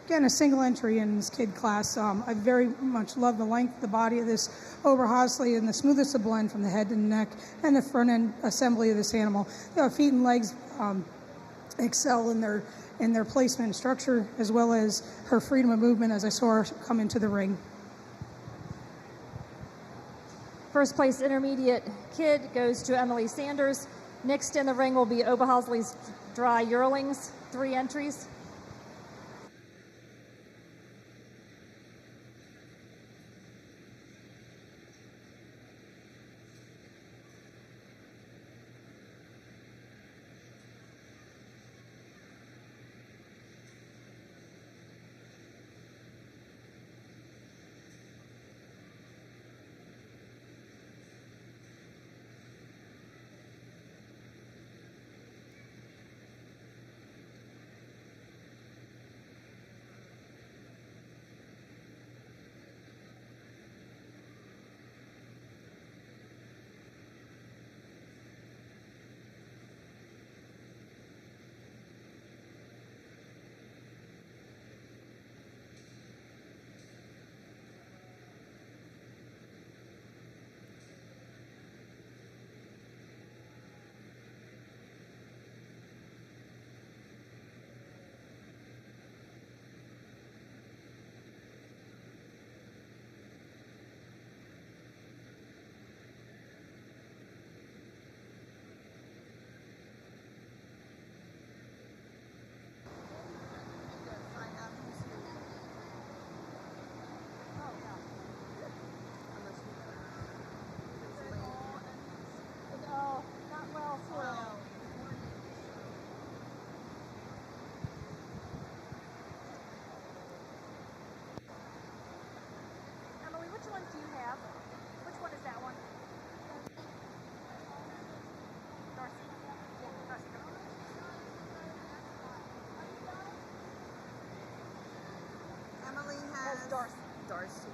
Again, a single entry in this kid class. I very much love the length, the body of this Oberhasli, and the smoothest of blend from the head to the neck and the front end assembly of this animal. Feet and legs excel in their placement and structure, as well as her freedom of movement as I saw her come into the ring. First place intermediate kid goes to Emily Sanders. Next in the ring will be Oberhasli's Dry Yearlings, 3 entries. Darcy.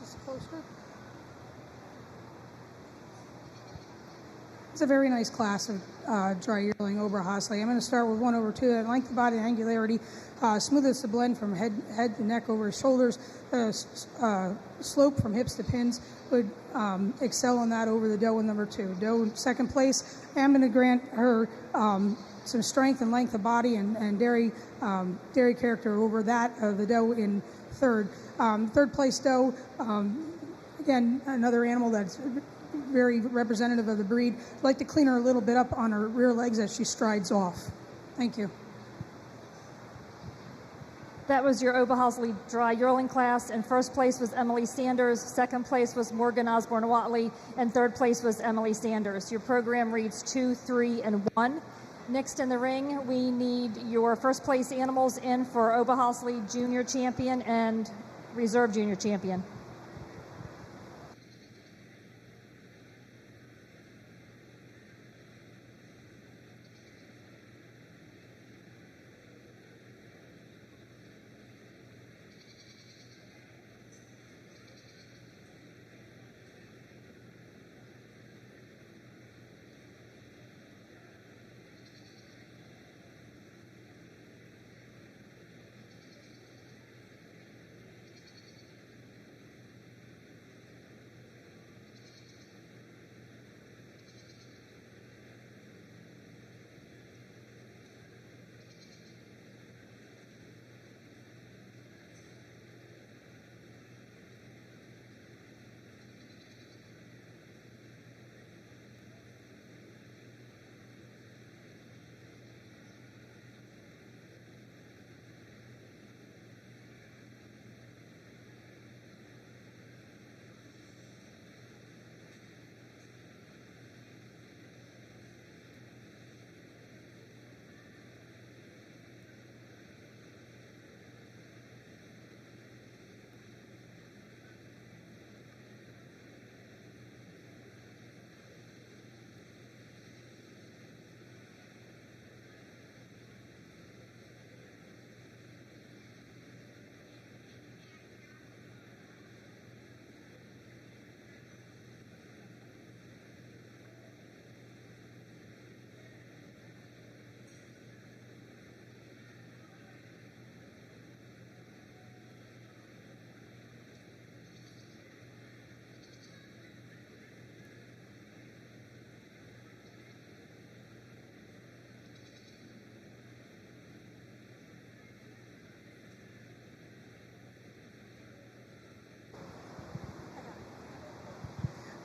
this closer. It's a very nice class of dry yearling Oberhasli. I'm going to start with 1 over 2. Length of body and angularity, smoothest to blend from head to neck over his shoulders, slope from hips to pins, would excel on that over the doe in number 2. Doe in second place. I'm going to grant her some strength and length of body and dairy character over that of the doe in third. Third place doe, again, another animal that's very representative of the breed. I'd like to clean her a little bit up on her rear legs as she strides off. Thank you. That was your Oberhasli dry yearling class. In first place was Emily Sanders, second place was Morgan Osborne Watley, and third place was Emily Sanders. Your program reads 2, 3, and 1. Next in the ring, we need your first place animals in for Oberhasli Junior Champion and Reserve Junior Champion.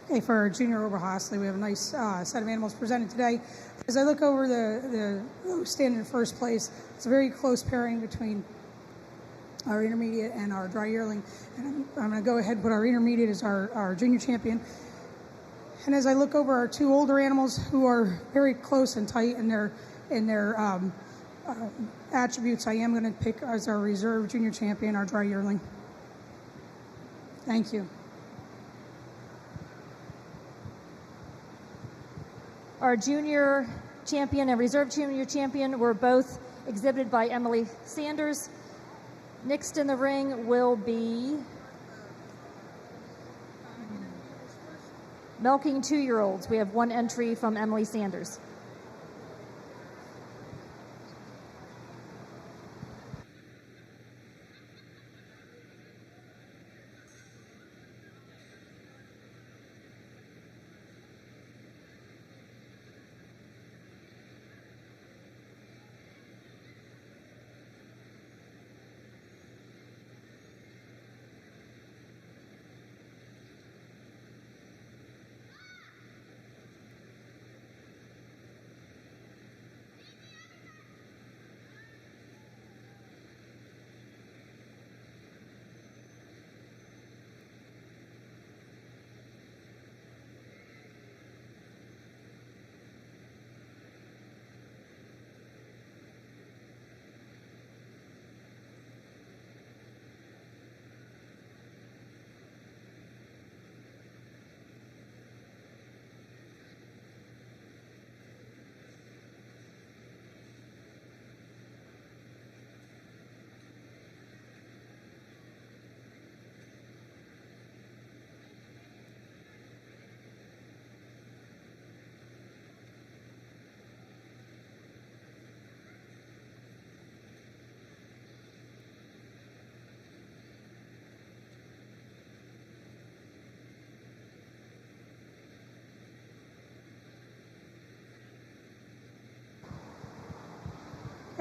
Okay, for our junior Oberhasli, we have a nice set of animals presented today. As I look over the stand in first place, it's a very close pairing between our intermediate and our dry yearling. And I'm going to go ahead and put our intermediate as our junior champion. And as I look over our two older animals who are very close and tight in their attributes, I am going to pick as our reserve junior champion, our dry yearling. Thank you. Our junior champion and reserve junior champion were both exhibited by Emily Sanders. Next in the ring will be milking 2-year-olds. We have one entry from Emily Sanders.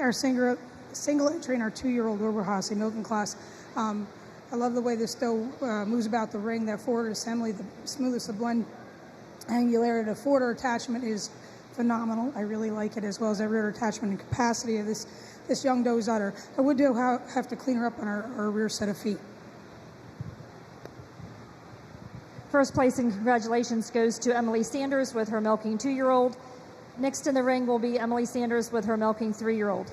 our single entry in our 2-year-old Oberhase milking class. I love the way this doe moves about the ring. That forward assembly, the smoothness of blend, angularity, the forward attachment is phenomenal. I really like it, as well as the rear attachment and capacity of this young doe's udder. I would have to clean her up on our rear set of feet. First place and congratulations goes to Emily Sanders with her milking 2-year-old. Next in the ring will be Emily Sanders with her milking 3-year-old.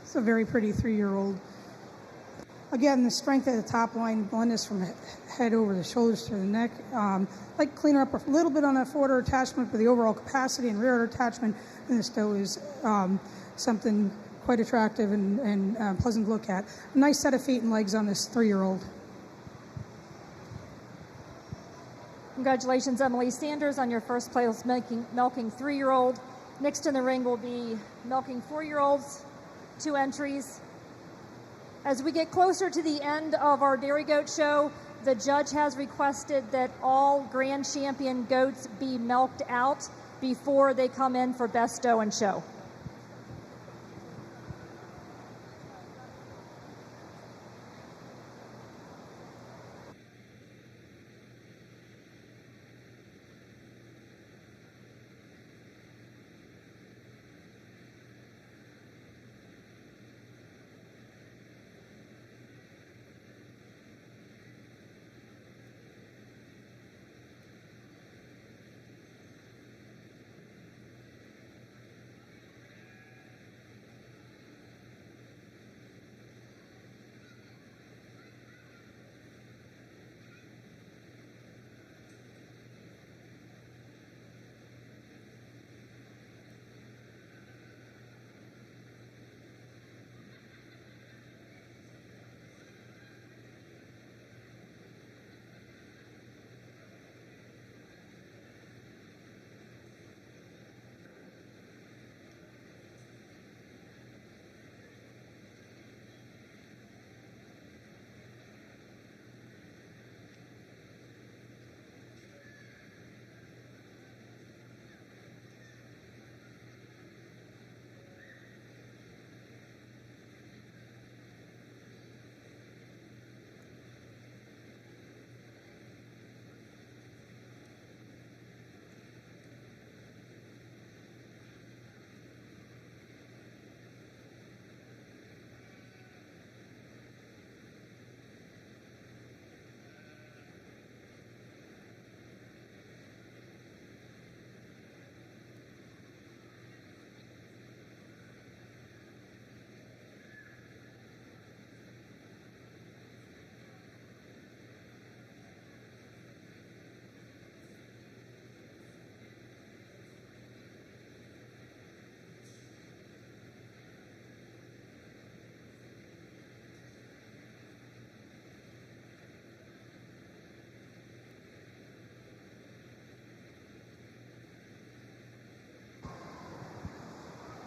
It's a very pretty 3-year-old. Again, the strength of the top line, blendness from head over the shoulders to the neck. Like clean her up a little bit on that forward attachment, but the overall capacity and rear attachment in this doe is something quite attractive and pleasant to look at. A nice set of feet and legs on this 3-year-old. Congratulations, Emily Sanders, on your first place milking 3-year-old. Next in the ring will be milking 4-year-olds, 2 entries. As we get closer to the end of our dairy goat show, the judge has requested that all grand champion goats be milked out before they come in for best doe and show.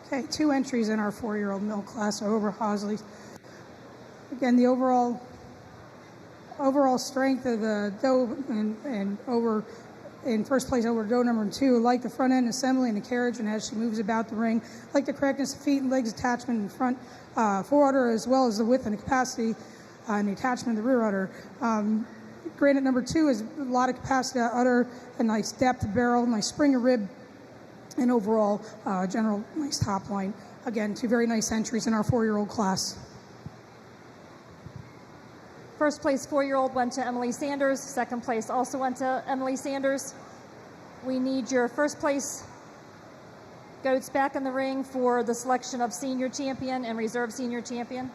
Okay, 2 entries in our 4-year-old milk class over Hosley. Again, the overall strength of the doe and over in first place over doe number 2. Like the front end assembly and the carriage, and as she moves about the ring, like the correctness of feet and legs attachment in front forudder, as well as the width and the capacity and the attachment of the rear udder. Granite number 2 is a lot of capacity udder, a nice depth barrel, nice springer rib, and overall general nice top line. Again, 2 very nice entries in our 4-year-old class. First place 4-year-old went to Emily Sanders. Second place also went to Emily Sanders. We need your first place goats back in the ring for the selection of senior champion and reserve senior champion.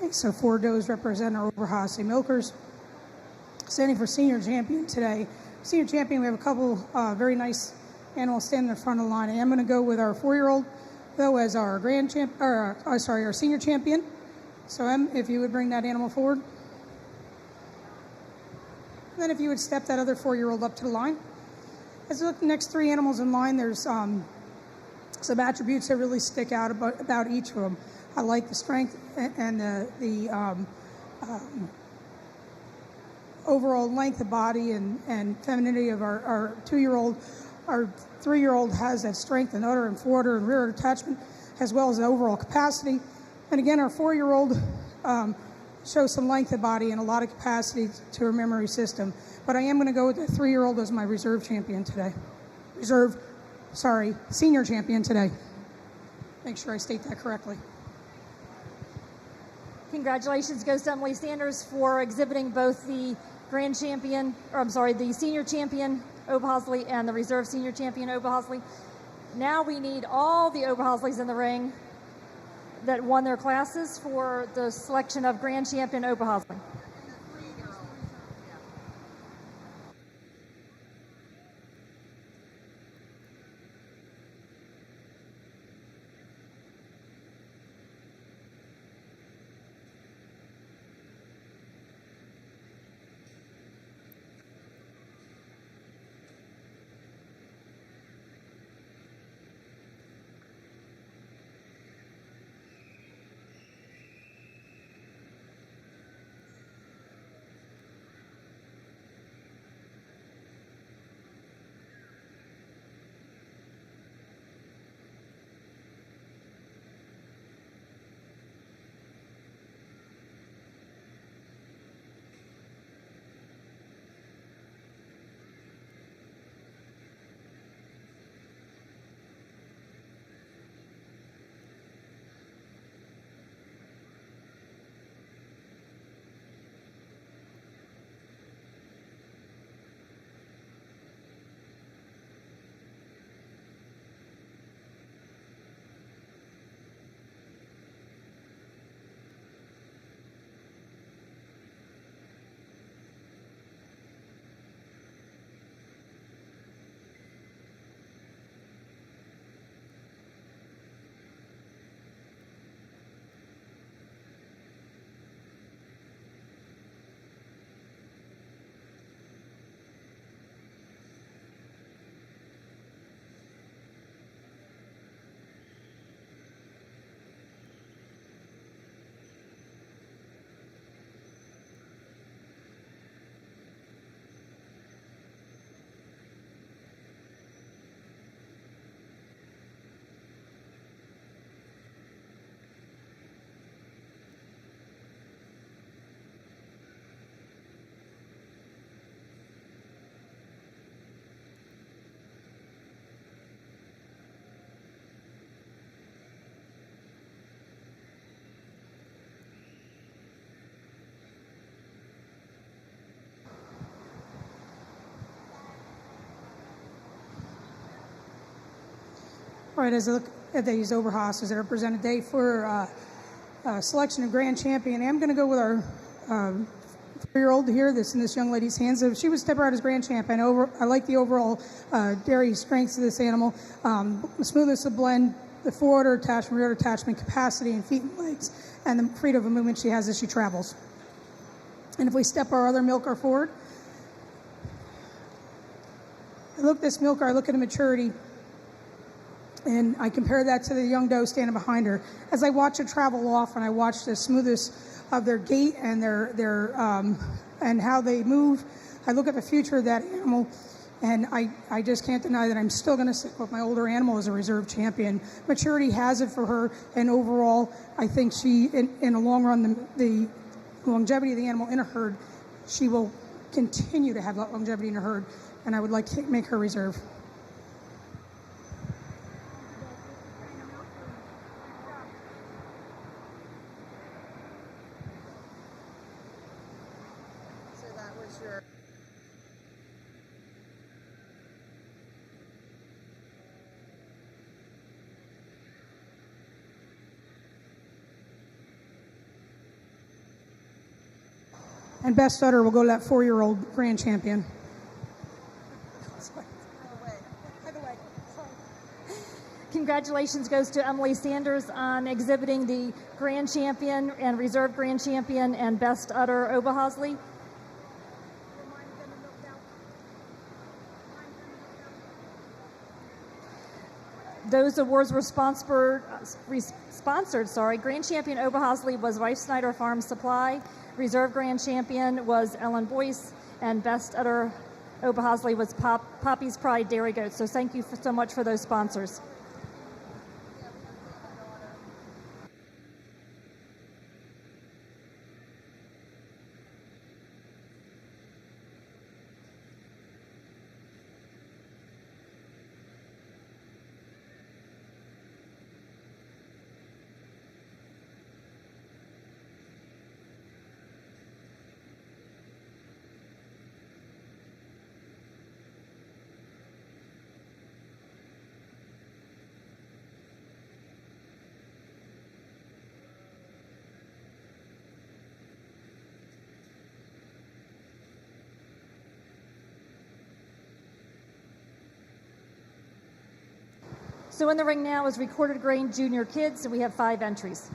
Okay, so 4 does represent our Oberhase milkers. Standing for senior champion today. Senior champion, we have a couple very nice animals standing in the front of the line. I am going to go with our 4-year-old, though, as our our senior champion. So Em, if you would bring that animal forward. And then if you would step that other 4-year-old up to the line. As we look at the next 3 animals in line, there's some attributes that really stick out about each of them. I like the strength and the overall length of body and femininity of our 2-year-old. Our 3-year-old has that strength in udder and forudder and rear attachment, as well as the overall capacity. And again, our 4-year-old shows some length of body and a lot of capacity to her memory system. But I am going to go with the 3-year-old as my reserve champion today. Senior champion today. Make sure I state that correctly. Congratulations goes to Emily Sanders for exhibiting both the the senior champion Oberhase and the reserve senior champion Oberhase. Now we need all the Oberhases in the ring that won their classes for the selection of grand champion Oberhase. All right, as I look at these Oberhasses that are presented today for selection of Grand Champion, I'm going to go with our 4-year-old here. This in this young lady's hands. If she would step out as Grand Champion, I like the overall dairy strengths of this animal, the smoothness of blend, the forward attachment, rear attachment, capacity, and feet and legs, and the freedom of movement she has as she travels. And if we step our other milker forward, I look at this milker, I look at a maturity, and I compare that to the young doe standing behind her. As I watch her travel off, and I watch the smoothness of their gait and their and how they move, I look at the future of that animal, and I just can't deny that I'm still going to stick with my older animal as a reserve champion. Maturity has it for her, and overall, I think she, in the long run, the longevity of the animal in a herd, she will continue to have that longevity in a herd, and I would like to make her reserve. So that was your... And best udder will go to that 4-year-old Grand Champion. Congratulations goes to Emily Sanders on exhibiting the Grand Champion and Reserve Grand Champion and Best Udder Oberhasli. Those awards were sponsored. Grand Champion Oberhasli was Rife Snyder Farm Supply. Reserve Grand Champion was Ellen Boyce, and Best Udder Oberhasli was Poppy's Pride Dairy Goats. So thank you so much for those sponsors. So in the ring now is Recorded Grain Junior Kids, and we have 5 entries.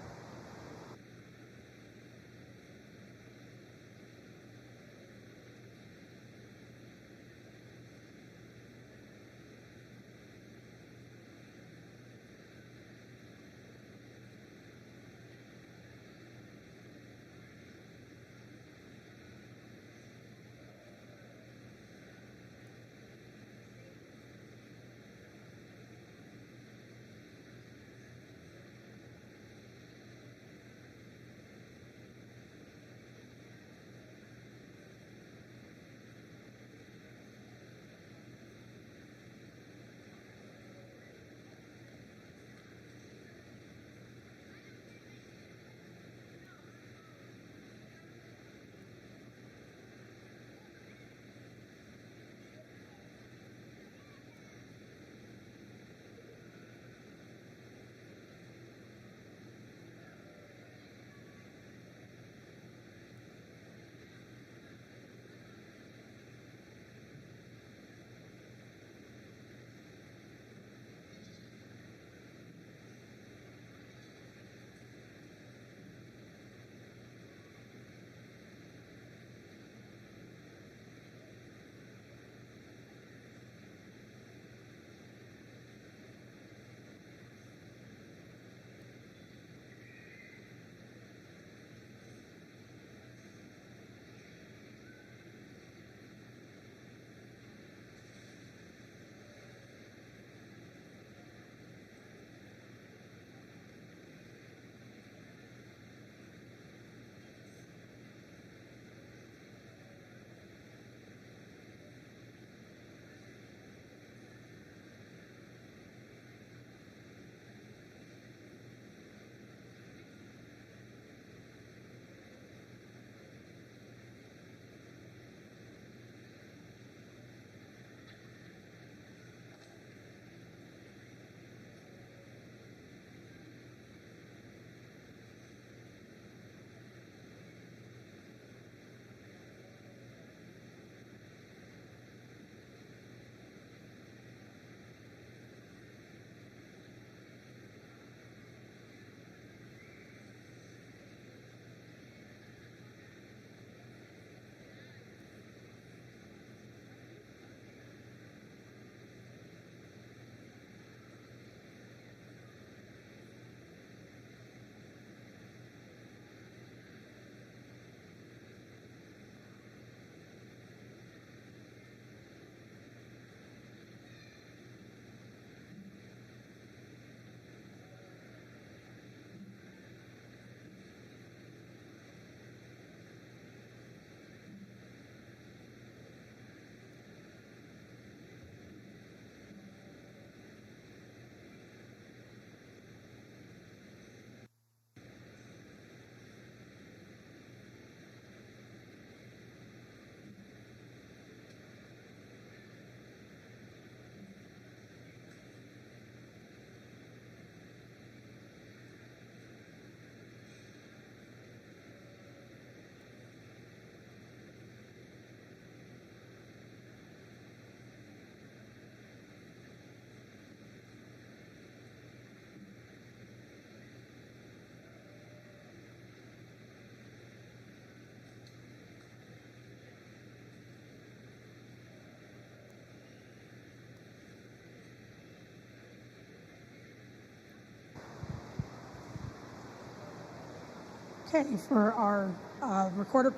Okay, for our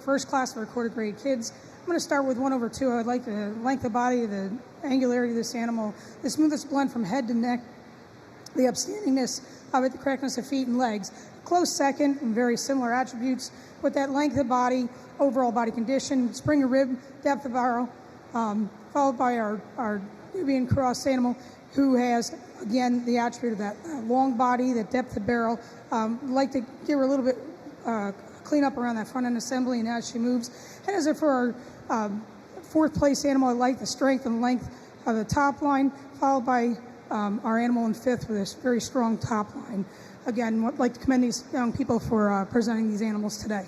first class of recorded grade kids, I'm going to start with 1/2. I'd like the length of body, the angularity of this animal, the smoothest blend from head to neck, the upstandingness of it, the correctness of feet and legs. Close second, and very similar attributes with that length of body, overall body condition, spring of rib, depth of barrel, followed by our Nubian cross animal, who has, again, the attribute of that long body, that depth of barrel. I'd like to give her a little bit clean up around that front end assembly and as she moves. And as for our fourth place animal, I like the strength and length of the top line, followed by our animal in fifth with this very strong top line. Again, I'd like to commend these young people for presenting these animals today.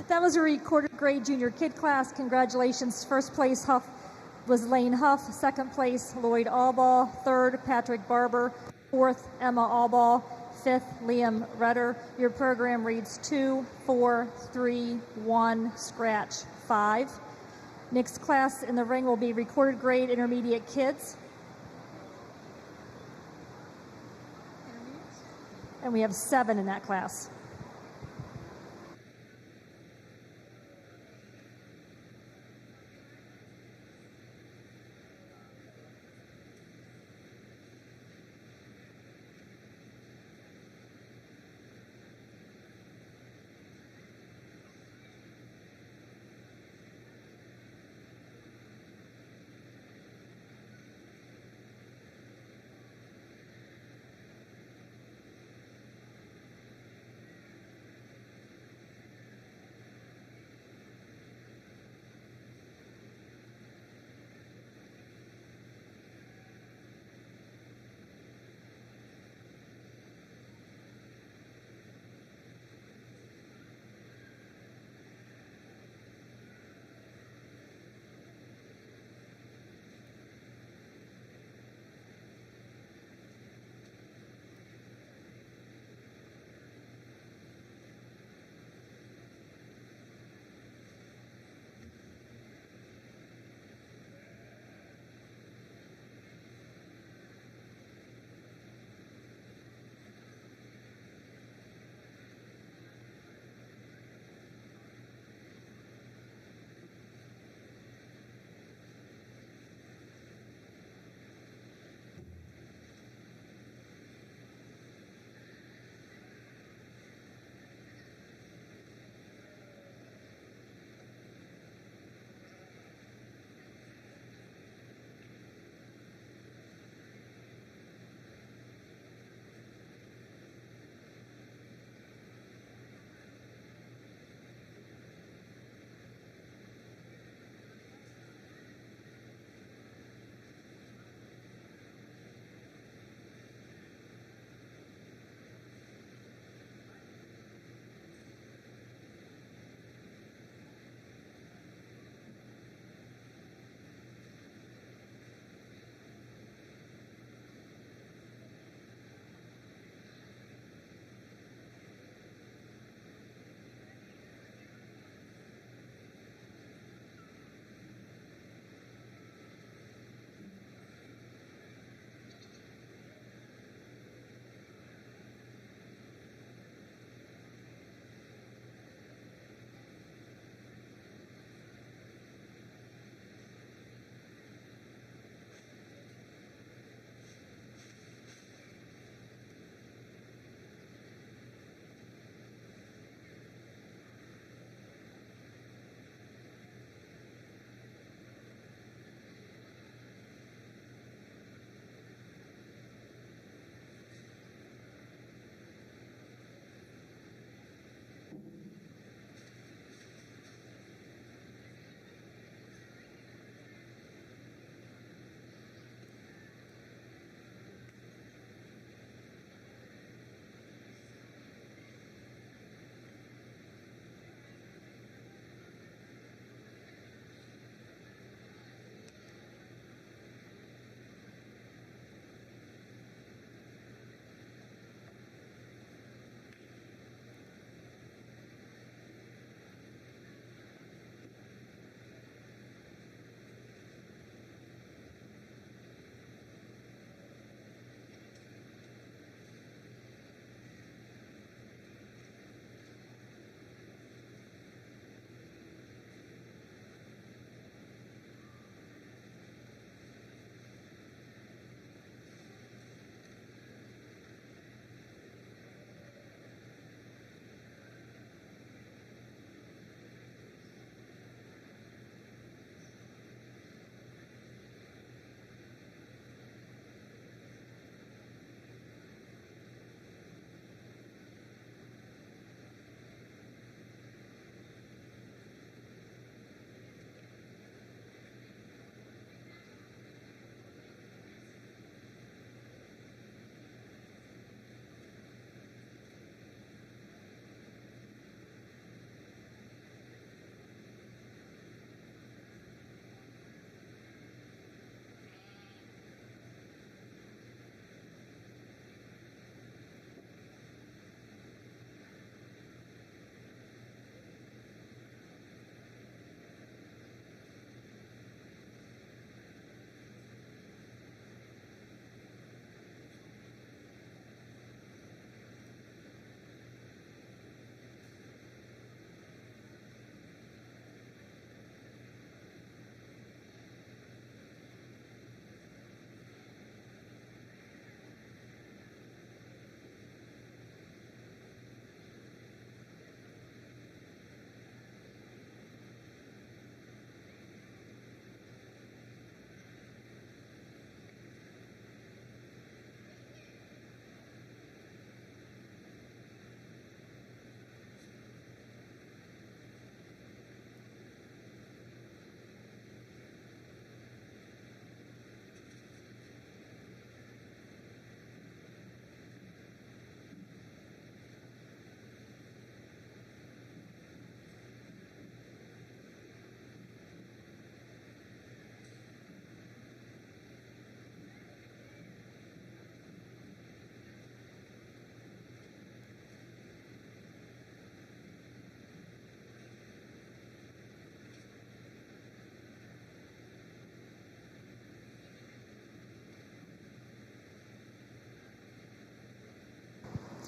That was a recorded grade junior kid class. Congratulations. First place was Lane Huff. Second place, Lloyd Allball. Third, Patrick Barber. Fourth, Emma Allball. Fifth, Liam Redder. Your program reads 2, 4, 3, 1, scratch 5. Next class in the ring will be recorded grade intermediate kids. And we have 7 in that class.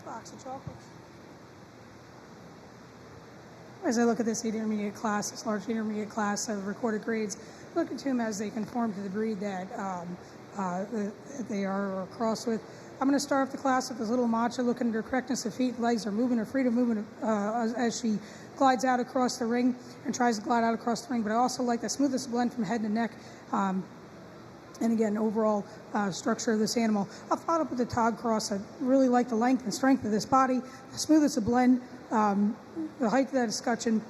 box of chocolates. As I look at this intermediate class, this large intermediate class of recorded grades, look at them as they conform to the breed that they are crossed with. I'm going to start off the class with this little macha, looking at her correctness of feet, legs are moving, her freedom of movement as she glides out across the ring and tries to glide out across the ring. But I also like the smoothest blend from head to neck. And again, overall structure of this animal. I'll follow up with the Tog cross. I really like the length and strength of this body, the smoothest of blend, the height of that escutcheon,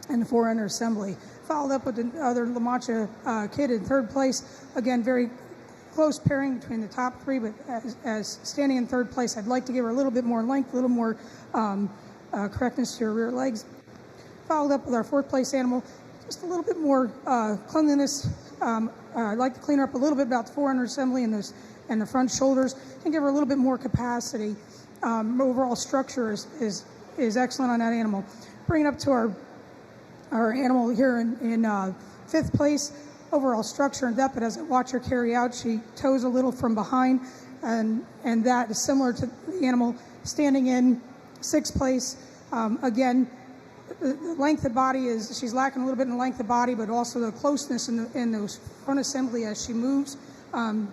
and the fore-end assembly. Followed up with the other La Mancha kid in third place. Again, very close pairing between the top three, but as standing in third place, I'd like to give her a little bit more length, a little more correctness to her rear legs. Followed up with our fourth place animal, just a little bit more cleanliness. I'd like to clean her up a little bit about the fore-end assembly and the front shoulders and give her a little bit more capacity. Overall structure is excellent on that animal. Bring it up to our animal here in fifth place. Overall structure and depth, but as I watch her carry out, she toes a little from behind, and that is similar to the animal standing in sixth place. Again, the length of body she's lacking a little bit in the length of body, but also the closeness in the front assembly as she moves. And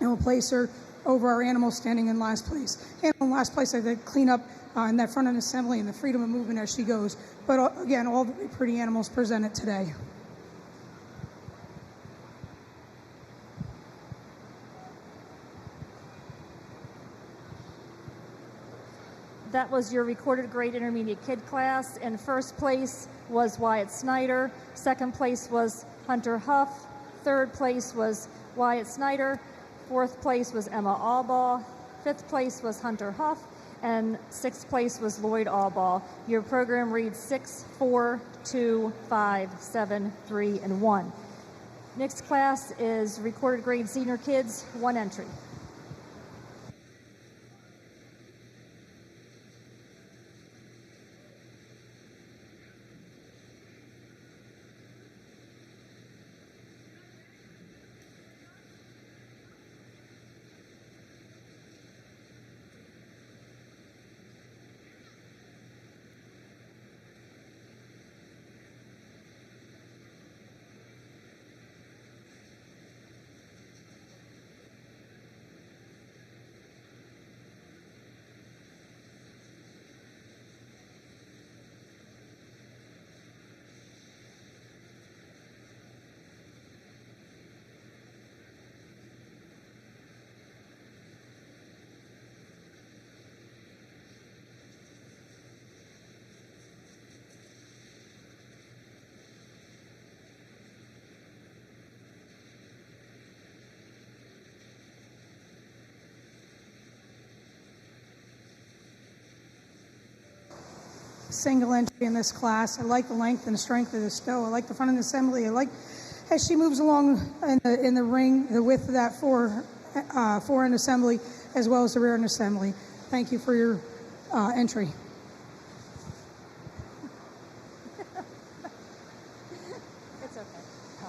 we'll place her over our animal standing in last place. Animal in last place, I think, clean up in that front end assembly and the freedom of movement as she goes. But again, all the pretty animals presented today. That was your recorded grade intermediate kid class. In first place was Wyatt Snyder. Second place was Hunter Huff. Third place was Wyatt Snyder. Fourth place was Emma Albaugh. Fifth place was Hunter Huff. And sixth place was Lloyd Albaugh. Your program reads 6, 4, 2, 5, 7, 3, and 1. Next class is recorded grade senior kids, 1 entry. Single entry in this class. I like the length and strength of the stow. I like the front end assembly. I like as she moves along in the ring, the width of that fore-end assembly, as well as the rear end assembly. Thank you for your entry. It's okay.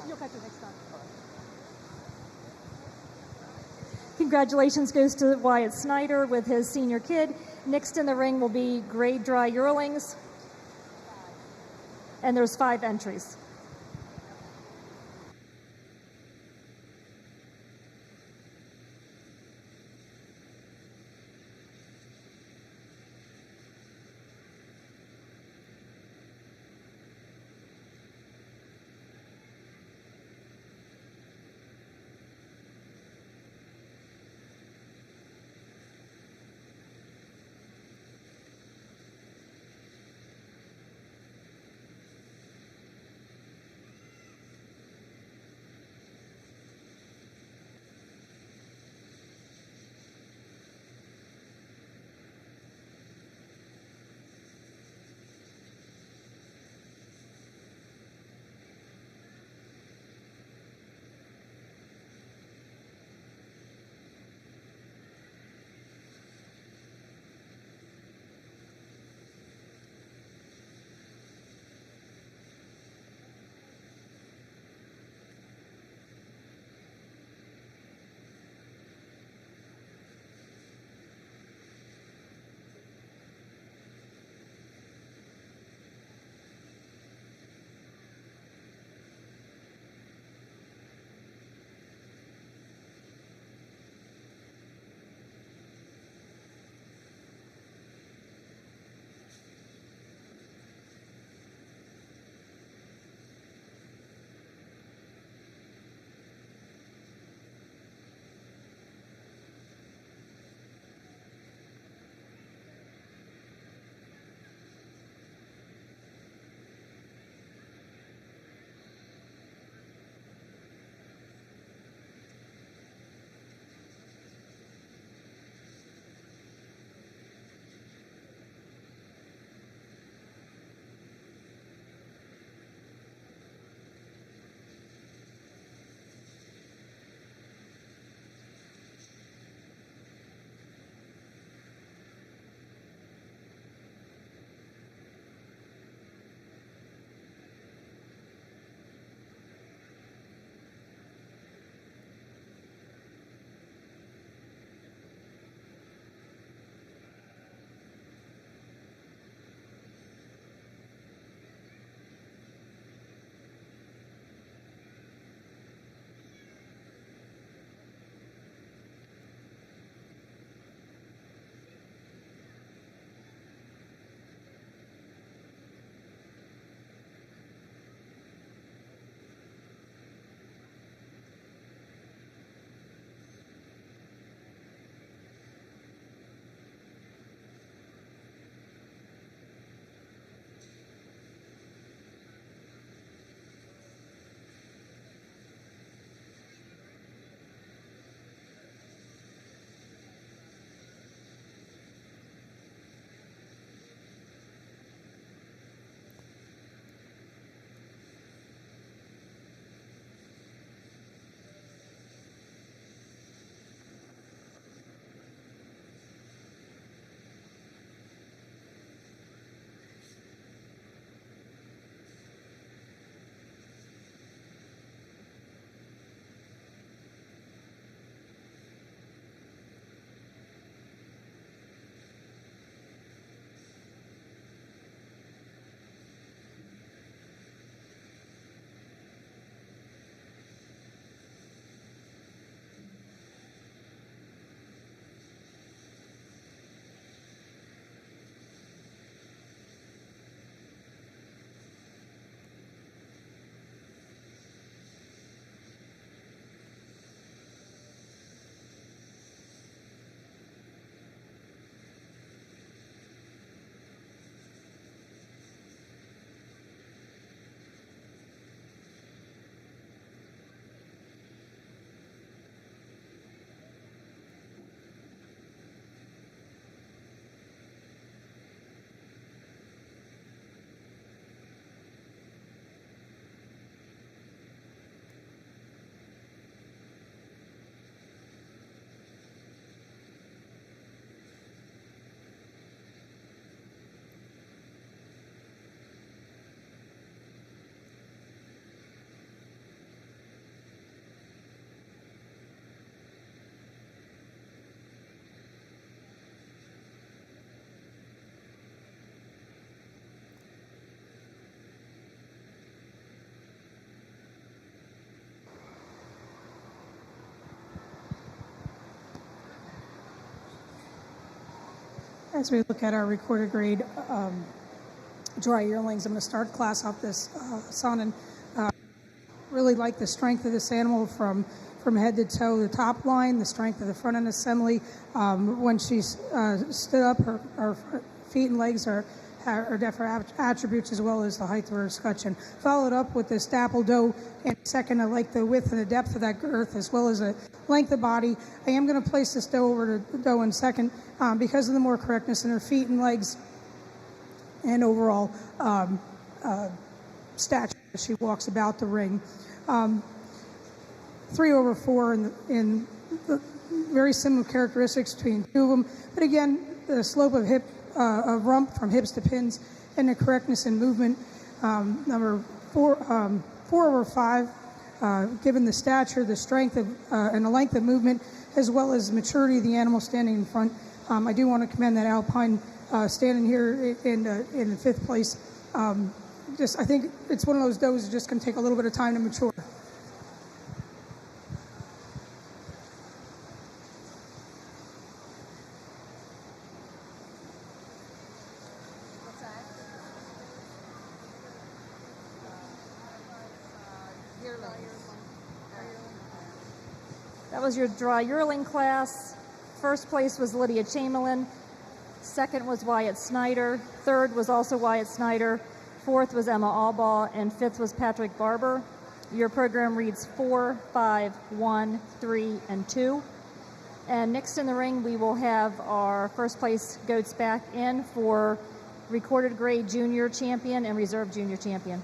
You'll catch it next time. Congratulations goes to Wyatt Snyder with his senior kid. Next in the ring will be Grade Dry Yearlings. And there's 5 entries. As we look at our recorded grade dry yearlings, I'm going to start class off this son and really like the strength of this animal from head to toe, the top line, the strength of the front end assembly. When she stood up, her feet and legs are different attributes, as well as the height of her scutcheon. Followed up with this dappled doe, and second, I like the width and the depth of that girth, as well as the length of body. I am going to place this doe over to doe in second because of the more correctness in her feet and legs and overall stature as she walks about the ring. 3/4 in the very similar characteristics between two of them, but again, the slope of rump from hips to pins and the correctness in movement. Number 4/5, given the stature, the strength and the length of movement, as well as maturity of the animal standing in front. I do want to commend that Alpine standing here in fifth place. I think it's one of those does that just can take a little bit of time to mature. What's that? Yearlings. That was your dry yearling class. First place was Lydia Chamberlain. Second was Wyatt Snyder. Third was also Wyatt Snyder. Fourth was Emma Albaugh. And fifth was Patrick Barber. Your program reads 4, 5, 1, 3, and 2. And next in the ring, we will have our first place goats back in for recorded grade junior champion and reserve junior champion.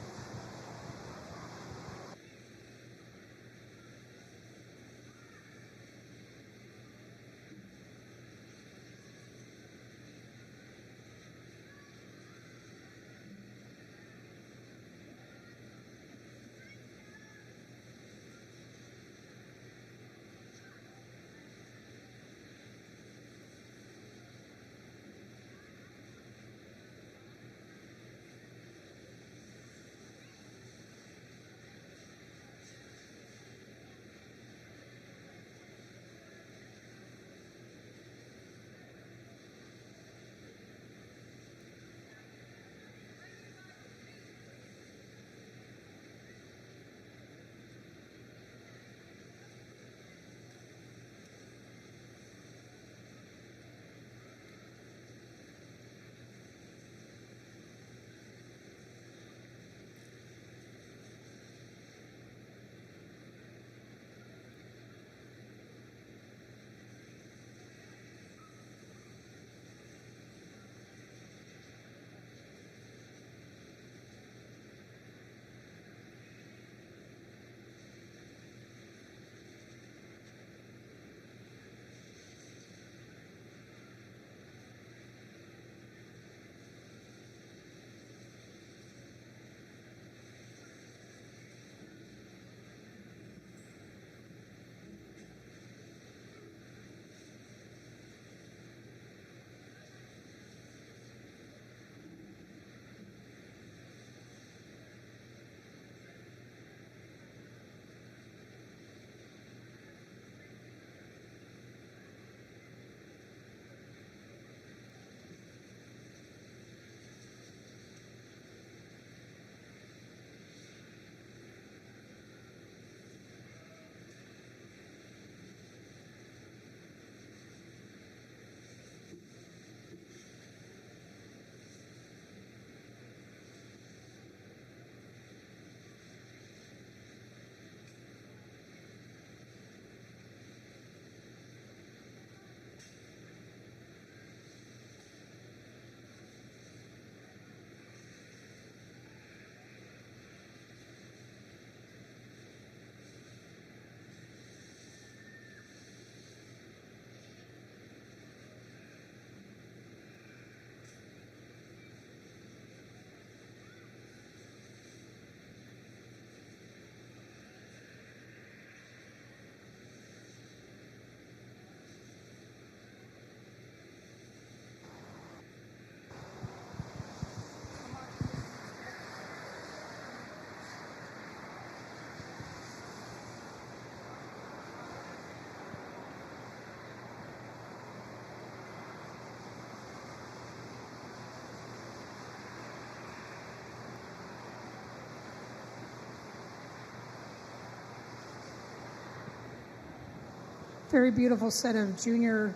very beautiful set of junior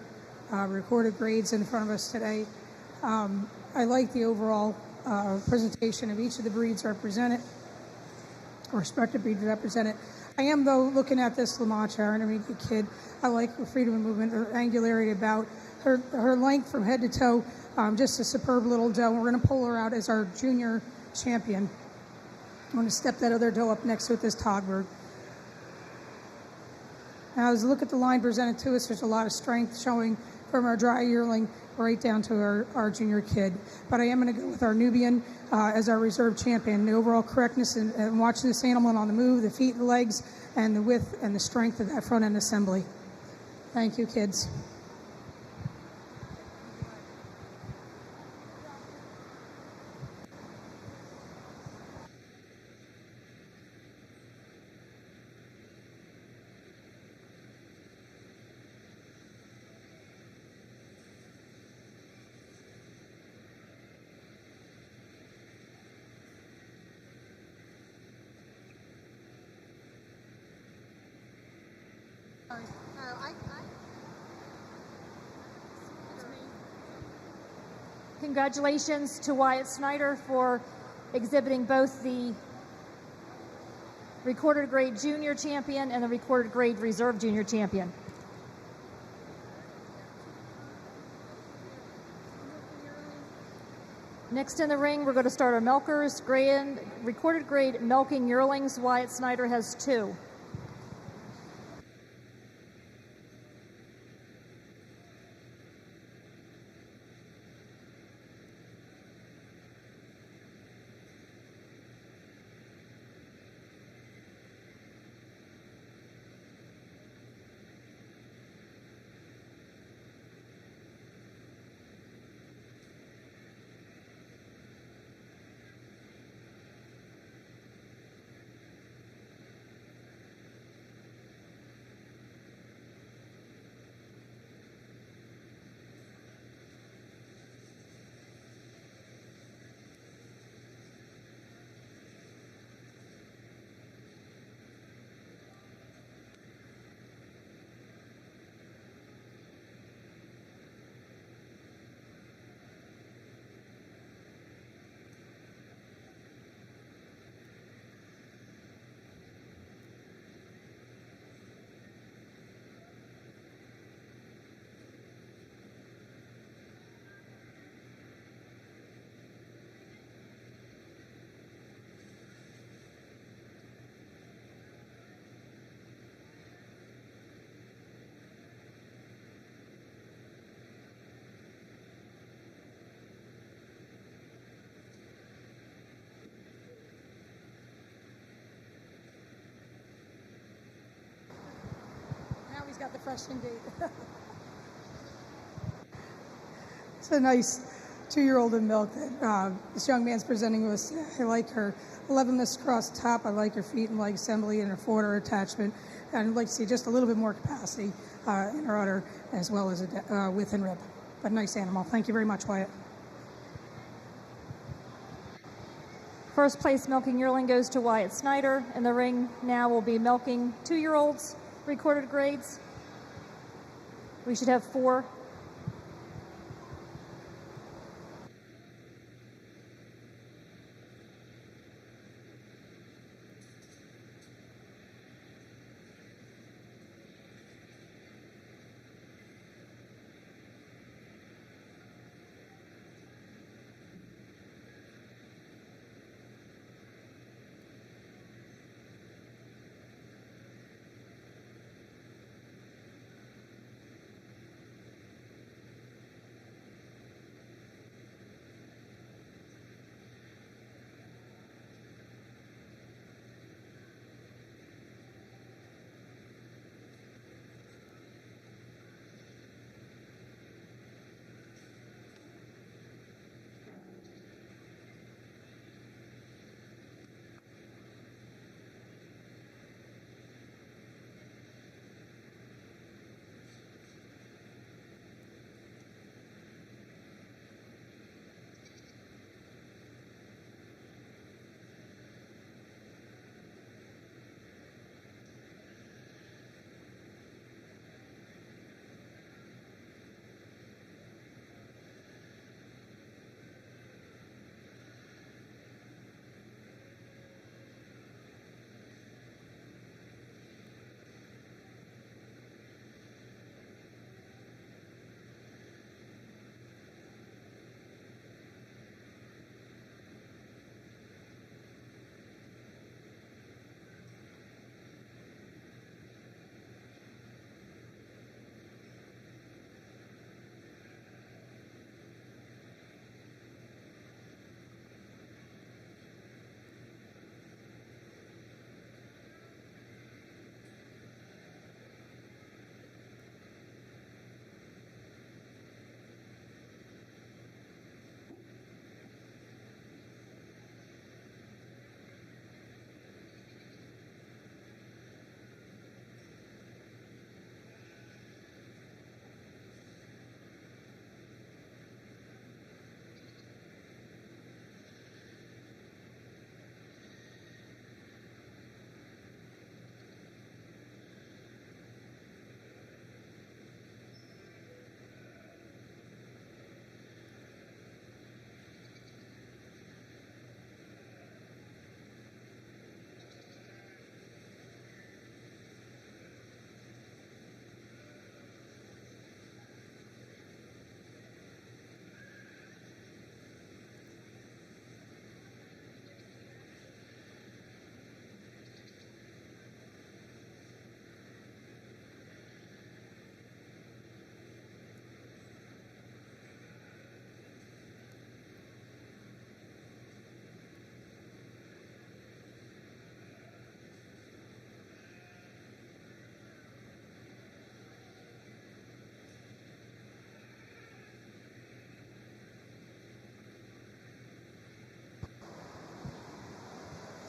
recorded grades in front of us today. I like the overall presentation of each of the breeds represented, or respective breeds represented. I am, though, looking at this La Mancha, our intermediate kid. I like the freedom of movement, her angularity about her length from head to toe. Just a superb little doe. We're going to pull her out as our junior champion. I'm going to step that other doe up next to it, this Togberg. Now, as we look at the line presented to us, there's a lot of strength showing from our dry yearling right down to our junior kid. But I am going to go with our Nubian as our reserve champion. The overall correctness and watching this animal on the move, the feet, the legs, and the width and the strength of that front end assembly. Thank you, kids. Congratulations to Wyatt Snyder for exhibiting both the recorded grade junior champion and the recorded grade reserve junior champion. Next in the ring, we're going to start our milkers. Recorded grade milking yearlings. Wyatt Snyder has 2. He's got the fresh in date. It's a nice 2-year-old in milk that this young man's presenting to us. I like her levenness across the top. I like her feet and leg assembly and her forward attachment. And I'd like to see just a little bit more capacity in her udder as well as width and rib. But nice animal. Thank you very much, Wyatt. First place milking yearling goes to Wyatt Snyder. In the ring now will be milking 2-year-olds, recorded grades. We should have 4.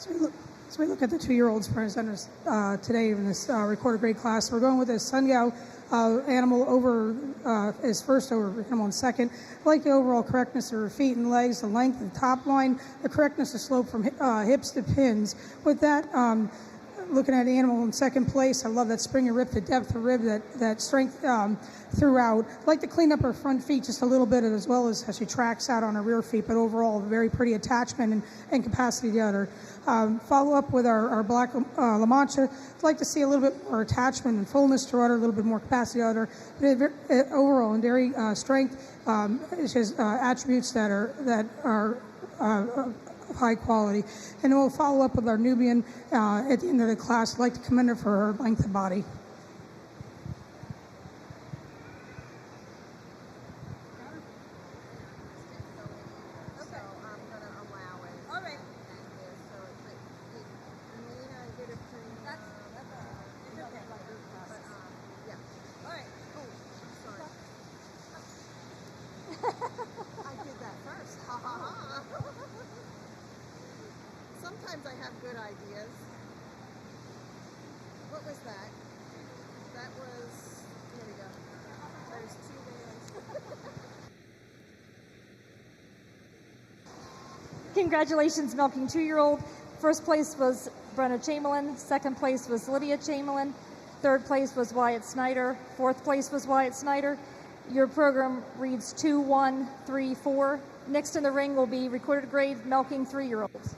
So we look at the 2-year-olds presenters today in this recorded grade class. We're going with a Sungao animal over is first over animal in second. I like the overall correctness of her feet and legs, the length of the top line, the correctness of slope from hips to pins. With that, looking at the animal in second place, I love that spring of rib, the depth of rib, that strength throughout. I'd like to clean up her front feet just a little bit, as well as she tracks out on her rear feet, but overall, very pretty attachment and capacity to the udder. Follow up with our black La Mancha. I'd like to see a little bit more attachment and fullness to udder, a little bit more capacity to udder. But overall, in dairy strength, it has attributes that are of high quality. And we'll follow up with our Nubian at the end of the class. I'd like to commend her for her length of body. So I'm going to allow it. All right. Thank you. So it may not get a premium. That's okay. But, yeah. All right. Oh, sorry. I did that first. Ha ha ha. Sometimes I have good ideas. What was that? That was, here we go. There's 2 whales. Congratulations, milking 2-year-old. First place was Brenna Chamberlain. Second place was Lydia Chamberlain. Third place was Wyatt Snyder. Fourth place was Wyatt Snyder. Your program reads 2, 1, 3, 4. Next in the ring will be recorded grade milking 3-year-olds.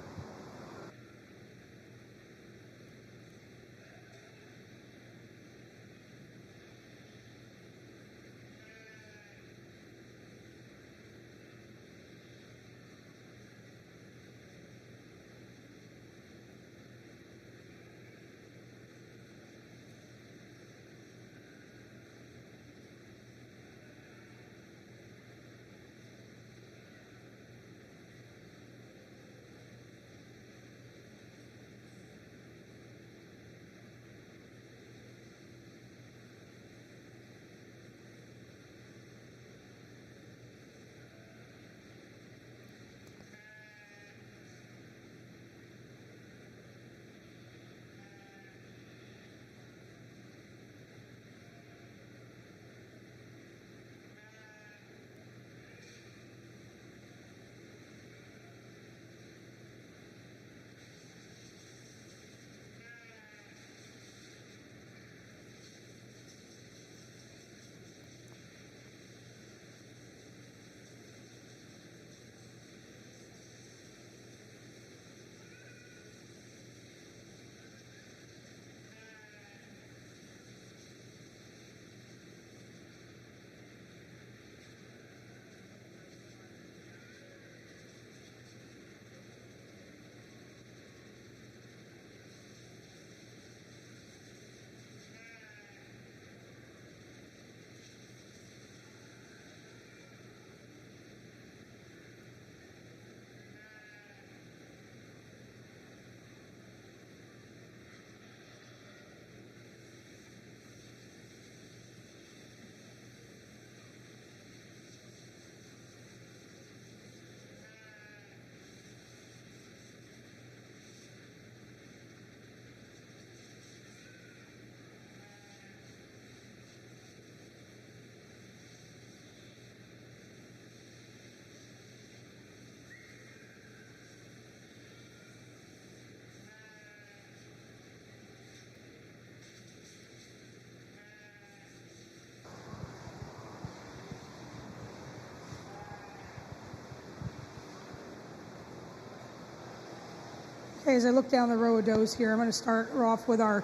Okay, as I look down the row of does here, I'm going to start off with our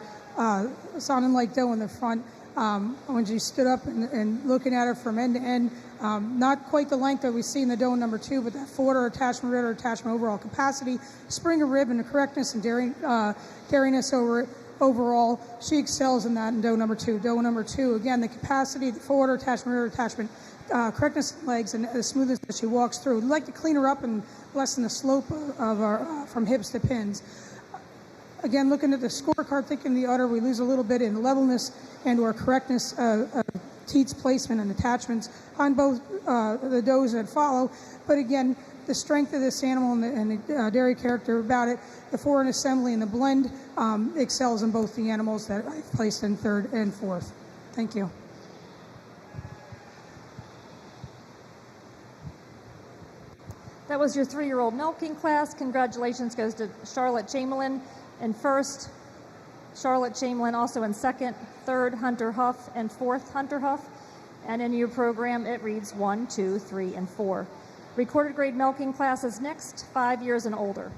sounding like doe in the front. When she stood up and looking at her from end to end, not quite the length that we see in the doe number 2, but that forward attachment, rudder attachment, overall capacity, spring of rib, and the correctness and dariness overall. She excels in that in doe number 2. Doe number 2, again, the capacity, the forward attachment, rudder attachment, correctness in legs, and the smoothness that she walks through. We'd like to clean her up and lessen the slope of our from hips to pins. Again, looking at the scorecard, thinking the udder, we lose a little bit in levelness and or correctness of teats placement and attachments on both the does that follow. But again, the strength of this animal and the dairy character about it, the foreign assembly and the blend excels in both the animals that I've placed in third and fourth. Thank you. That was your 3-year-old milking class. Congratulations goes to Charlotte Chamberlain in first, Charlotte Chamberlain also in second, third Hunter Huff, and fourth Hunter Huff. And in your program, it reads 1, 2, 3, and 4. Recorded grade milking class is next, 5 years and older.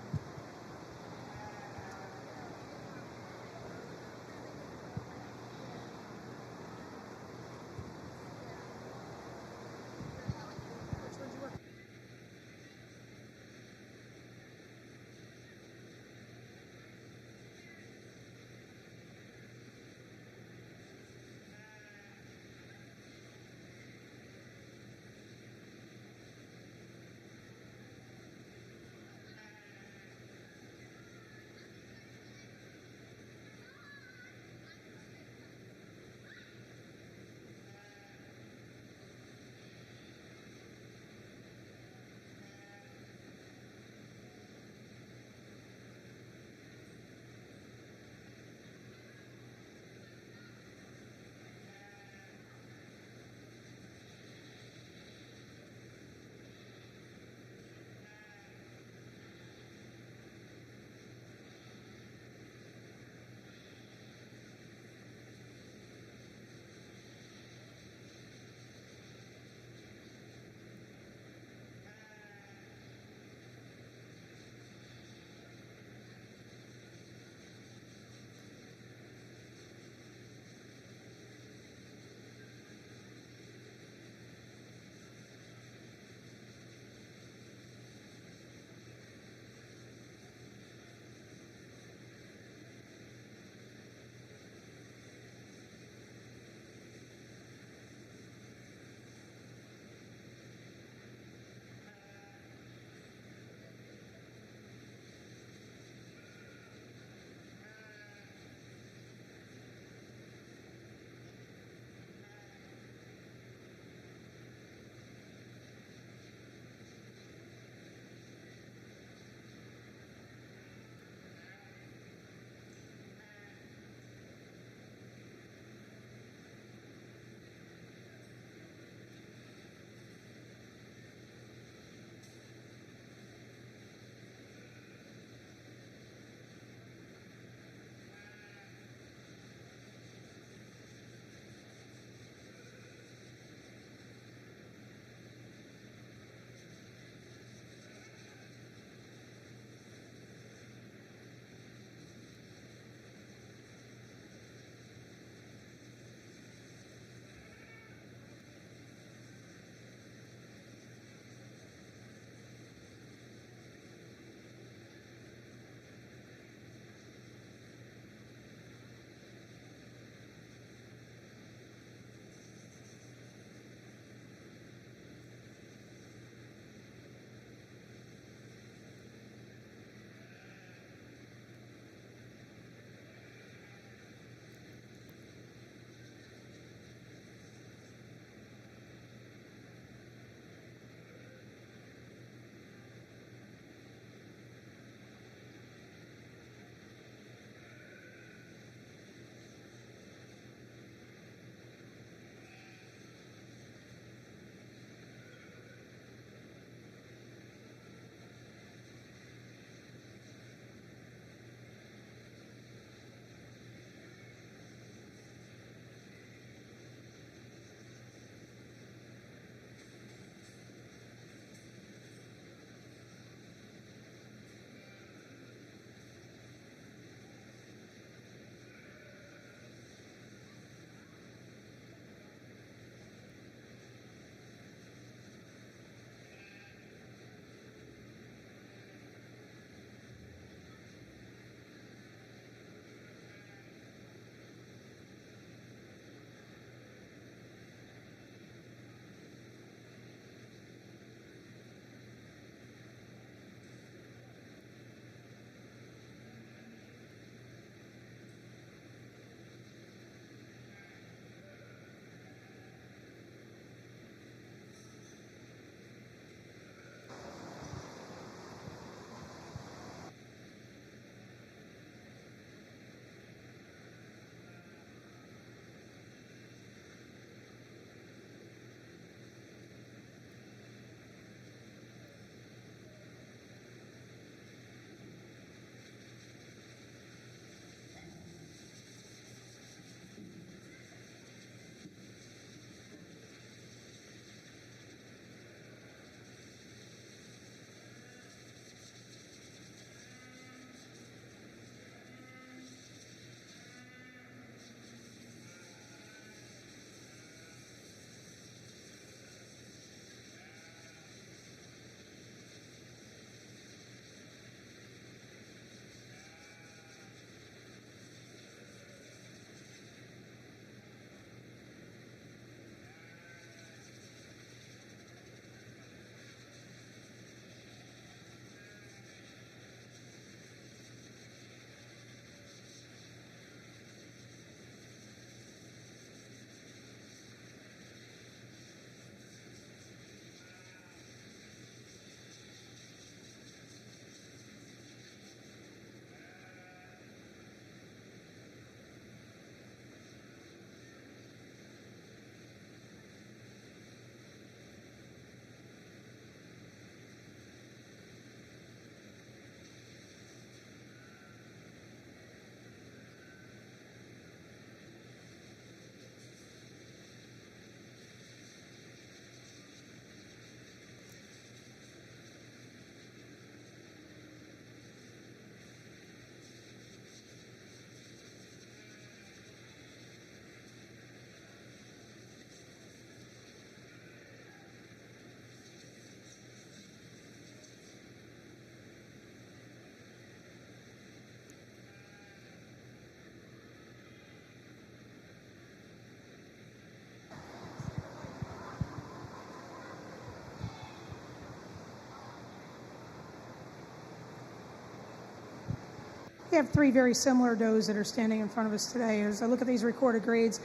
We have three very similar does that are standing in front of us today. As I look at these recorded grades,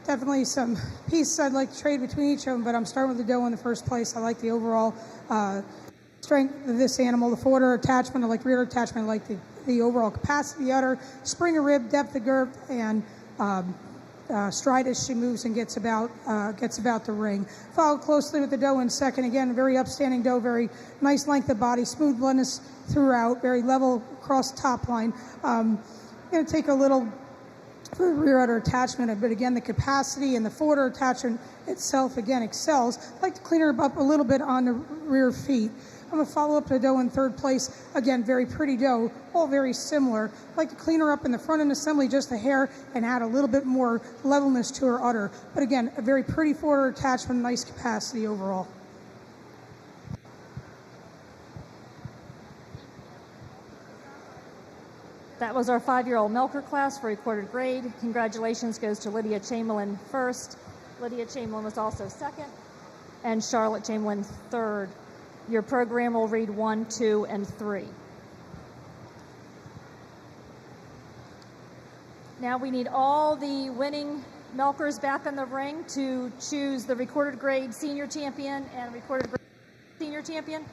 definitely some pieces I'd like to trade between each of them, but I'm starting with the doe in the first place. I like the overall strength of this animal, the forward attachment, I like rear attachment, I like the overall capacity of the udder, spring of rib, depth of girth, and stride as she moves and gets about the ring. Followed closely with the doe in second. Again, a very upstanding doe, very nice length of body, smooth bluntness throughout, very level across the top line. Going to take a little for the rear udder attachment, but again, the capacity and the forward attachment itself, again, excels. I'd like to clean her up a little bit on the rear feet. I'm going to follow up the doe in third place. Again, very pretty doe, all very similar. I'd like to clean her up in the front end assembly just a hair and add a little bit more levelness to her udder. But again, a very pretty forward attachment, nice capacity overall. That was our 5-year-old milker class for recorded grade. Congratulations goes to Lydia Chamberlain first. Lydia Chamberlain was also second, and Charlotte Chamberlain third. Your program will read 1, 2, and 3. Now we need all the winning milkers back in the ring to choose the recorded grade senior champion and recorded grade senior champion.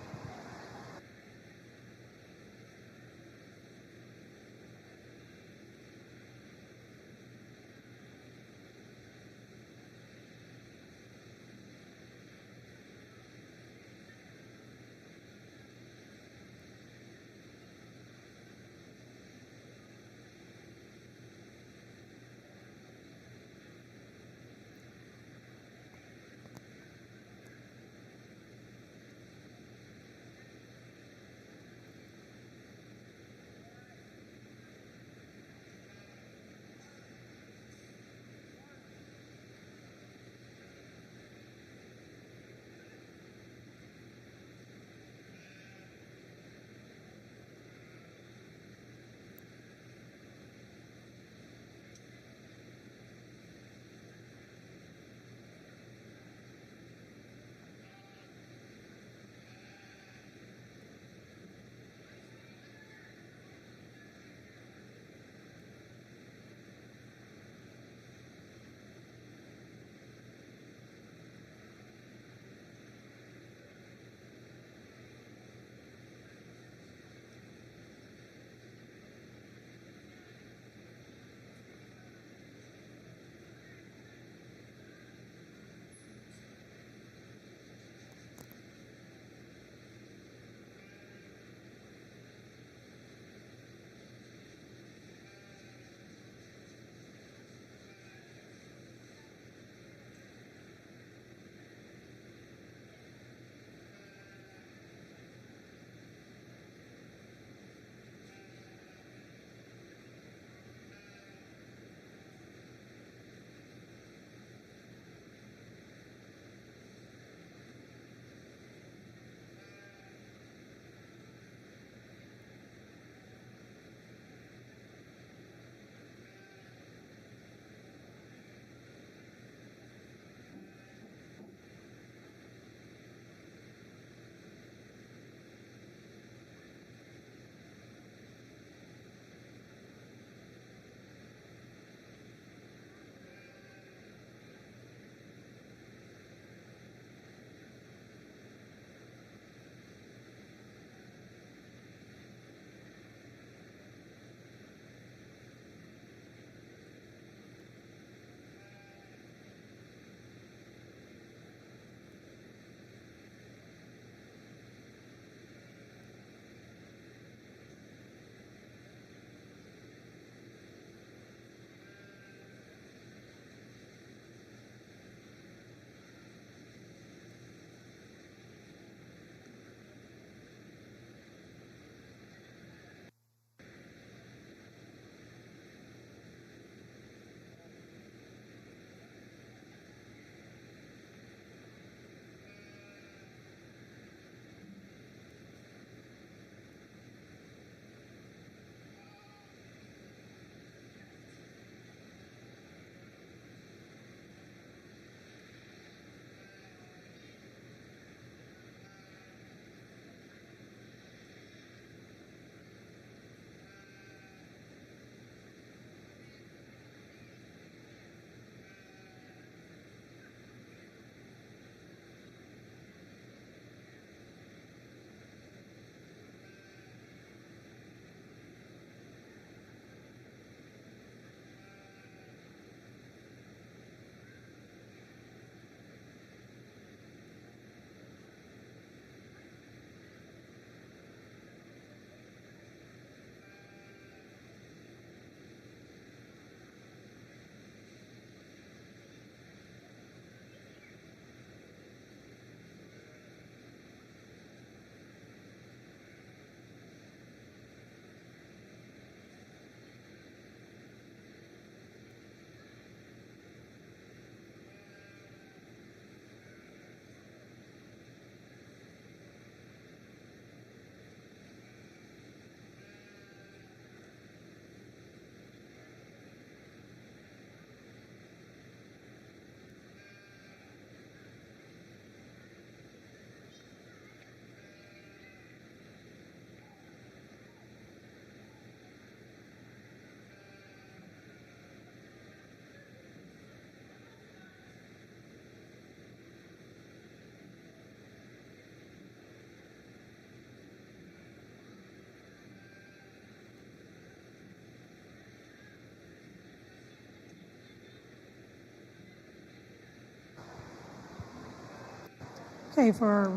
Okay, for our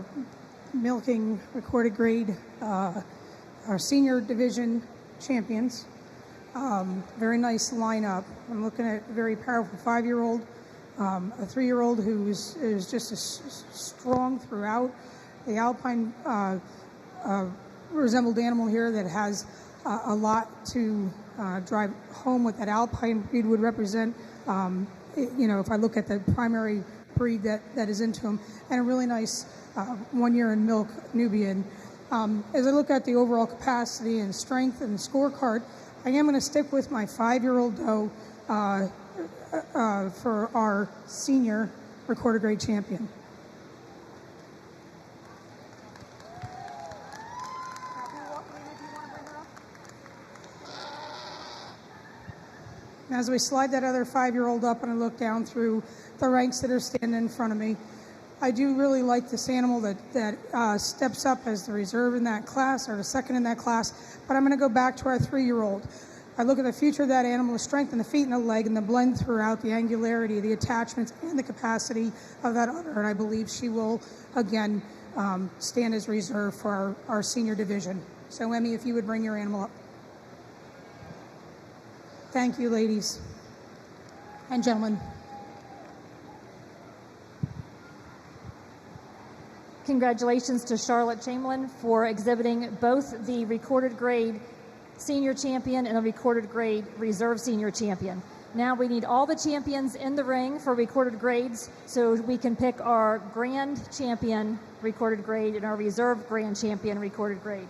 milking recorded grade, our senior division champions, very nice lineup. I'm looking at a very powerful 5-year-old, a 3-year-old who's just strong throughout. The Alpine resembled animal here that has a lot to drive home what that Alpine breed would represent. If I look at the primary breed that is into him, and a really nice 1 year in milk Nubian. As I look at the overall capacity and strength and scorecard, I am going to stick with my 5-year-old doe for our senior recorded grade champion. As we slide that other 5-year-old up and I look down through the ranks that are standing in front of me, I do really like this animal that steps up as the reserve in that class or the second in that class, but I'm going to go back to our 3-year-old. I look at the future of that animal, the strength in the feet and the leg and the blend throughout, the angularity, the attachments, and the capacity of that udder, and I believe she will, again, stand as reserve for our senior division. So, Emmy, if you would bring your animal up. Thank you, ladies and gentlemen. Congratulations to Charlotte Chamberlain for exhibiting both the recorded grade senior champion and the recorded grade reserve senior champion. Now we need all the champions in the ring for recorded grades so we can pick our grand champion recorded grade and our reserve grand champion recorded grade.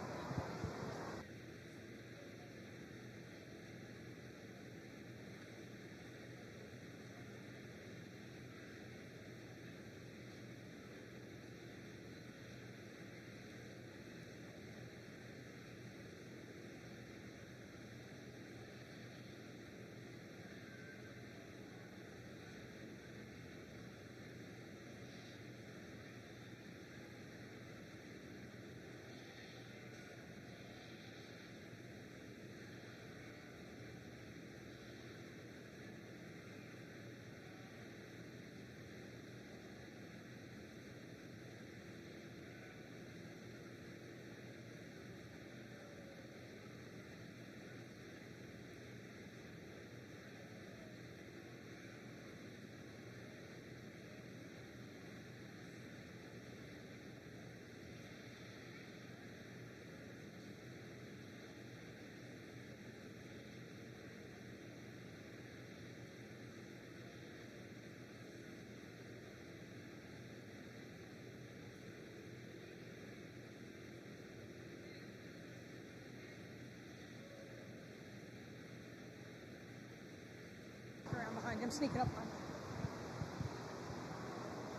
I'm sneaking up on.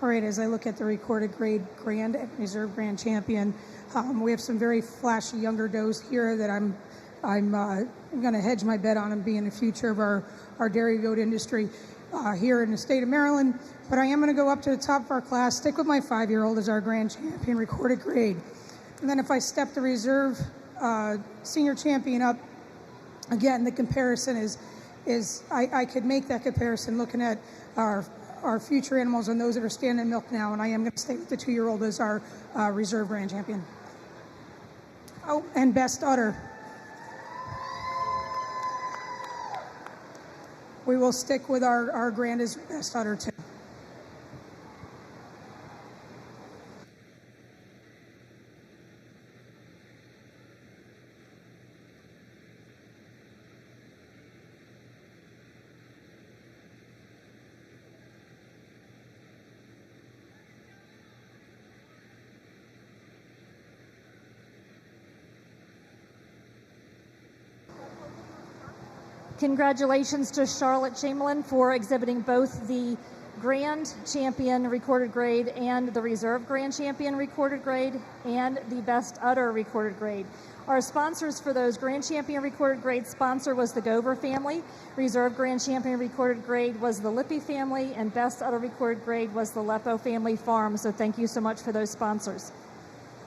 All right, as I look at the recorded grade grand and reserve grand champion, we have some very flashy younger does here that I'm going to hedge my bet on them being the future of our dairy goat industry here in the state of Maryland. But I am going to go up to the top of our class, stick with my 5-year-old as our grand champion recorded grade. And then if I step the reserve senior champion up, again, the comparison is I could make that comparison looking at our future animals and those that are standing in milk now, and I am going to stay with the 2-year-old as our reserve grand champion. Oh, and best udder. We will stick with our grand as best udder too. Congratulations to Charlotte Chamberlain for exhibiting both the Grand Champion recorded grade and the Reserve Grand Champion recorded grade and the Best Udder recorded grade. Our sponsors for those Grand Champion recorded grade sponsor was the Gover family, Reserve Grand Champion recorded grade was the Lippy family, and Best Udder recorded grade was the Leppo family farm. So thank you so much for those sponsors.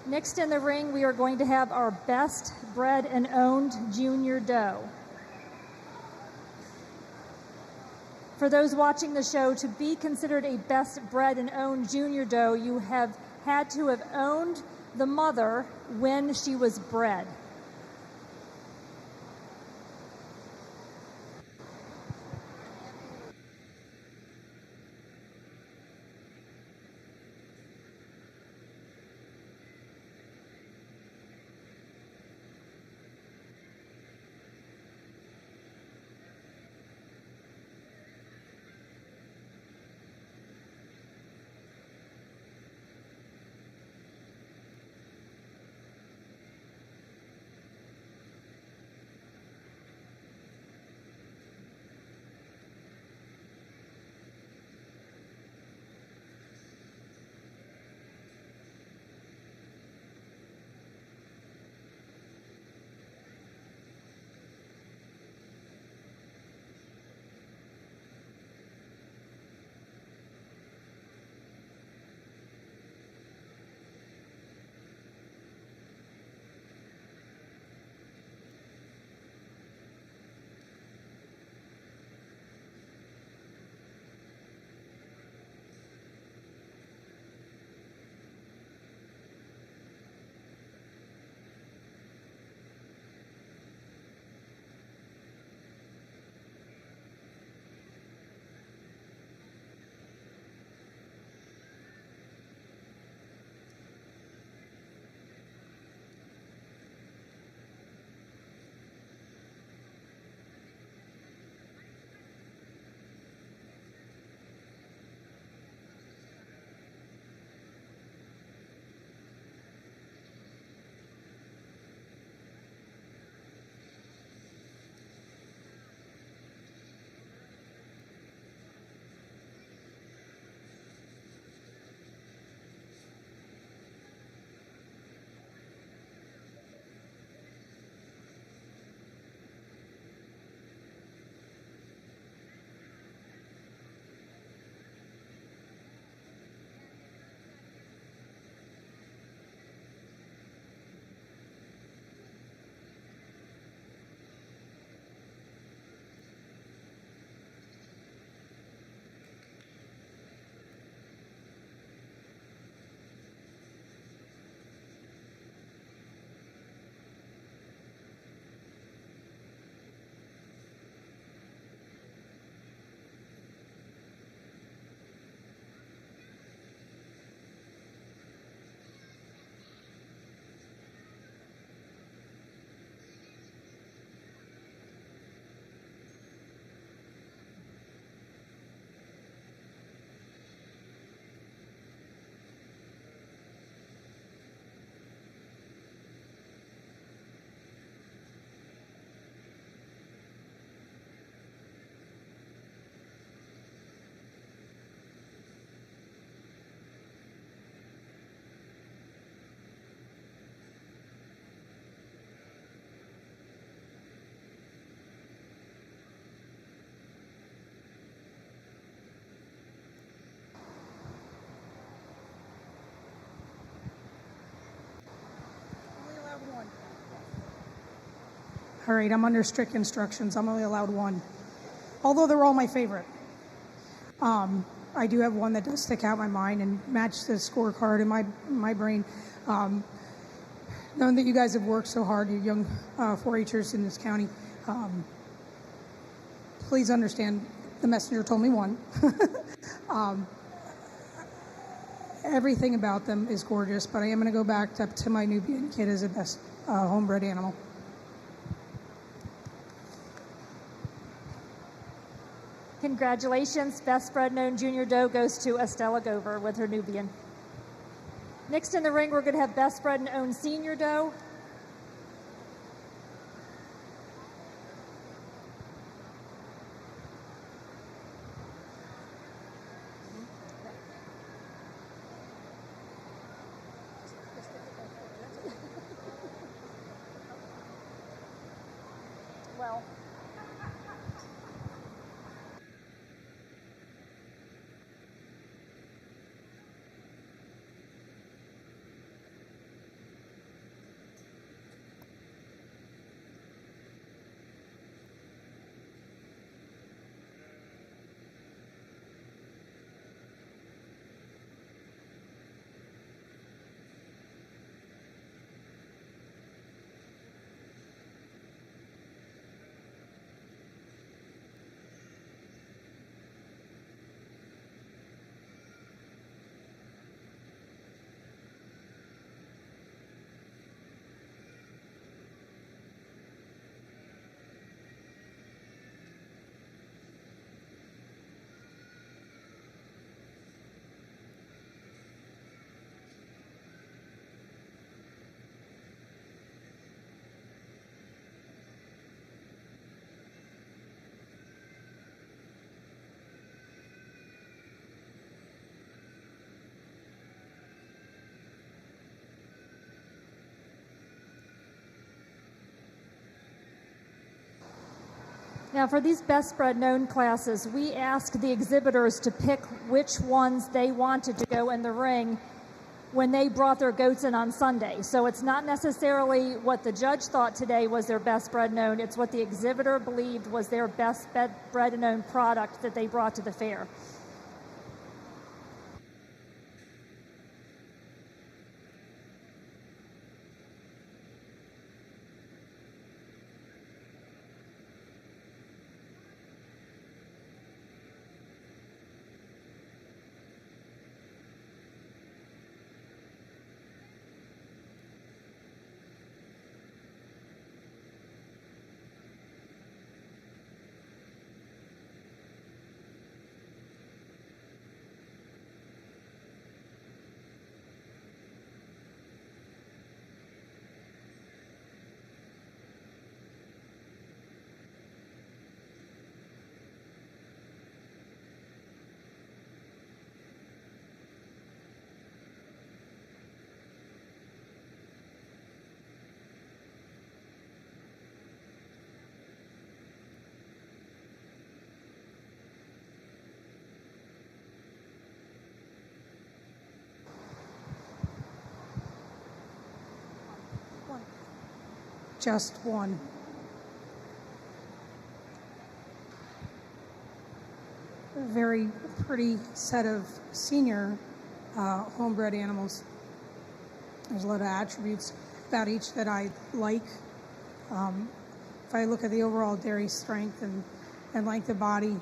Next in the ring, we are going to have our best bred and owned junior doe. For those watching the show, to be considered a best bred and owned junior doe, you have had to have owned the mother when she was bred. All right, I'm under strict instructions. I'm only allowed one, although they're all my favorite. I do have one that does stick out in my mind and match the scorecard in my brain. Knowing that you guys have worked so hard, you young 4-Hers in this county, please understand the messenger told me one. Everything about them is gorgeous, but I am going to go back to my Nubian kid as the best homebred animal. Congratulations, best bred known junior doe goes to Estella Gover with her Nubian. Next in the ring, we're going to have best bred and owned senior doe. Well, Now, for these best bred known classes, we asked the exhibitors to pick which ones they wanted to go in the ring when they brought their goats in on Sunday. So it's not necessarily what the judge thought today was their best bred known, it's what the exhibitor believed was their best bred known product that they brought to the fair. Just one. A very pretty set of senior homebred animals. There's a lot of attributes about each that I like. If I look at the overall dairy strength and length of body,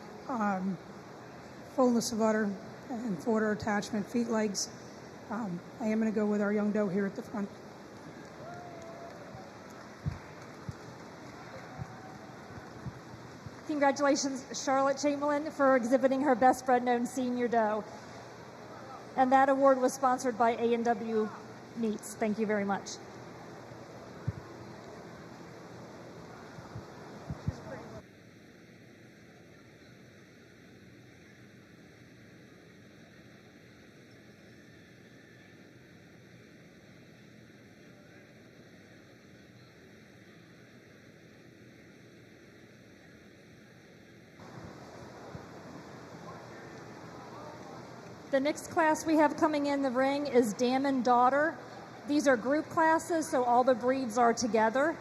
fullness of udder and fodder attachment, feet, legs, I am going to go with our young doe here at the front. Congratulations, Charlotte Chamberlain, for exhibiting her best bred known senior doe. And that award was sponsored by A&W Meats. Thank you very much. The next class we have coming in the ring is Dam and Daughter. These are group classes, so all the breeds are together.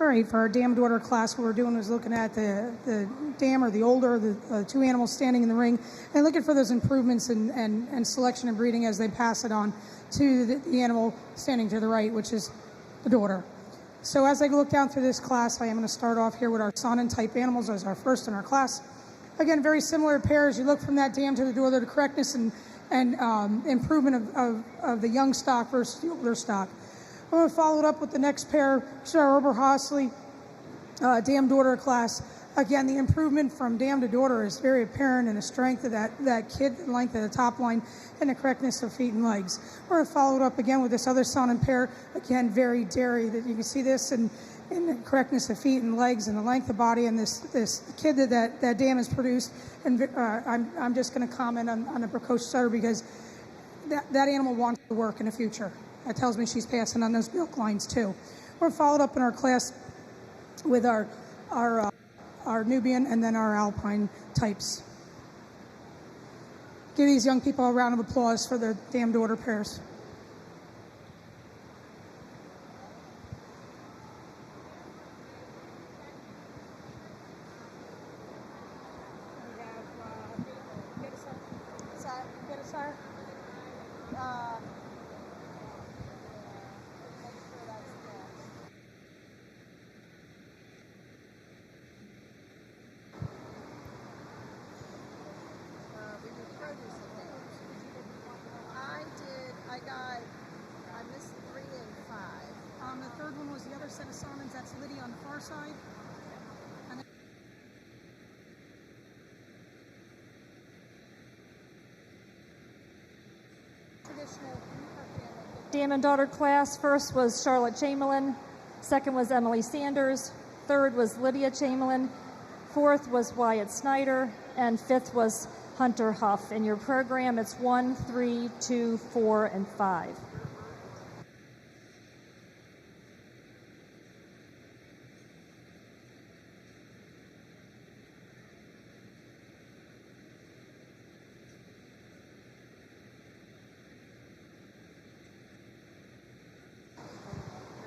All right, for our dam daughter class, what we're doing is looking at the dam or the older, the two animals standing in the ring, and looking for those improvements and selection and breeding as they pass it on to the animal standing to the right, which is the daughter. So as I look down through this class, I am going to start off here with our Sonnen type animals as our first in our class. Again, very similar pairs. You look from that dam to the daughter, the correctness and improvement of the young stock versus the older stock. I'm going to follow it up with the next pair, which is our Oberhasli dam daughter class. Again, the improvement from dam to daughter is very apparent in the strength of that kid, the length of the top line, and the correctness of feet and legs. We're going to follow it up again with this other Sonnen pair. Again, very dairy. That you can see this in the correctness of feet and legs and the length of body, and this kid that dam has produced. And I'm just going to comment on the precocious udder because that animal wants to work in the future. That tells me she's passing on those milk lines too. We're followed up in our class with our Nubian and then our Alpine types. Give these young people a round of applause for their dam daughter pairs. We do produce and things. I missed 3 and 5. The third one was the other set of Sonnens. That's Lydia on the far side. And then traditional Dam and daughter class, first was Charlotte Chamberlain, second was Emily Sanders, third was Lydia Chamberlain, fourth was Wyatt Snyder, and fifth was Hunter Huff. In your program, it's 1, 3, 2, 4, and 5.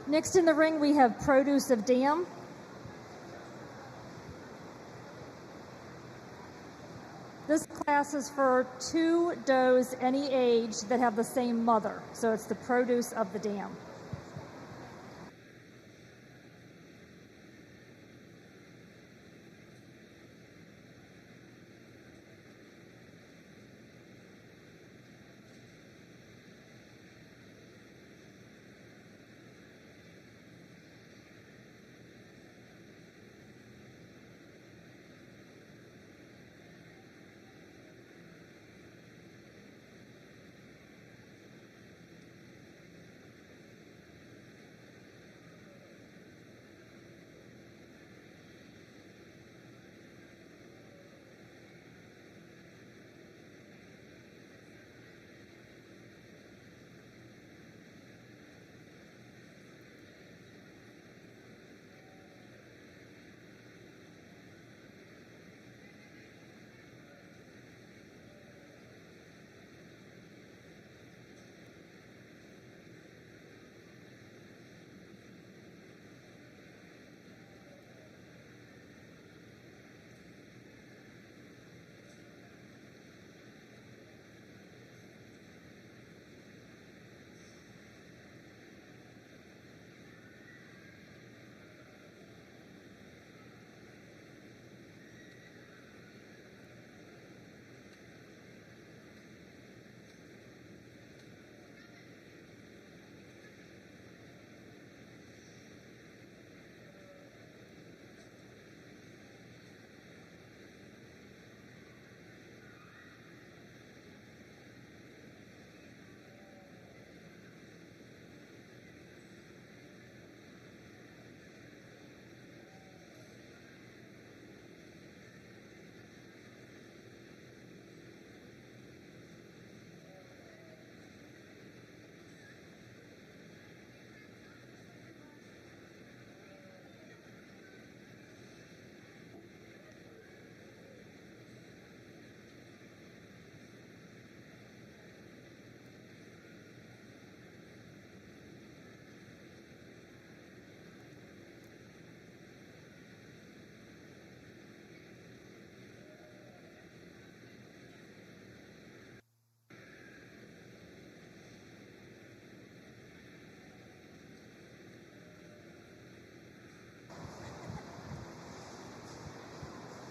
Next in the ring, we have produce of dam. This class is for 2 does any age that have the same mother. So it's the produce of the dam.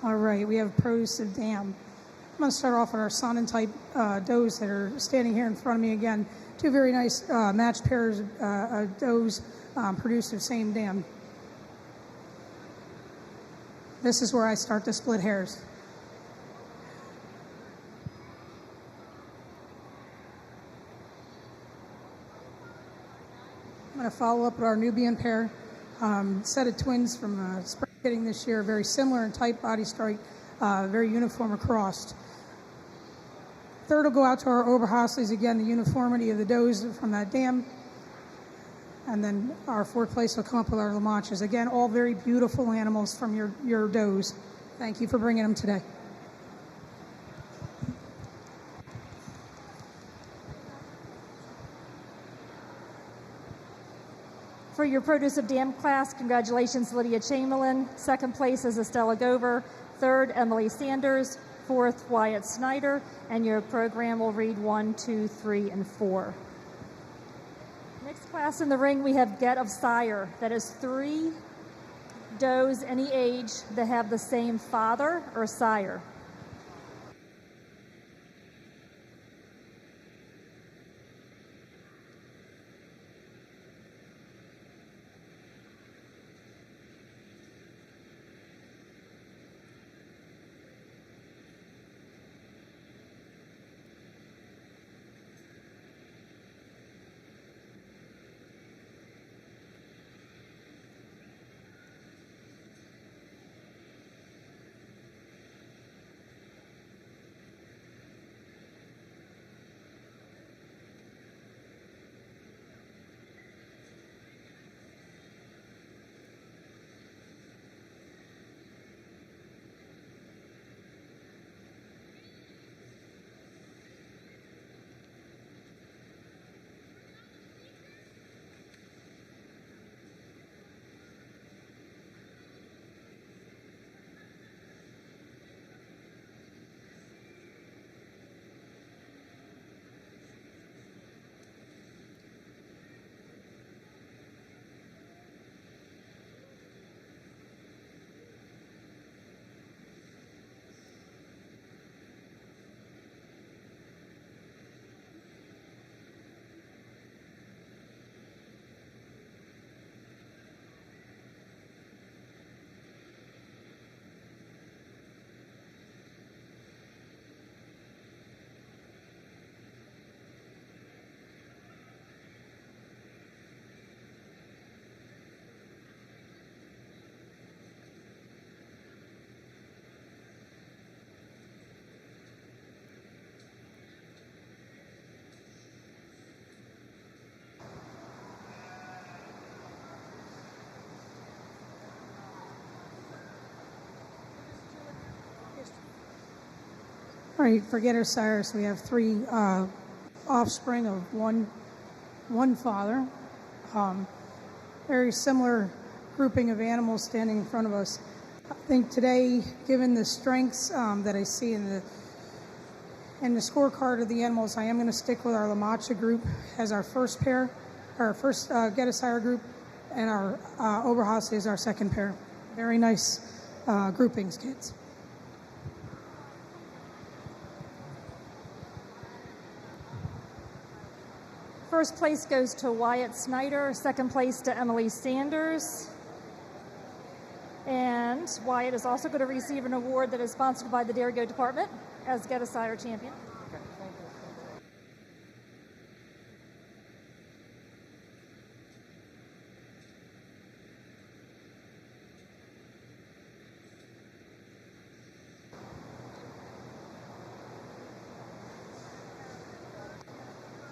All right, we have produce of dam. I'm going to start off with our Sonnen type does that are standing here in front of me again. Two very nice matched pairs of does produced of same dam. This is where I start to split hairs. I'm going to follow up with our Nubian pair, set of twins from spring fitting this year, very similar in type, body strike, very uniform across. Third will go out to our Oberhasleys, again, the uniformity of the does from that dam. And then our fourth place will come up with our La Manchas. Again, all very beautiful animals from your does. Thank you for bringing them today. For your produce of dam class, congratulations, Lydia Chamberlain. Second place is Estella Gover. Third, Emily Sanders. Fourth, Wyatt Snyder. And your program will read 1, 2, 3, and 4. Next class in the ring, we have Get of Sire. That is 3 does any age that have the same father or sire. All right, for Getter Sires, we have 3 offspring of one father. Very similar grouping of animals standing in front of us. I think today, given the strengths that I see in the scorecard of the animals, I am going to stick with our La Mancha group as our first pair, our first Getter Sire group, and our Oberhasley is our second pair. Very nice groupings, kids. First place goes to Wyatt Snyder. Second place to Emily Sanders. And Wyatt is also going to receive an award that is sponsored by the Dairy Goat Department as Get a Sire champion.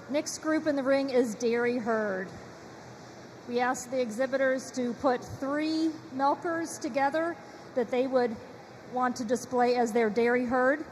Next group in the ring is Dairy Herd. We asked the exhibitors to put 3 milkers together that they would want to display as their dairy herd.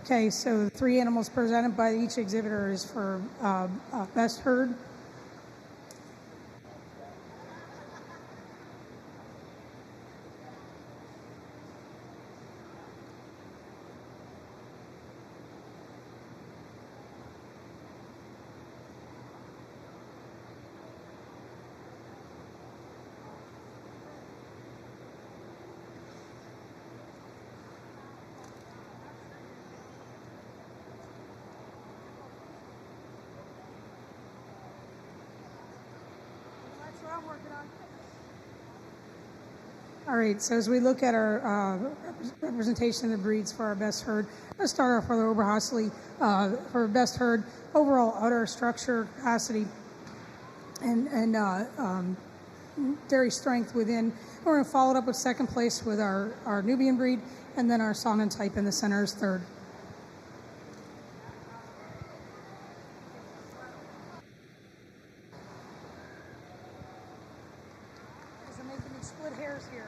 Okay, so the 3 animals presented by each exhibitor is for best herd. All right, so as we look at our representation of the breeds for our best herd, let's start off with Oberhasli for best herd, overall udder structure, capacity, and dairy strength within. We're going to follow it up with second place with our Nubian breed, and then our Song and type in the center is third. I'm making me split hairs here.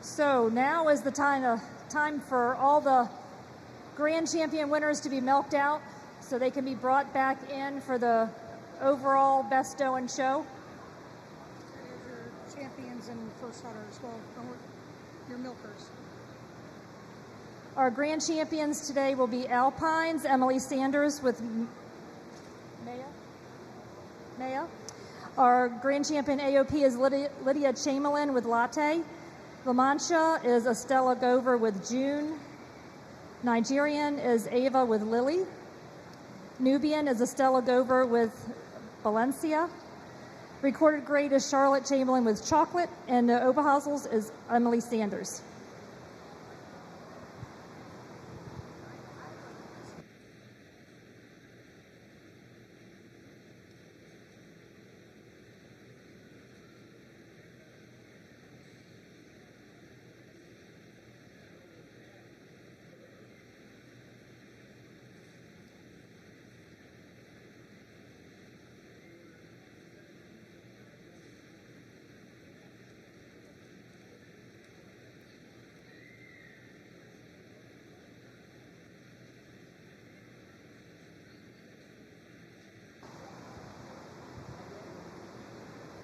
So now is the time for all the grand champion winners to be milked out so they can be brought back in for the overall best doe and show. There's your champions and first udder as well, your milkers. Our grand champions today will be Alpines, Emily Sanders with Maya. Our grand champion AOP is Lydia Chamberlain with Latte. La Mancha is Estella Gover with June. Nigerian is Ava with Lily. Nubian is Estella Gover with Valencia. Recorded grade is Charlotte Chamberlain with Chocolate. And the Oberhasels is Emily Sanders.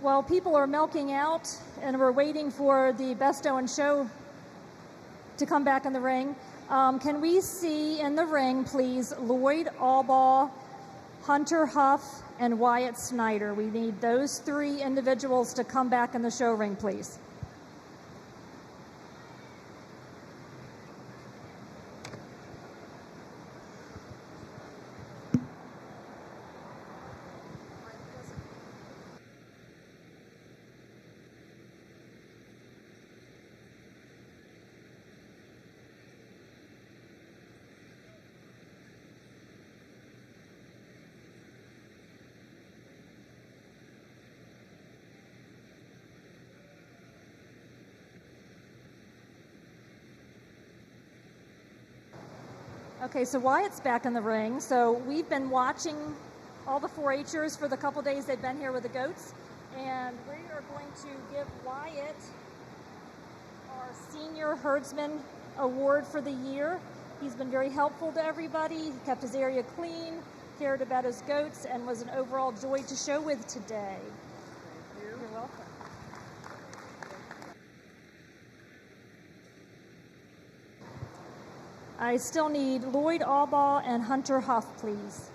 While people are milking out and we're waiting for the best doe and show to come back in the ring, can we see in the ring, please, Lloyd Albaugh, Hunter Huff, and Wyatt Snyder? We need those 3 individuals to come back in the show ring, please. Okay, so Wyatt's back in the ring. So we've been watching all the 4-H'ers for the couple days they've been here with the goats. And we are going to give Wyatt our Senior Herdsman Award for the year. He's been very helpful to everybody. He kept his area clean, cared about his goats, and was an overall joy to show with today. You're welcome. I still need Lloyd Albaugh and Hunter Huff, please.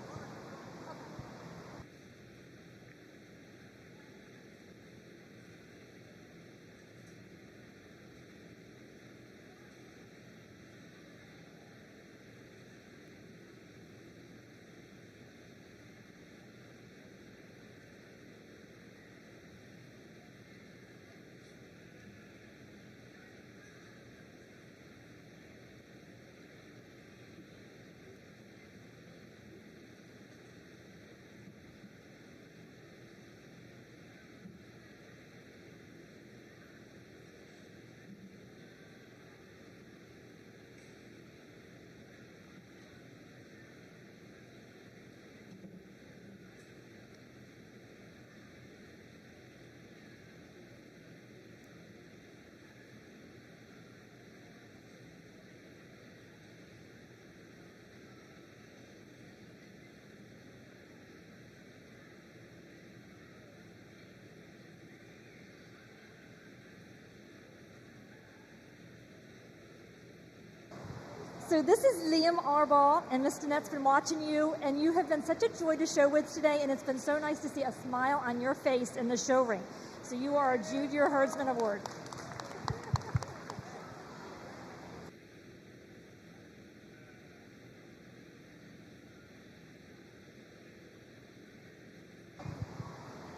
So this is Liam Arbaugh, and Miss Danette's been watching you, and you have been such a joy to show with today, and it's been so nice to see a smile on your face in the show ring. So you are a Junior Herdsman Award.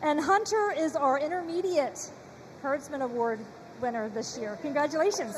And Hunter is our Intermediate Herdsman Award winner this year. Congratulations.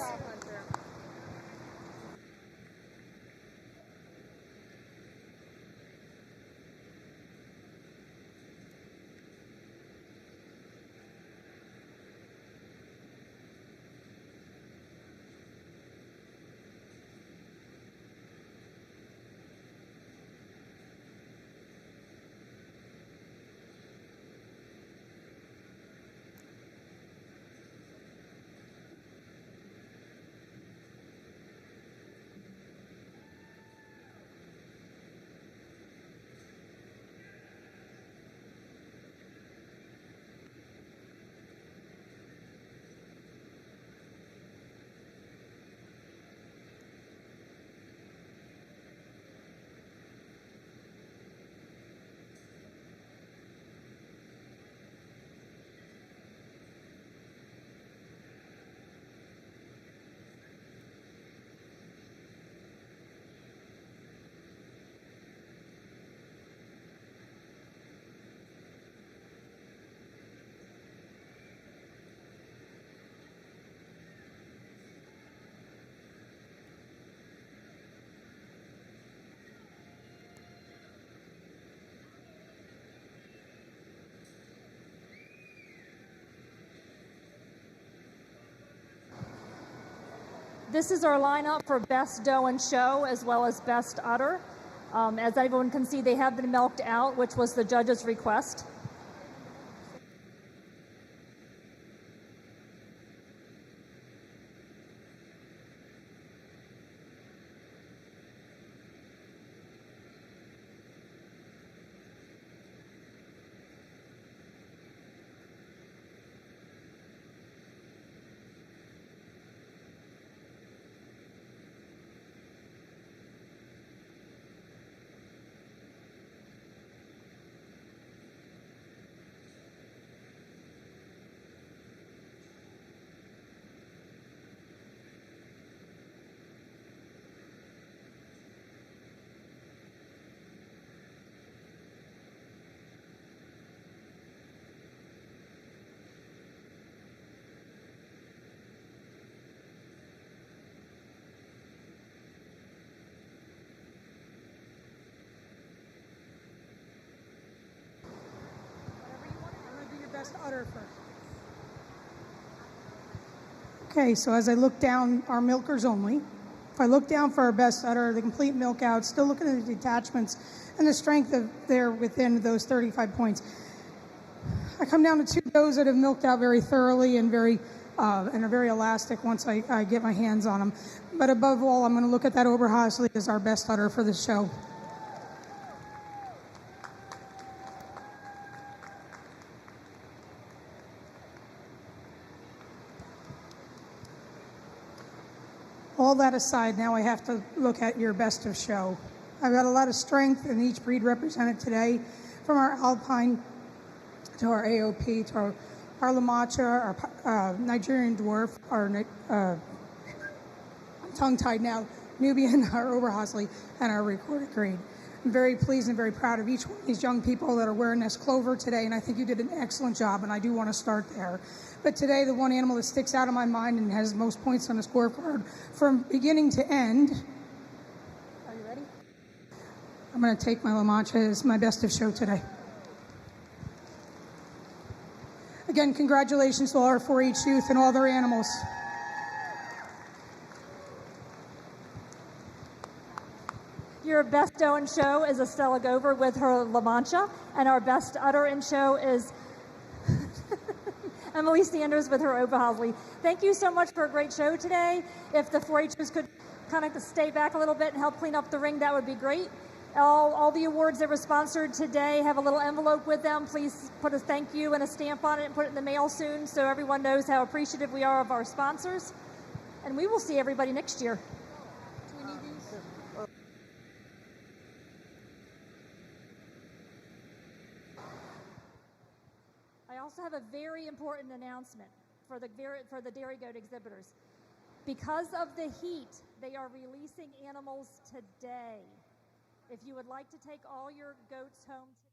This is our lineup for Best Doe and Show as well as Best Udder. As everyone can see, they have been milked out, which was the judge's request. Best udder first. Okay, so as I look down, our milkers only. If I look down for our best udder, the complete milk out, still looking at the detachments and the strength of there within those 35 points. I come down to two does that have milked out very thoroughly and are very elastic once I get my hands on them. But above all, I'm going to look at that Oberhasli as our best udder for the show. All that aside, now I have to look at your best of show. I've got a lot of strength in each breed represented today, from our Alpine to our AOP to our La Mancha, our Nigerian Dwarf, our I'm tongue-tied now, Nubian, our Oberhasli, and our recorded grade. I'm very pleased and very proud of each one of these young people that are wearing this clover today, and I think you did an excellent job, and I do want to start there. But today, the one animal that sticks out in my mind and has the most points on the scorecard from beginning to end. Are you ready? I'm going to take my La Mancha as my best of show today. Again, congratulations to all our 4-H youth and all their animals. Your best doe and show is Estella Gover with her La Mancha, and our best udder and show is Emily Sanders with her Oberhasli. Thank you so much for a great show today. If the 4-Hers could kind of stay back a little bit and help clean up the ring, that would be great. All the awards that were sponsored today have a little envelope with them. Please put a thank you and a stamp on it and put it in the mail soon so everyone knows how appreciative we are of our sponsors. And we will see everybody next year. Do we need these? also have a very important announcement for the dairy goat exhibitors. Because of the heat, they are releasing animals today. If you would like to take all your goats home today,